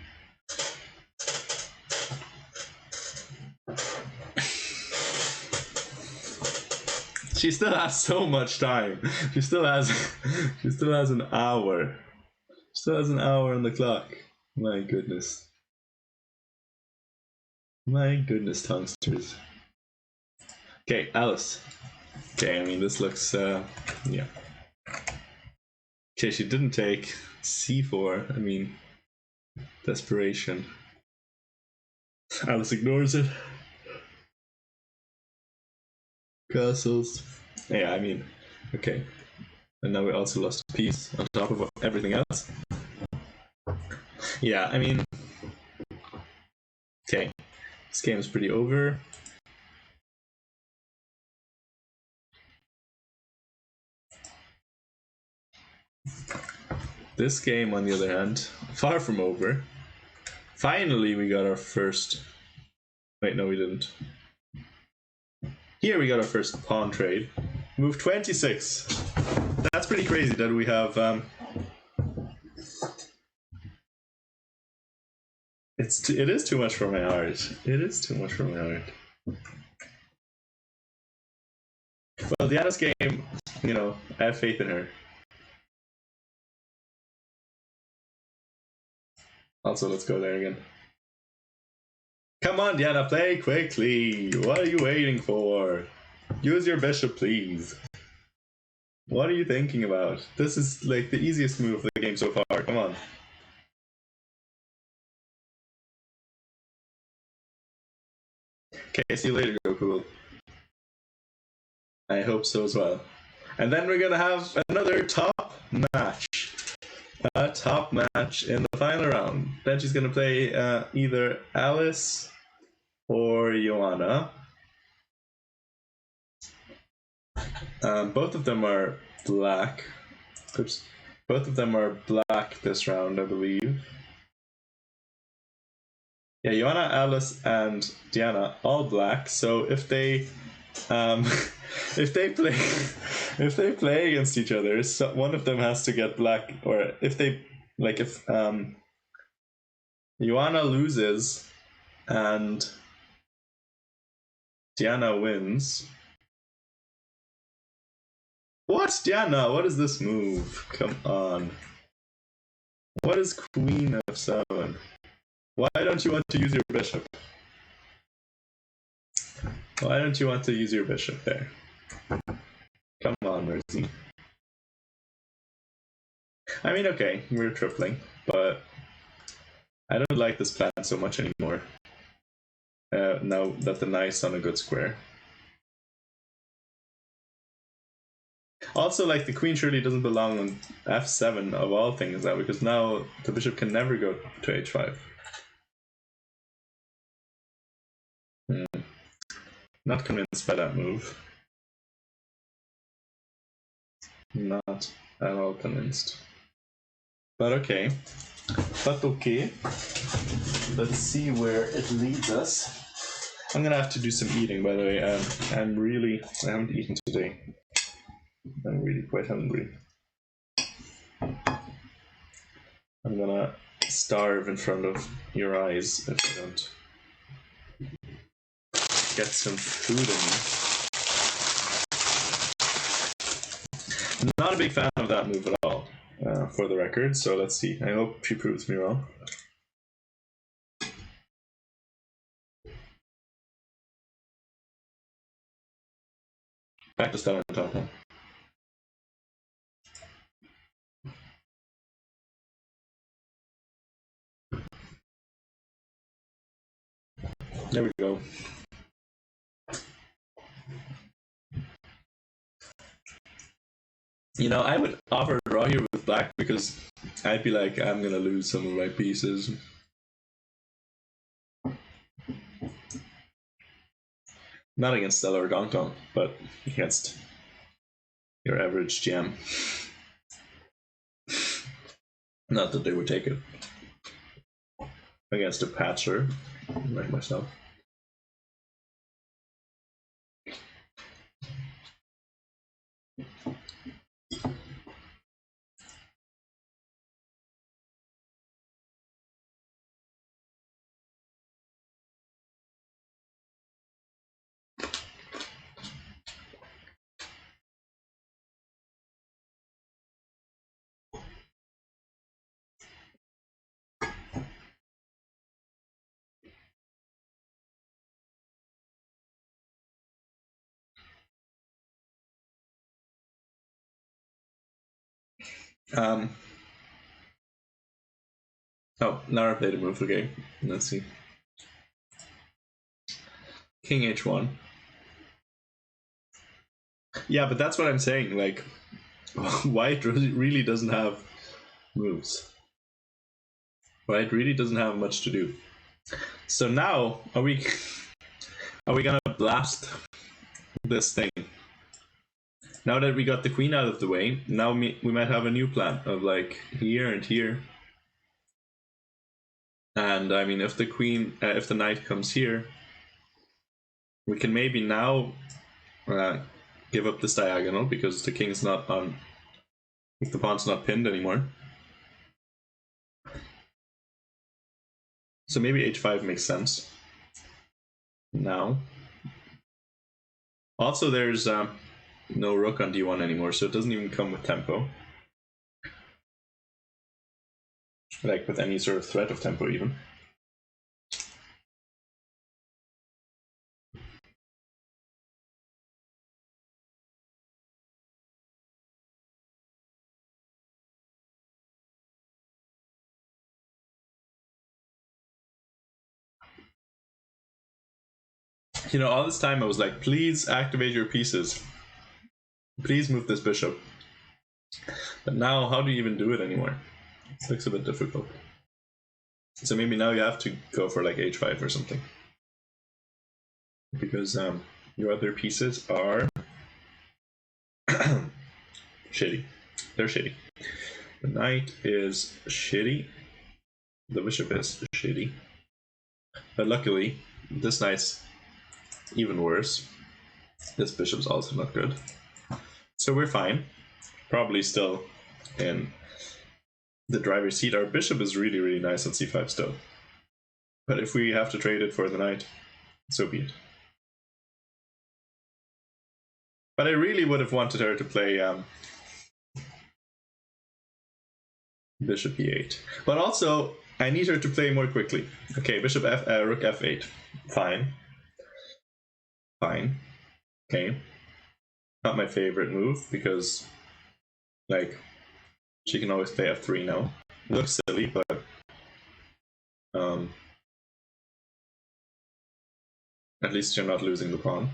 She still has so much time. She still has an hour. She still has an hour on the clock. My goodness. My goodness, Tongsters. Okay, Alice. Okay, I mean, this looks, yeah. Okay, she didn't take c4. I mean, desperation. Alice ignores it. Castles. Yeah, I mean, okay. And now we also lost a piece on top of everything else. Yeah, I mean, okay. This game is pretty over. This game, on the other hand, far from over. Finally, we got our first... Wait, no, we didn't. Here we got our first pawn trade. Move 26. That's pretty crazy that we have... It is too much for my heart. It is too much for my heart. Well, Diana's game, you know, I have faith in her. Also, let's go there again. Come on, Diana, play quickly. What are you waiting for? Use your bishop, please. What are you thinking about? This is like the easiest move of the game so far. Come on. Okay, see you later, Goku. I hope so as well. And then we're gonna have another top match. A top match in the final round. Then she's gonna play either Alice or Joanna. Both of them are black. Oops. Both of them are black this round, I believe. Yeah, Joanna, Alice, and Diana all black. So if they, if they play, if they play against each other, so one of them has to get black. Or if they like, if Joanna loses and Diana wins. What, Diana? What is this move? Come on. What is Queen of 7? Why don't you want to use your bishop? Why don't you want to use your bishop there? Come on, Mercy. I mean, okay, we're tripling, but I don't like this plan so much anymore. Now that the knight's on a good square. Also, like, the queen surely doesn't belong on f7 of all things now, because now the bishop can never go to h5. Not convinced by that move. Not at all convinced. But okay. But okay. Let's see where it leads us. I'm gonna have to do some eating, by the way. I haven't eaten today. I'm really quite hungry. I'm gonna starve in front of your eyes if I don't get some food in me. Not a big fan of that move at all, for the record, so let's see. I hope she proves me wrong. Back to start on top. There we go. You know, I would offer a draw here with black because I'd be like, I'm gonna lose some of my pieces. Not against Stella or Dong Dong, but against your average GM. Not that they would take it. Against a patcher like myself. Oh, Nara played a move, okay. Let's see. King h1. Yeah, but that's what I'm saying, like, White really doesn't have moves. White really doesn't have much to do. So now, are we gonna blast this thing? Now that we got the queen out of the way, now we might have a new plan of like here and here. And I mean, if the queen, if the knight comes here, we can maybe now give up this diagonal because the king's not on, the pawn's not pinned anymore. So maybe h5 makes sense now. Also, there's no rook on d1 anymore, so it doesn't even come with tempo. Like with any sort of threat of tempo even. You know, all this time I was like, please activate your pieces. Please move this bishop. But now, how do you even do it anymore? It looks a bit difficult. So maybe now you have to go for like h5 or something. Because your other pieces are shitty. They're shitty. The knight is shitty. The bishop is shitty. But luckily, this knight's even worse. This bishop's also not good. So we're fine. Probably still in the driver's seat. Our bishop is really, really nice on c5 still. But if we have to trade it for the knight, so be it. But I really would have wanted her to play bishop e8. But also, I need her to play more quickly. Okay, bishop rook f8. Fine. Fine. Okay. Not my favorite move because, like, she can always play f3 now. It looks silly, but at least you're not losing the pawn.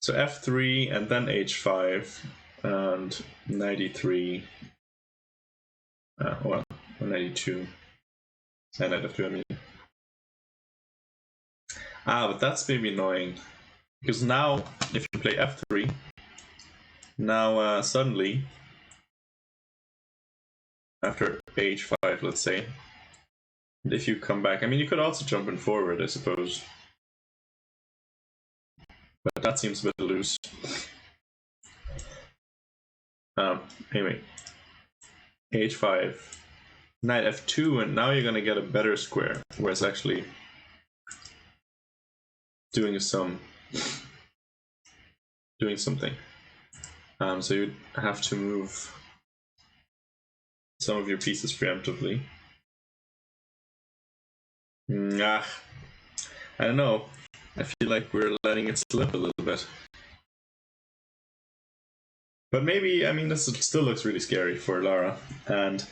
So f3 and then h5 and knight e3. Well, knight e2 and knight f2. I mean, but that's maybe annoying because now if you play f3, now suddenly after h5, let's say, if you come back, I mean, you could also jump in forward, I suppose. But that seems a bit loose. Anyway, h5, knight f2, and now you're going to get a better square, where it's actually doing something. So you'd have to move some of your pieces preemptively. I don't know. I feel like we're letting it slip a little bit. But maybe, I mean, this still looks really scary for Lara. And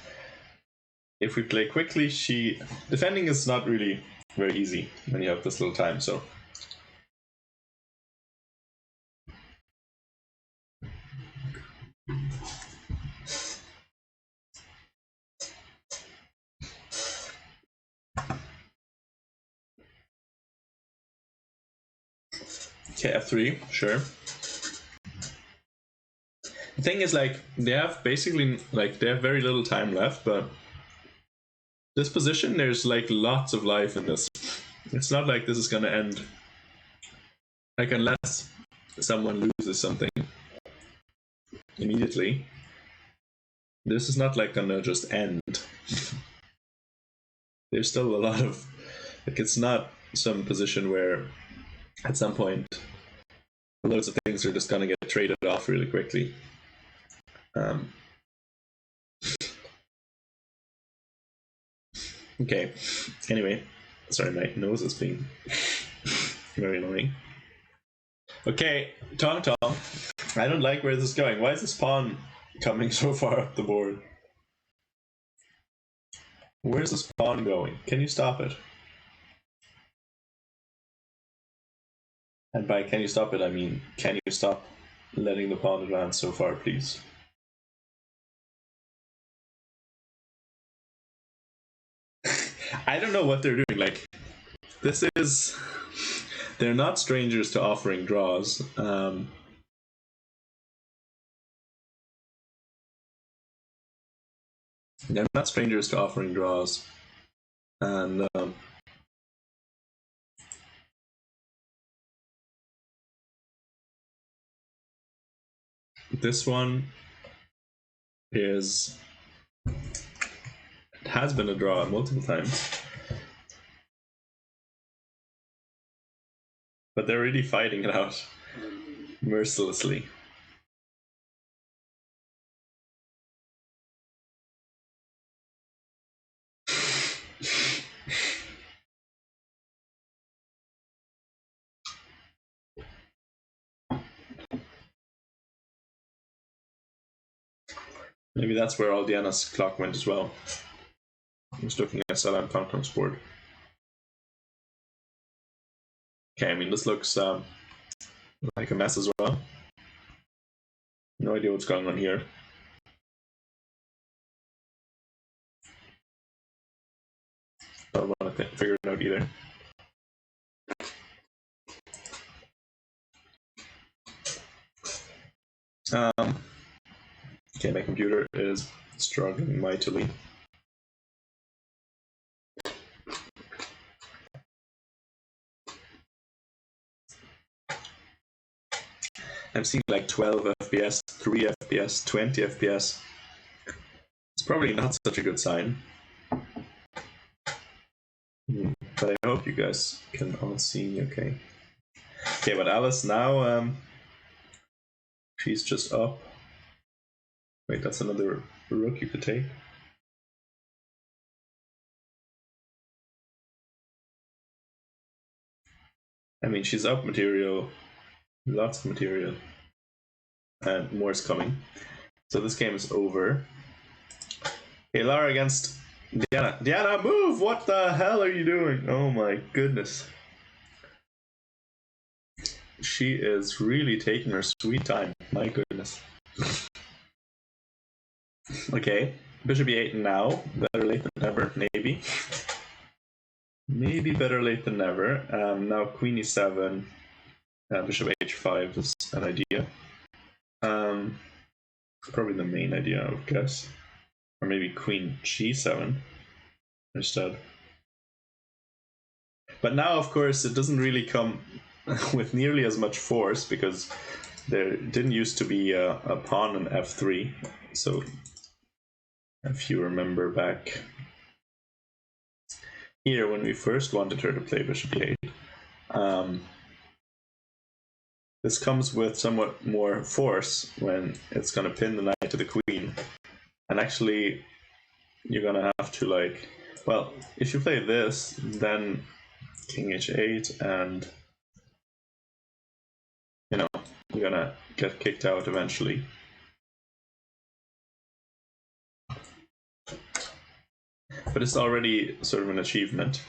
if we play quickly, defending is not really very easy when you have this little time, so. Okay, f3, sure. The thing is, like, they have very little time left, but this position, there's like lots of life in this. It's not like this is gonna end, like, unless someone loses something immediately. This is not like gonna just end. There's still a lot of, like, it's not some position where at some point loads of things are just gonna get traded off really quickly. Okay, anyway, sorry, my nose is being very annoying. Okay, Tong Tong, I don't like where this is going. Why is this pawn coming so far up the board? Where's this pawn going? Can you stop it? And by can you stop it, I mean, can you stop letting the pawn advance so far, please? I don't know what they're doing. Like, this is... They're not strangers to offering draws. They're not strangers to offering draws. And this one is... It has been a draw multiple times. But they're really fighting it out mercilessly. Maybe that's where Aldiana's clock went as well. I'm just looking at Salam Tongtong's board. Okay, I mean, this looks like a mess as well. No idea what's going on here. Don't want to figure it out either. Okay, my computer is struggling mightily. I'm seeing like 12 FPS, 3 FPS, 20 FPS. It's probably not such a good sign. But I hope you guys can all see me okay. Okay, but Alice now, she's just up. Wait, that's another rook you could take. I mean, she's up material, lots of material, and more is coming. So this game is over. Hey, Lara against Diana. Diana, move! What the hell are you doing? Oh my goodness. She is really taking her sweet time. My goodness. Okay, bishop e8 now. Better late than never, maybe. Maybe better late than never. Now queen e7, bishop h5 is an idea. Probably the main idea, I would guess. Or maybe queen g7 instead. But now, of course, it doesn't really come with nearly as much force because there didn't used to be a pawn on f3. So if you remember back here when we first wanted her to play bishop e8, this comes with somewhat more force when it's going to pin the knight to the queen. And actually, you're going to have to, like, well, if you play this, then king h8 and, you know, you're going to get kicked out eventually. But it's already sort of an achievement.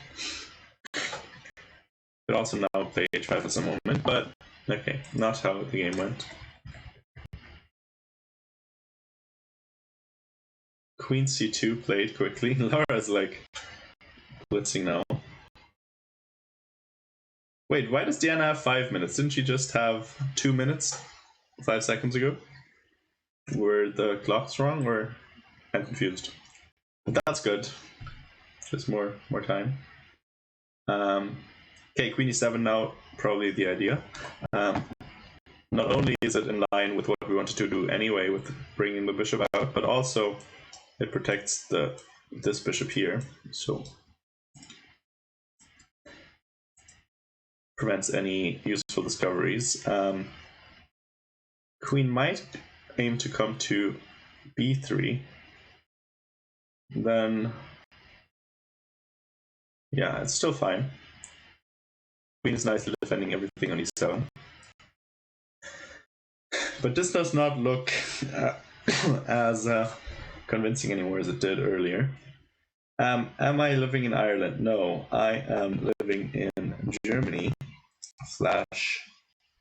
Could also now play h5 at some moment, but okay, not how the game went. Queen c2 played quickly. Laura's like blitzing now. Wait, why does Diana have 5 minutes? Didn't she just have 2 minutes 5 seconds ago? Were the clocks wrong, or I'm confused? But that's good. Just more time. Okay, queen e7 now, probably the idea. Not only is it in line with what we wanted to do anyway with bringing the bishop out, but also it protects this bishop here, so prevents any useful discoveries. Queen might aim to come to b3. Then, yeah, it's still fine. Queen is nicely defending everything on e7. But this does not look as convincing anymore as it did earlier. Am I living in Ireland? No, I am living in Germany. Flash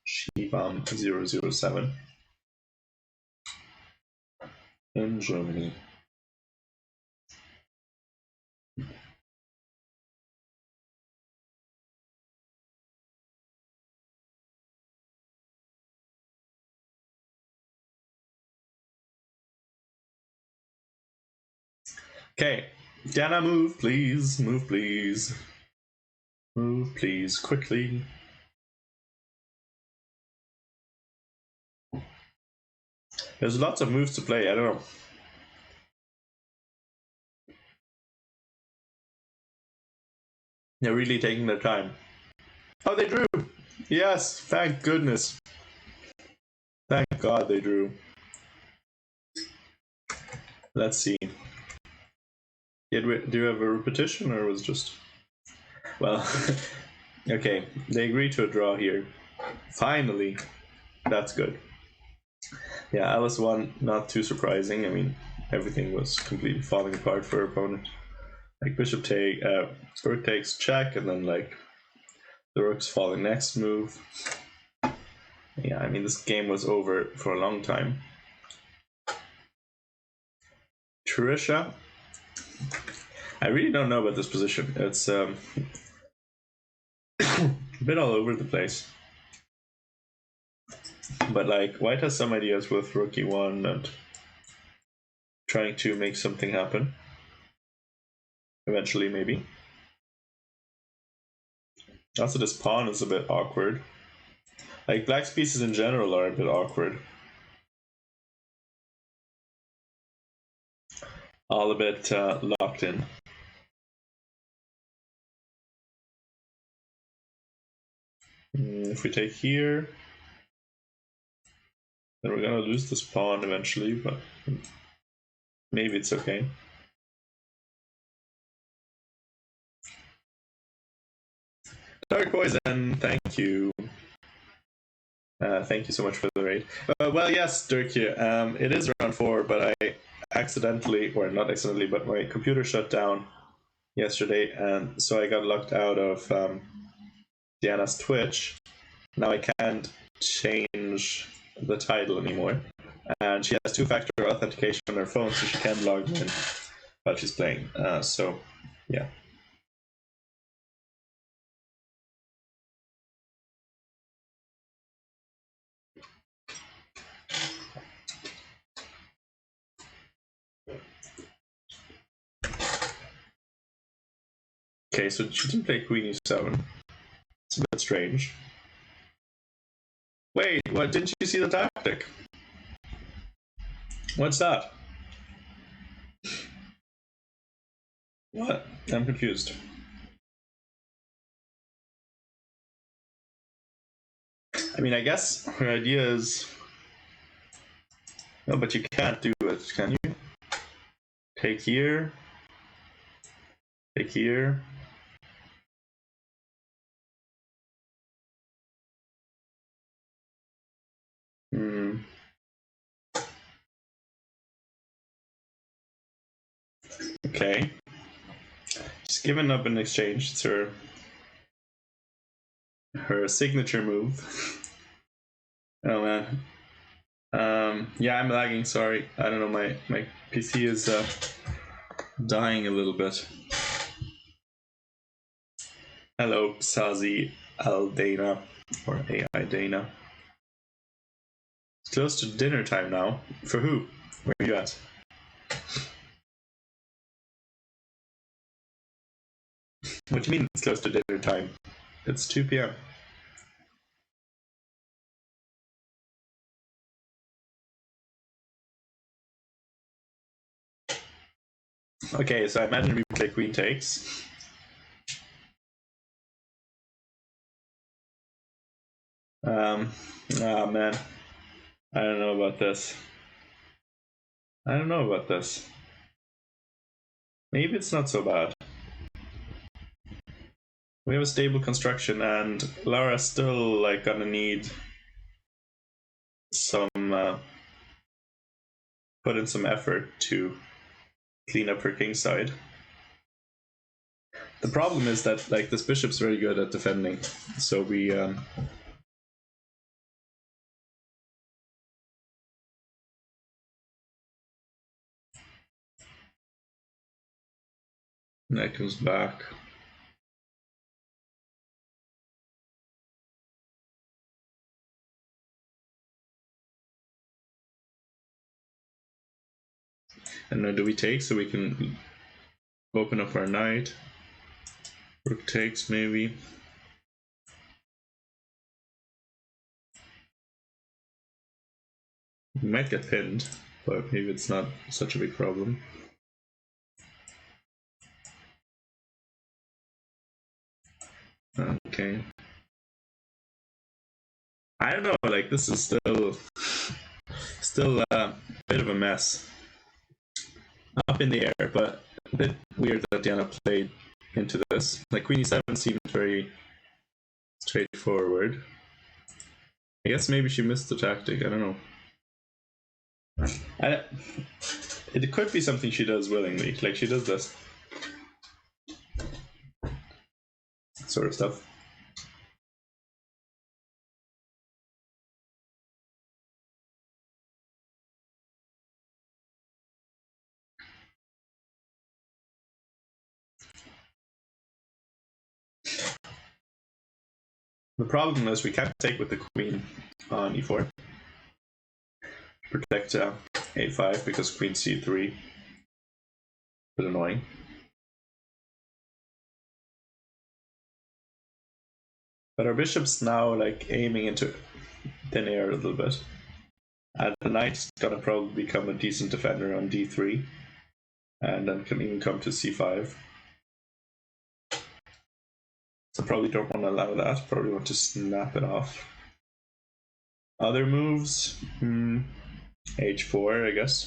Shibam 007 in Germany. Okay, Diana, move please, move please. Move please, quickly. There's lots of moves to play, I don't know. They're really taking their time. Oh, they drew! Yes, thank goodness. Thank God they drew. Let's see. Do you have a repetition, or was it just... Well, okay, they agreed to a draw here. Finally, that's good. Yeah, Alice won, not too surprising. I mean, everything was completely falling apart for her opponent. Like bishop take, rook takes check, and then like the rook's falling next move. Yeah, I mean, this game was over for a long time. Trisha, I really don't know about this position. It's a bit all over the place. But like, white has some ideas with rook e1 and trying to make something happen. Eventually, maybe. Also, this pawn is a bit awkward. Like, black's pieces in general are a bit awkward. All a bit locked in. If we take here, then we're gonna lose this pawn eventually, but maybe it's okay. Dark Poison, thank you. Thank you so much for the raid. Well, yes, Dirkie, it is round 4, but I accidentally, or not accidentally, but my computer shut down yesterday, and so I got locked out of Diana's Twitch. Now I can't change the title anymore, and she has 2-factor authentication on her phone, so she can't log in while she's playing. So, yeah. Okay, so she didn't play Queen E7. It's a bit strange. Wait, what? Didn't you see the tactic? What's that? What? I'm confused. I mean, I guess her idea is... No, but you can't do it, can you? Take here. Take here. Okay. She's given up in exchange. It's her signature move. Oh man. Yeah, I'm lagging, sorry. I don't know, my PC is dying a little bit. Hello, Sazi Aldana, or AI Dana. It's close to dinner time now. For who? Where are you at? What do you mean it's close to dinner time? It's 2 p.m. Okay, so I imagine we play queen takes. Oh man. I don't know about this. I don't know about this. Maybe it's not so bad. We have a stable construction, and Laura's still like gonna need some put in some effort to clean up her king side. The problem is that like this bishop's very good at defending, so we that comes back. And now do we take so we can open up our knight? Rook takes maybe. We might get pinned, but maybe it's not such a big problem. Okay. I don't know, like this is still a bit of a mess. Up in the air, but a bit weird that Diana played into this. Like Queen E7 seemed very straightforward. I guess maybe she missed the tactic, I don't know. It could be something she does willingly, like she does this sort of stuff. The problem is we can't take with the queen on e4. Protect a5 because queen c3. Bit annoying. But our bishop's now like aiming into thin air a little bit. And the knight's gonna probably become a decent defender on d3. And then can even come to c5. So probably don't want to allow that. Probably want to snap it off. Other moves? h4, I guess.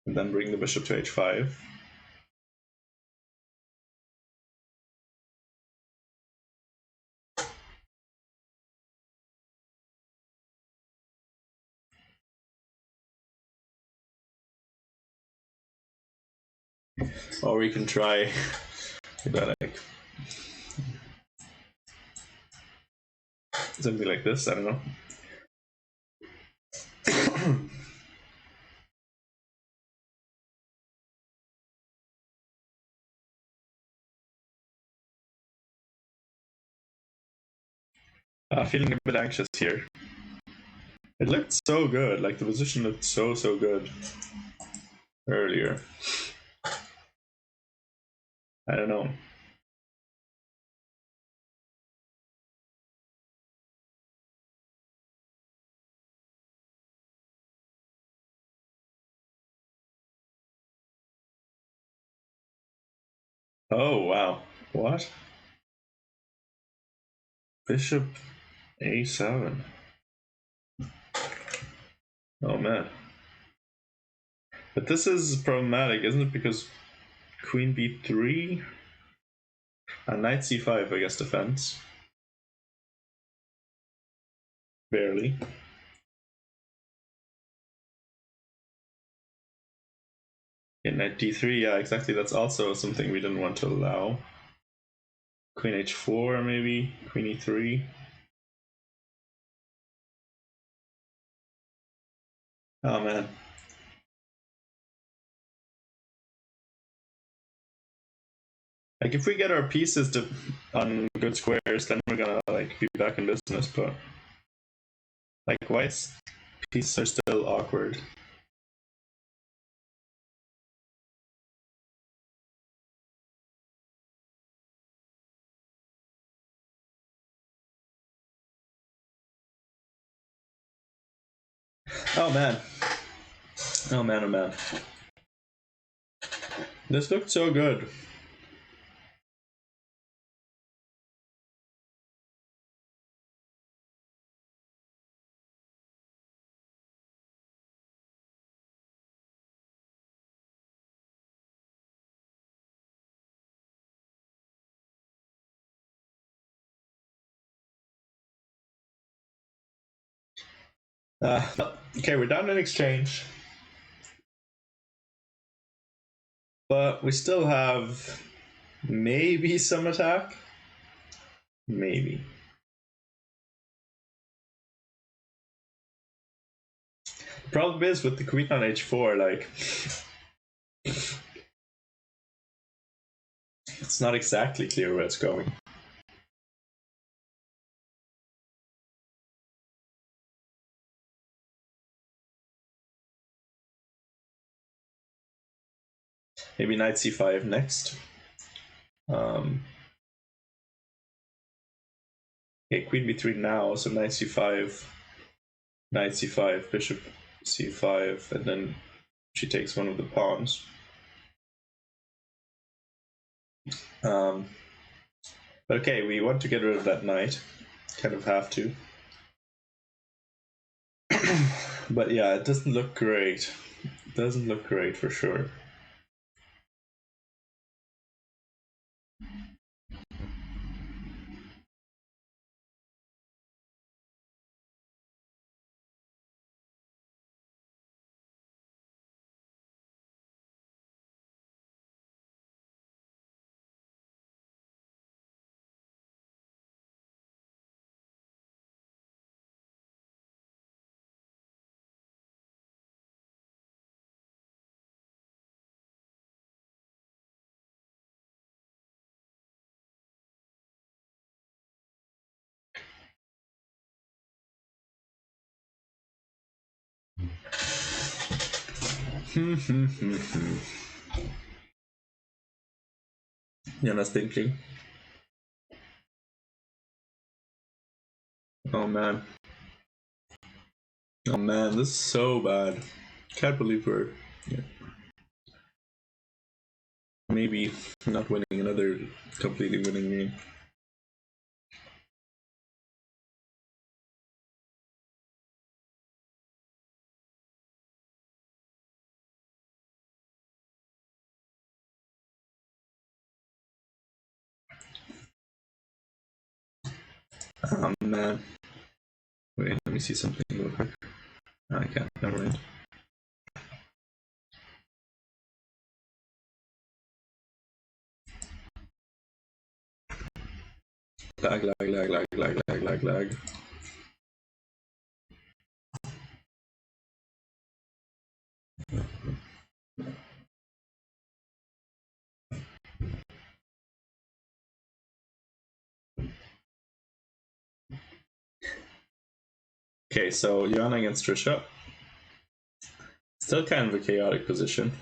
And then bring the bishop to h5. Or we can try like something like this, I don't know. Feeling a bit anxious here. It looked so good, like the position looked so good earlier. I don't know. Oh wow. What? Bishop a7. Oh man. But this is problematic, isn't it? Because queen b3 and knight c5, I guess, defense. Barely. Yeah, knight d3, yeah, exactly. That's also something we didn't want to allow. Queen h4, maybe. Queen e3. Oh man. Like if we get our pieces on good squares, then we're gonna like be back in business. But like white's pieces are still awkward. Oh man. Oh man, oh man. This looked so good. Okay, we're down in exchange. But we still have maybe some attack. Maybe. The problem is with the queen on h4, like it's not exactly clear where it's going. Maybe knight c5 next. Okay, queen b3 now, so knight c5, bishop c5, and then she takes one of the pawns. But okay, we want to get rid of that knight. Kind of have to. But yeah, it doesn't look great. It doesn't look great for sure. Jana's thinking. Oh man. Oh man, this is so bad. Can't believe we're maybe not winning another completely winning game. Oh man. Wait, let me see something real quick. I can't, never mind. Lag. Okay, so Yana against Trisha. Still kind of a chaotic position.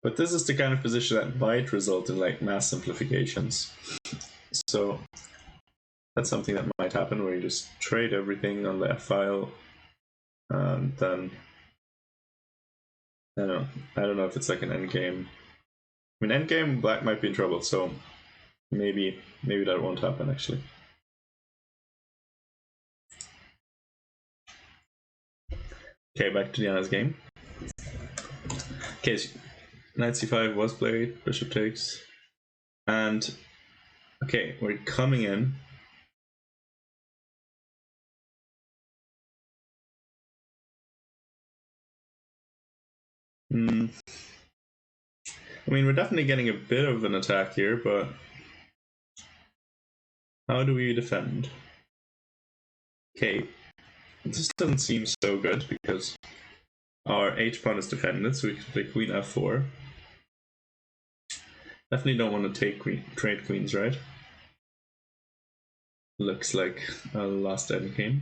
But this is the kind of position that might result in like mass simplifications. So that's something that might happen where you just trade everything on the F file and then I don't know if it's like an endgame. I mean endgame black might be in trouble, so maybe that won't happen actually. Okay, back to Diana's game. Okay, so knight c5 was played, bishop takes, and okay, we're coming in. I mean, we're definitely getting a bit of an attack here, but how do we defend? Okay, this doesn't seem so good because our h pawn is defended, so we can play queen f4. Definitely don't want to take trade queens, right? Looks like a last endgame.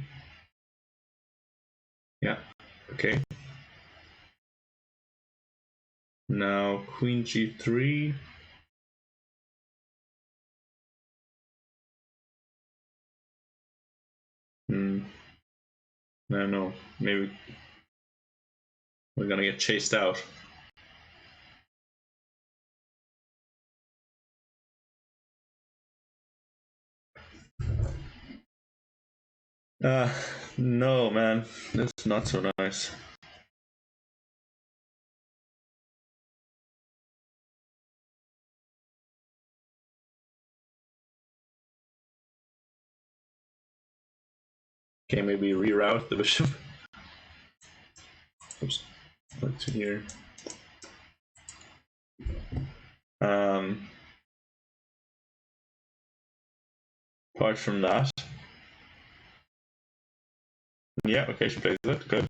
Yeah, okay. Now queen g3. I don't know, maybe we're gonna get chased out. No, man, this is not so nice. Okay, maybe reroute the bishop. Oops, back to here. Apart from that, yeah, okay, she plays it. Good.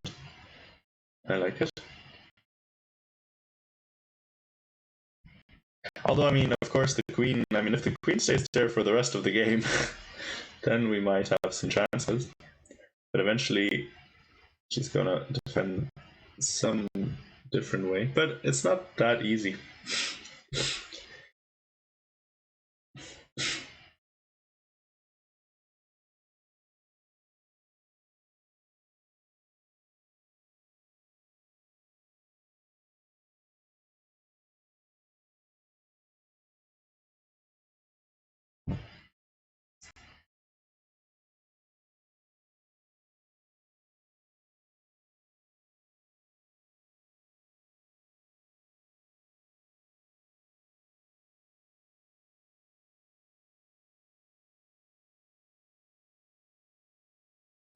I like it. Although, I mean, of course, the queen, I mean, if the queen stays there for the rest of the game, then we might have some chances. But eventually, she's gonna defend some different way. But it's not that easy.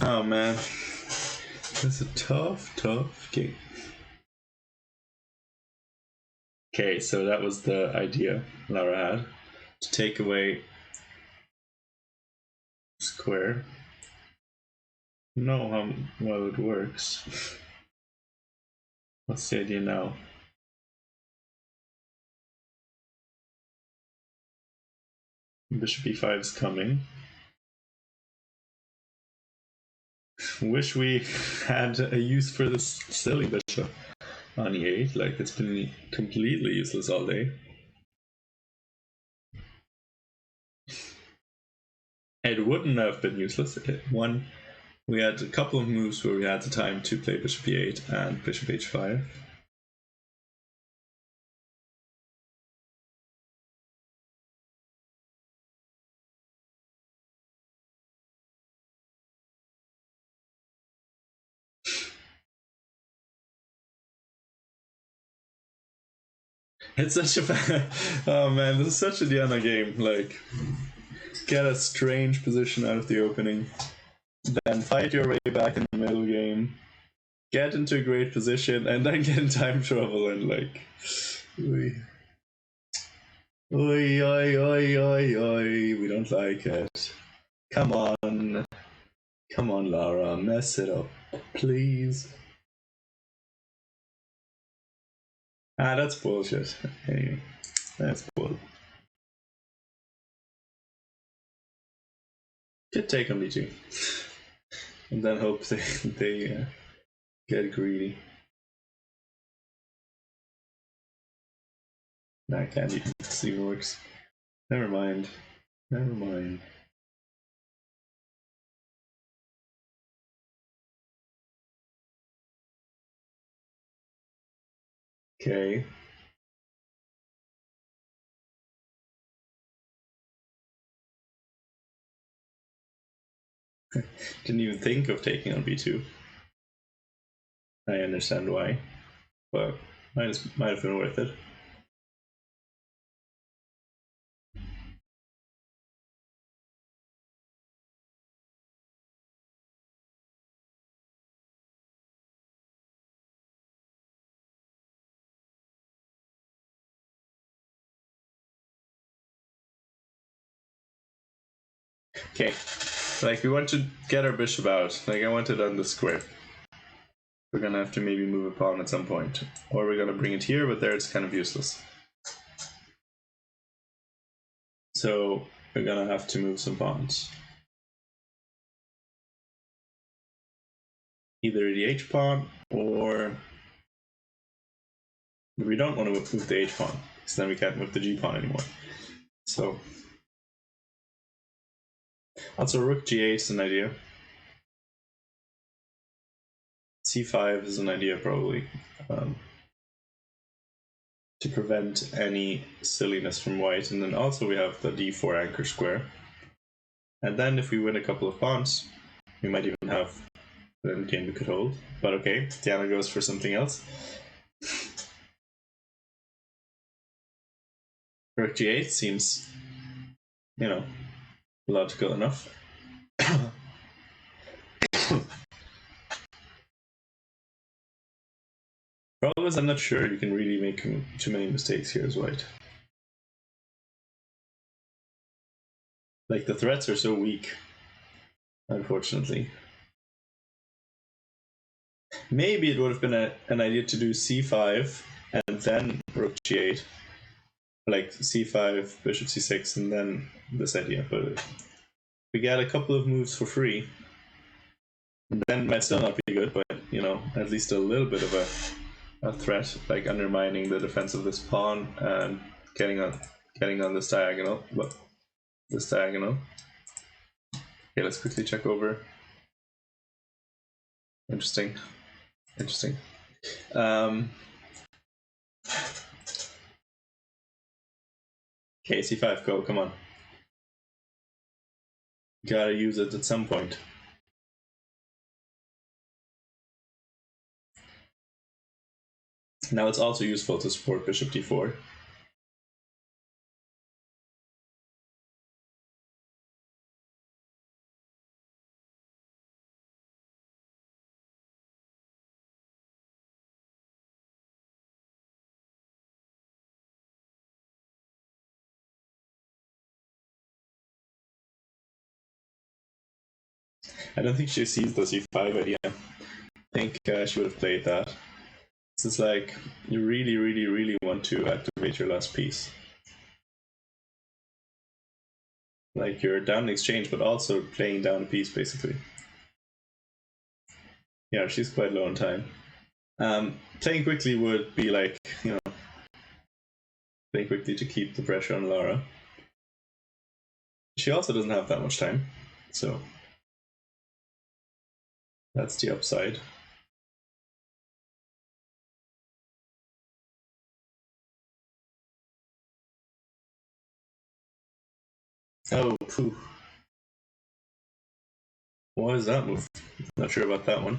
Oh man, that's a tough game. Okay, so that was the idea Laura had, to take away square. Know how well it works. What's the idea now? Bishop e5 is coming. Wish we had a use for this silly bishop on e8. Like, it's been completely useless all day. It wouldn't have been useless. We had a couple of moves where we had the time to play bishop e8 and bishop h5. It's such a oh man, this is such a Diana game. Like, get a strange position out of the opening, then fight your way back in the middle game, get into a great position, and then get in time trouble and like, oi, oi, oi, oi, oi, oi. We don't like it. Come on, Lara, mess it up, please. Ah, that's bullshit. Anyway, that's bull. Could take on b2. And then hope they get greedy. Nah, can't even see works. Never mind. Never mind. Okay. Didn't even think of taking on b2. I understand why, but might have been worth it. Okay, like we want to get our bishop out. Like I want it on the square. We're gonna have to maybe move a pawn at some point, or we're gonna bring it here, but there it's kind of useless. So we're gonna have to move some pawns. Either the h pawn or we don't want to move the h pawn, because then we can't move the g pawn anymore. So also rook g8 is an idea. c5 is an idea probably, to prevent any silliness from white. And then also we have the d4 anchor square. And then if we win a couple of pawns, we might even have an game we could hold. But okay, Diana goes for something else. Rook g8 seems, you know, logical enough. Problem is, I'm not sure you can really make too many mistakes here as white. Like, the threats are so weak, unfortunately. Maybe it would have been an idea to do c5 and then rook g8. Like c5, bishop c6, and then this idea. But we get a couple of moves for free, then might still not be good, but you know, at least a little bit of a threat, like undermining the defense of this pawn and getting on this diagonal. But this diagonal. Okay, let's quickly check over. Interesting. Interesting. Okay, c5, go, come on. Gotta use it at some point. Now it's also useful to support bishop d4. I don't think she sees the c5 idea. I think she would have played that. It's like you really, really, really want to activate your last piece. Like you're down in exchange, but also playing down a piece basically. Yeah, she's quite low on time. Playing quickly would be like, playing quickly to keep the pressure on Lara. She also doesn't have that much time, so that's the upside. Oh, pooh. What is that move? Not sure about that one.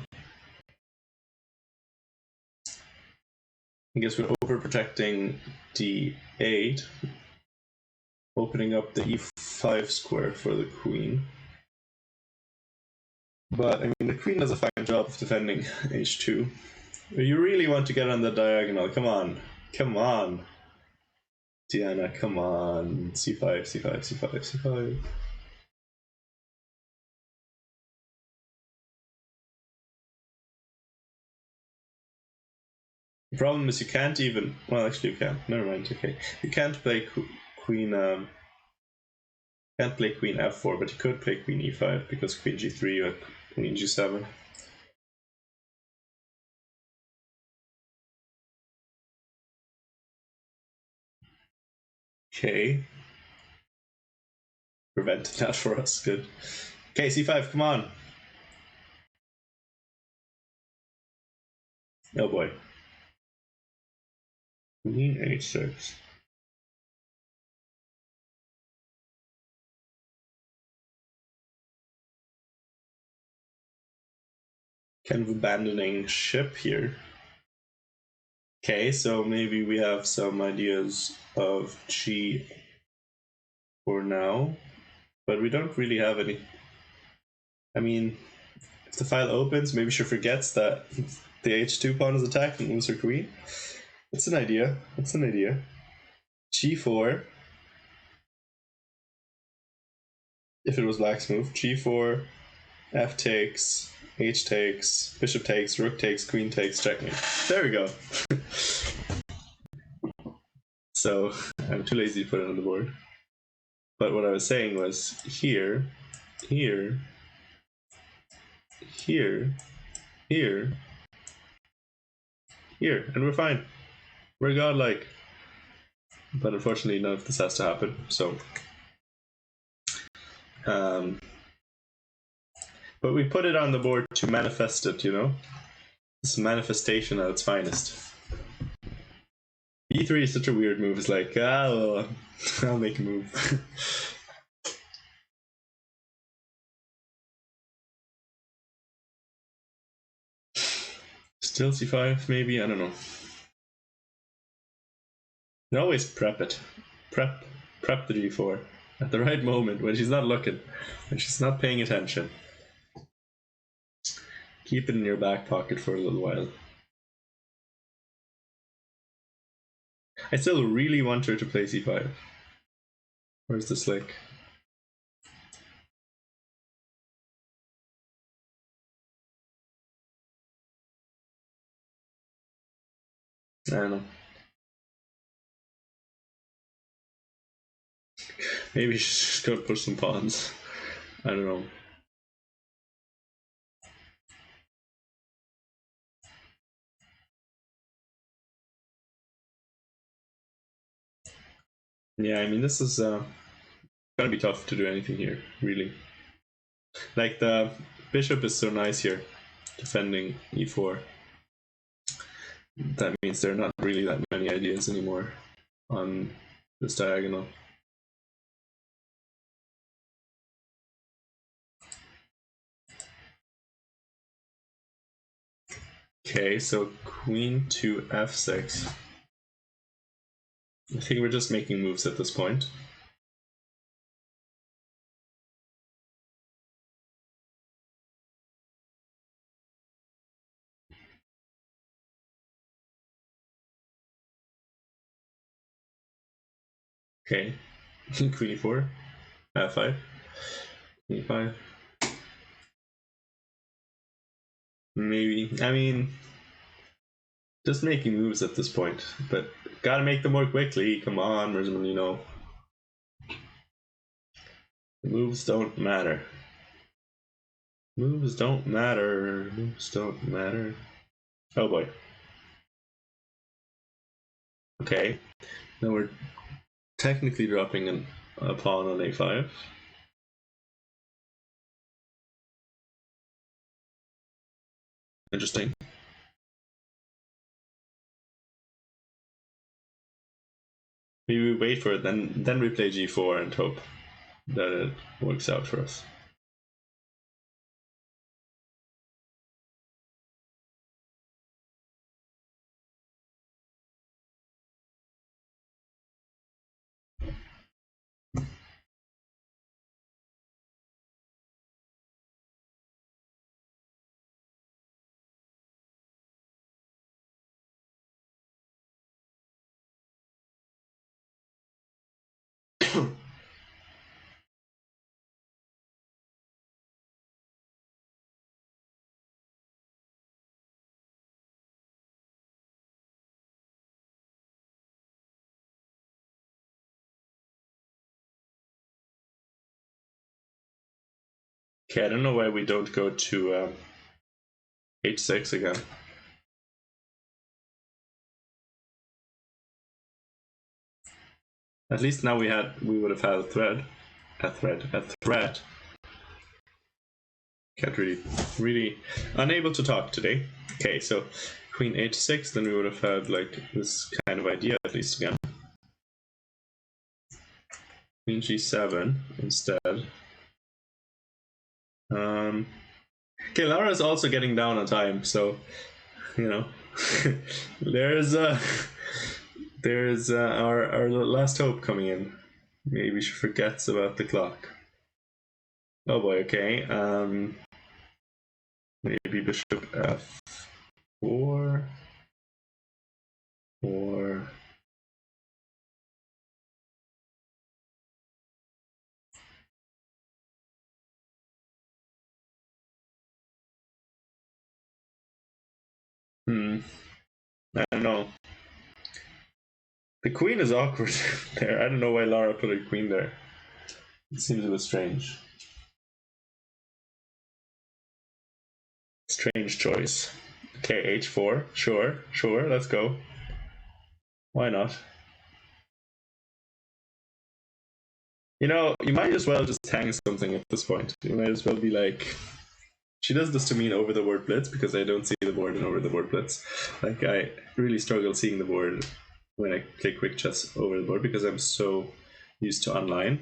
I guess we're overprotecting d8, opening up the e5 square for the queen. But, I mean, the queen does a fine job of defending h2. You really want to get on the diagonal. Come on. Come on. Diana, come on. c5, c5, c5, c5. The problem is you can't even... Well, actually you can. Never mind, okay. You can't play queen... can't play queen f4, but you could play queen e5, because queen g3 or queen g7. Okay. Prevented that for us, good. Okay, c5, come on. Oh boy. Queen h6. Kind of abandoning ship here. Okay, so maybe we have some ideas of g for now, but we don't really have any. I mean, if the file opens, maybe she forgets that the h2 pawn is attacked and moves her queen. It's an idea. It's an idea. g4. If it was black's move, g4, f takes, h takes, bishop takes, rook takes, queen takes, checkmate. There we go. So I'm too lazy to put it on the board. But what I was saying was here, here, here, here, here, and we're fine. We're godlike. But unfortunately, none of this has to happen. So, but we put it on the board to manifest it, This manifestation at its finest. E3 is such a weird move. It's like, well, I'll make a move. Still c5, maybe? I don't know. You always prep it. Prep the g4 at the right moment when she's not looking, when she's not paying attention. Keep it in your back pocket for a little while. I still really want her to play c5. Where's the slick? I don't know. Maybe she's gonna push some pawns. I don't know. Yeah, I mean, this is gonna be tough to do anything here, really. Like, the bishop is so nice here, defending e4. That means there are not really that many ideas anymore on this diagonal. Okay, so queen to f6. I think we're just making moves at this point. Okay, queen e4, f5, queen e5. Maybe, I mean, just making moves at this point, but gotta make them more quickly. Come on, The moves don't matter. Moves don't matter. Moves don't matter. Oh boy. Okay. Now we're technically dropping a pawn on a5. Interesting. Maybe we wait for it, then we play g4 and hope that it works out for us. Okay, I don't know why we don't go to h6 again. At least now we would have had a threat. Can't really unable to talk today. Okay, so queen h6, then we would have had like this kind of idea at least again. Queen g7 instead. Okay, Lara is also getting down on time, so you know there's our last hope coming in. Maybe she forgets about the clock. Oh boy, okay. Maybe bishop f4 or I don't know. The queen is awkward there. I don't know why Lara put her queen there. It seems a bit strange. Strange choice. Okay, h4. Sure, let's go. Why not? You know, you might as well just hang something at this point. You might as well be like, she does this to me in Over the Board Blitz because I don't see the board in Over the Board Blitz. Like, I really struggle seeing the board when I play quick chess over the board because I'm so used to online.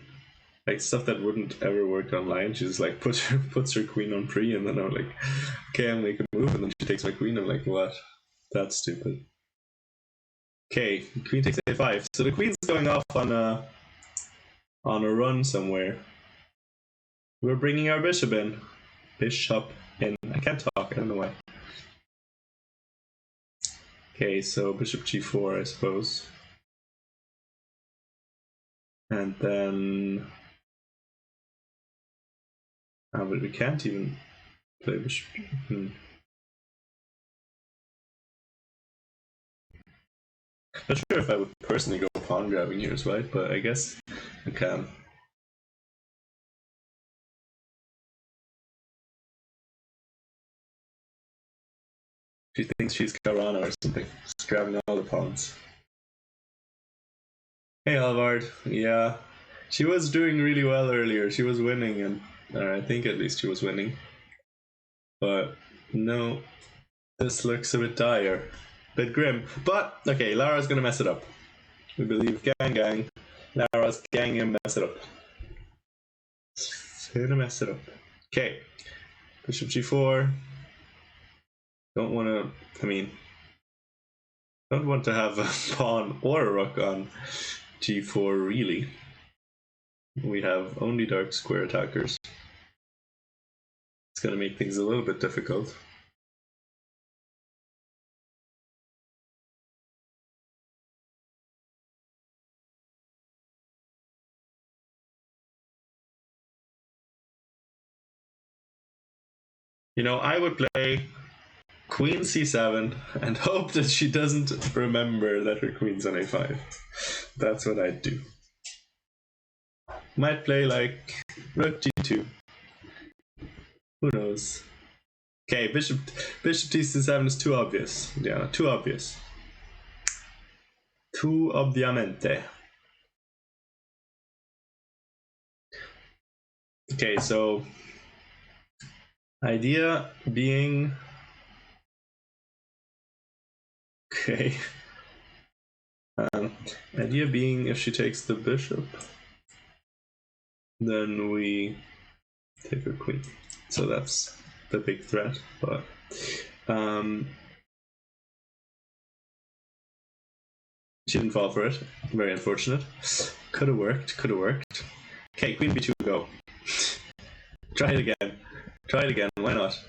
Like, stuff that wouldn't ever work online. She just like puts her queen on pre, and then I'm like, okay, I'll make a move, and then she takes my queen. I'm like, what? That's stupid. Okay, queen takes a5. So the queen's going off on a run somewhere. We're bringing our bishop in. Bishop in. I can't talk. I don't know why. Okay, so bishop g4, I suppose. And then... but we can't even play bishop. Not sure if I would personally go pawn grabbing here, right? But I guess I can. She thinks she's Karana or something. Just grabbing all the pawns. Hey, Alvard. Yeah. She was doing really well earlier. She was winning, and I think at least she was winning. But no, this looks a bit dire. Bit grim. But, okay, Lara's gonna mess it up. We believe gang. Lara's gang and mess it up. Gonna mess it up. Okay. Bishop g4. Don't want to, don't want to have a pawn or a rook on g4, really. We have only dark square attackers. It's going to make things a little bit difficult. You know, I would play queen c7 and hope that she doesn't remember that her queen's on a5. That's what I'd do. Might play like rook g2. Who knows? Okay, bishop d7 is too obvious. Yeah, too obvious. Too obviamente. Okay, so idea being okay. Idea being if she takes the bishop, then we take her queen. So that's the big threat, but she didn't fall for it. Very unfortunate. Could have worked. Okay, queen b2, go. Try it again. Why not?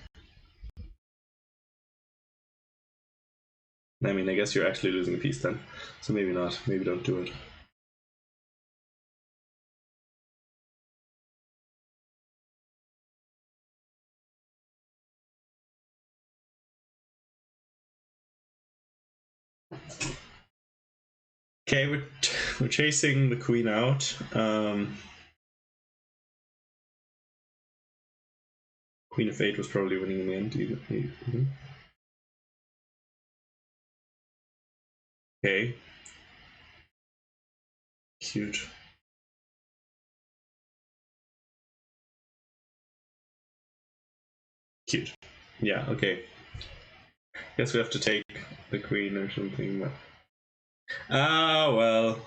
I mean, I guess you're actually losing a piece then. So maybe not. Maybe don't do it. Okay, we're chasing the queen out. Queen of 8 was probably winning in the end. Okay. Cute. Yeah, okay. Guess we have to take the queen or something. But... ah, well.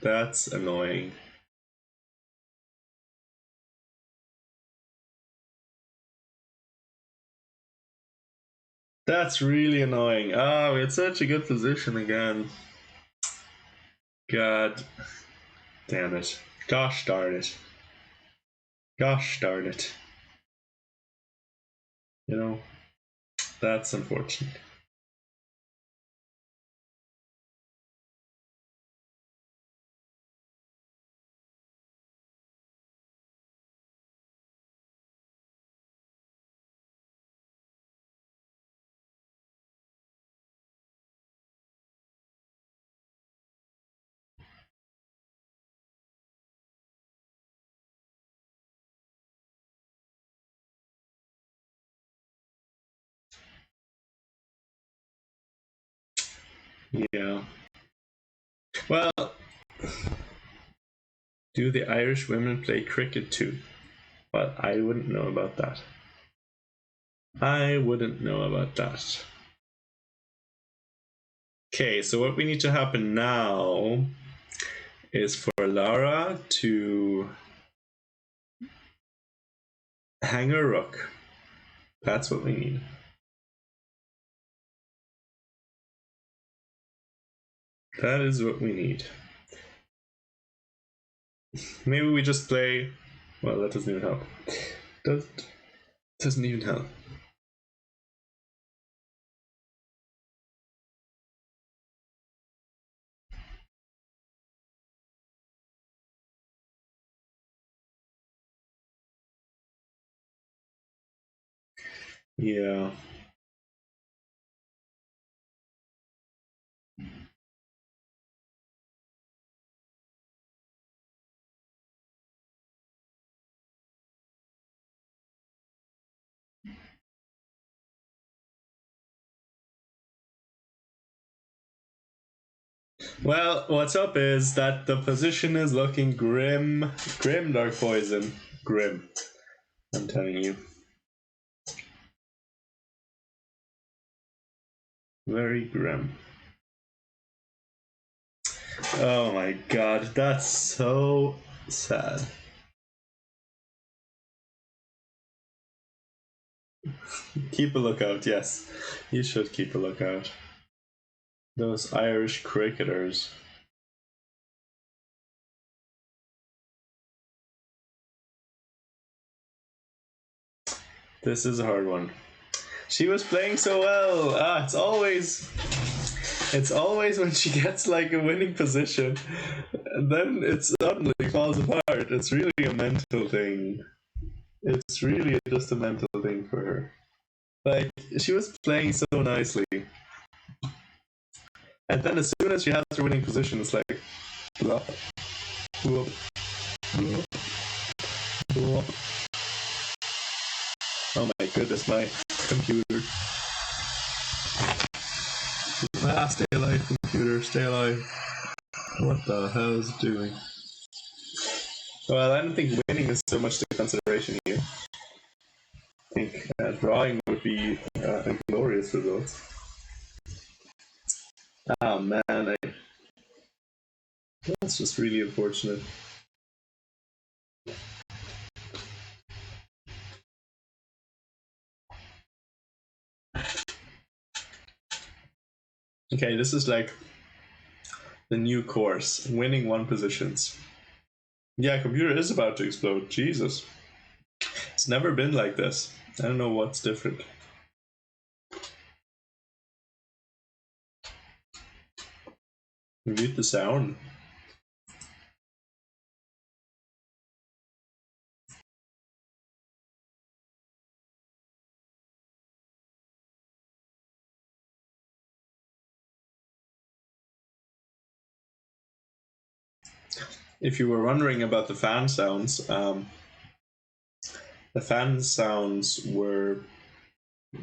That's annoying. That's really annoying. Ah, we had such a good position again. God damn it. Gosh darn it. You know, that's unfortunate. Yeah. Well, do the Irish women play cricket too? Well, I wouldn't know about that. Okay, so what we need to happen now is for Lara to hang her rook. That's what we need. That is what we need. Maybe we just play... well, that doesn't even help. Doesn't even help. Yeah. Well, what's up is that the position is looking grim. Grim, Dark Poison. Grim. I'm telling you. Very grim. Oh my god, that's so sad. Keep a lookout, yes. You should keep a lookout. Those Irish cricketers. This is a hard one. She was playing so well. It's always when she gets like a winning position, and then it suddenly falls apart. It's really a mental thing. It's really just a mental thing for her. Like, she was playing so nicely. And then as soon as she has her winning position, it's like... blah, blah, blah, blah. goodness, my computer. Stay alive, computer, stay alive. What the hell is it doing? Well, I don't think winning is so much the consideration here. I think drawing would be a glorious result. Oh man, that's just really unfortunate. Okay, this is like the new course, winning one positions. Yeah, computer is about to explode. Jesus. It's never been like this. I don't know what's different. Mute the sound. If you were wondering about the fan sounds, the fan sounds were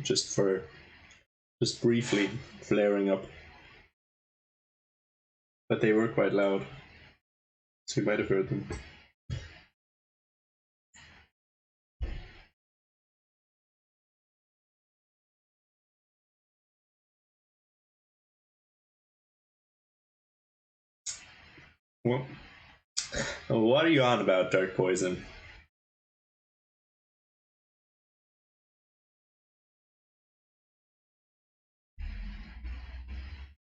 just briefly flaring up, but they were quite loud, so you might have heard them. Well, what are you on about, Dark Poison?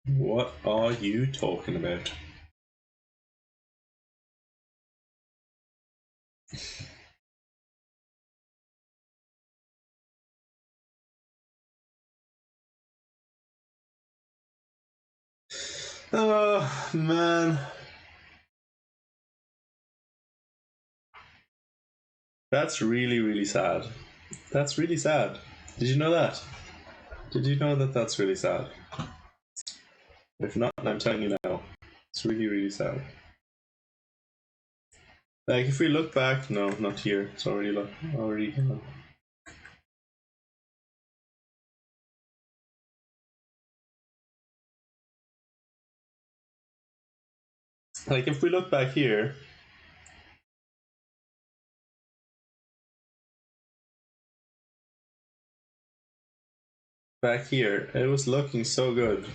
What are you talking about? Oh, man. That's really, really sad. That's really sad. Did you know that? Did you know that that's really sad? If not, I'm telling you now. It's really, really sad. Like, if we look back, no, not here. It's already gone. Like, if we look back here, it was looking so good.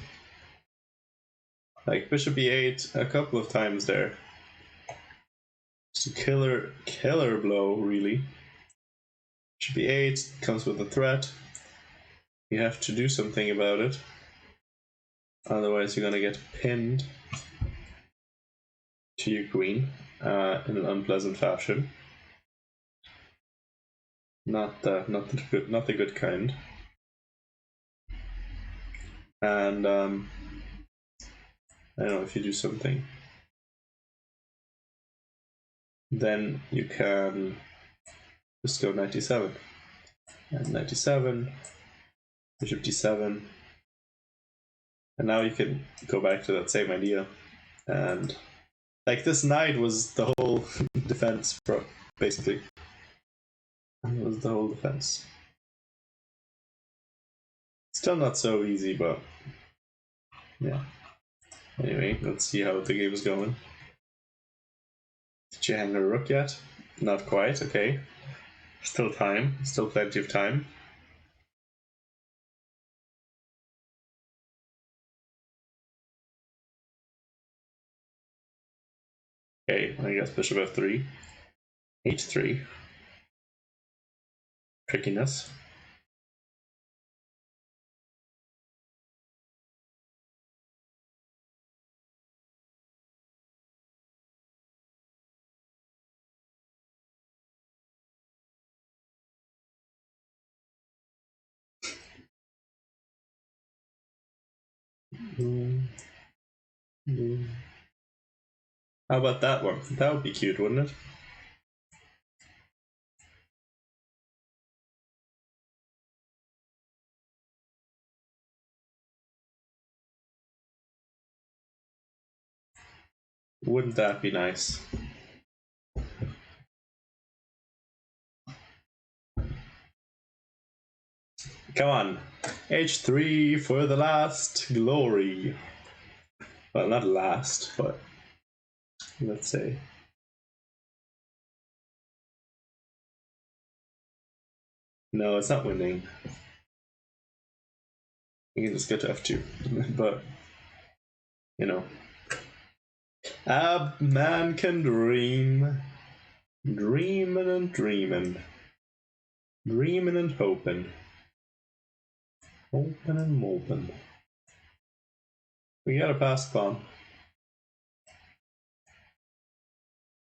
Like, bishop e8 a couple of times there. It's a killer blow, really. Bishop e8 comes with a threat. You have to do something about it. Otherwise, you're gonna get pinned to your queen in an unpleasant fashion. Not the good kind. And I don't know, if you do something, then you can just go 97 and 97, bishop d7, and now you can go back to that same idea. And like, this knight was the whole defense, basically. It was the whole defense. Still not so easy, but yeah. Anyway, let's see how the game is going. Did you hang a rook yet? Not quite, okay. Still time, still plenty of time. Okay, I guess bishop f3. h3. Trickiness. How about that one? That would be cute, wouldn't it? Wouldn't that be nice? Come on. H3 for the last glory. Well, not last, but let's say. No, it's not winning. You can just get to F2. But, you know. A man can dream. Dreaming and dreaming. Dreaming and hoping. Hoping and moping. We got a pass bomb.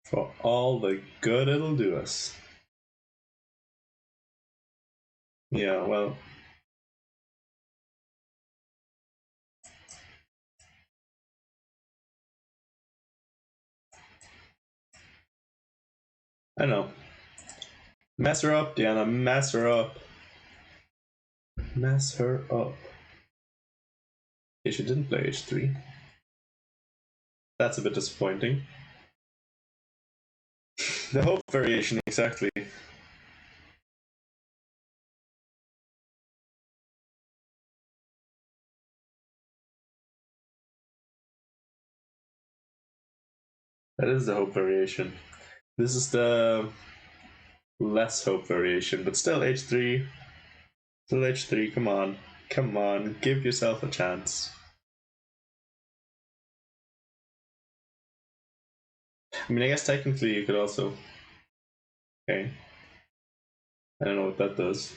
For all the good it'll do us. Yeah, well. I know. Mess her up, Diana. Mess her up. Mess her up. Okay, she didn't play H3. That's a bit disappointing. The hope variation, exactly. That is the hope variation. This is the less hope variation, but still H3. Still H3, come on. Come on, give yourself a chance. I mean, I guess technically you could also... Okay. I don't know what that does.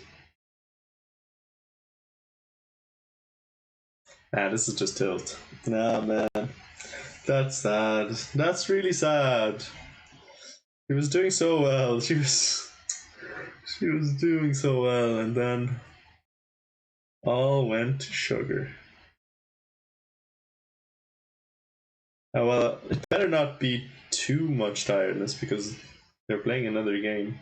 Ah, this is just tilt. Nah, man. That's sad. That's really sad. She was doing so well. She was doing so well, and then all went to sugar. Oh, well, it better not be too much tiredness because they're playing another game.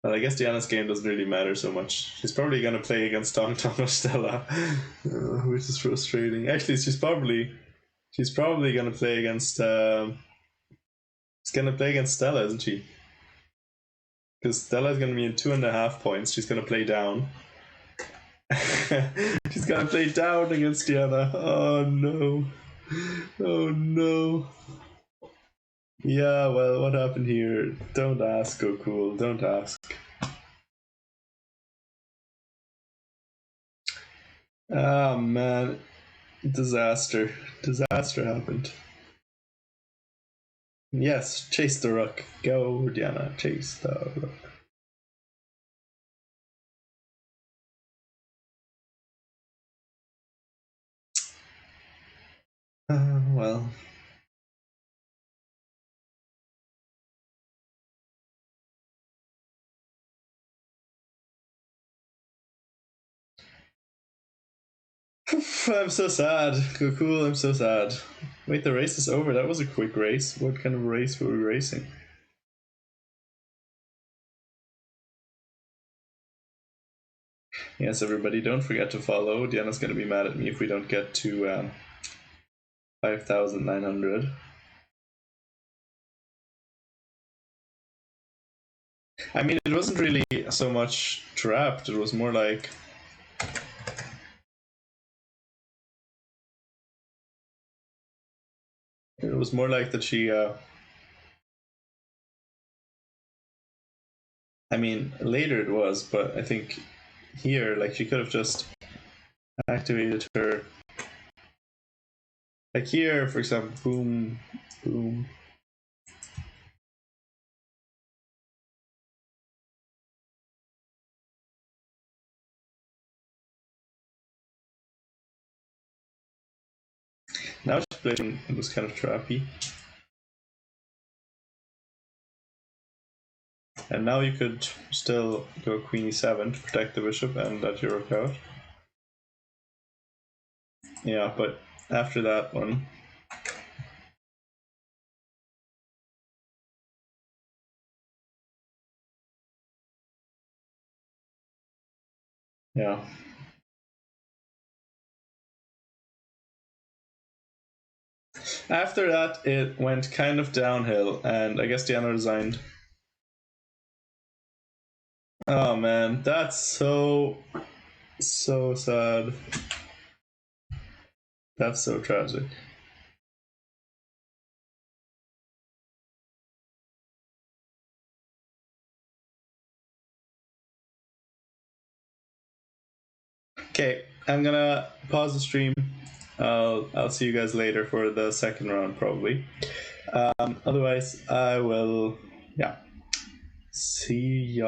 Well, I guess Diana's game doesn't really matter so much. She's probably going to play against Tong Tong or Stella, which is frustrating. Actually, she's probably going to play against. She's going to play against Stella, isn't she? Because Stella's going to be in 2.5 points. She's going to play down. She's going to play down against Diana. Oh no. Oh no. Yeah, well, what happened here? Don't ask, Goku. Don't ask. Ah, man. Disaster. Disaster happened. Yes, chase the rook. Go, Diana. Chase the rook. Well. I'm so sad. Cool, I'm so sad. Wait, the race is over. That was a quick race. What kind of race were we racing? Yes, everybody, don't forget to follow. Diana's going to be mad at me if we don't get to 5,900. I mean, it wasn't really so much trapped. It was more like... It was more like that she... I mean, later it was, but I think here, like, she could have just activated her... Like here, for example, boom, boom. Now she's playing, it was kind of trappy. And now you could still go queen e7 to protect the bishop and let your rook out. Yeah, but after that one... Yeah. After that, it went kind of downhill, and I guess Diana resigned. Oh man, that's so So sad. That's so tragic. Okay, I'm gonna pause the stream. I'll see you guys later for the second round, probably. Otherwise, I will, yeah, see y'all.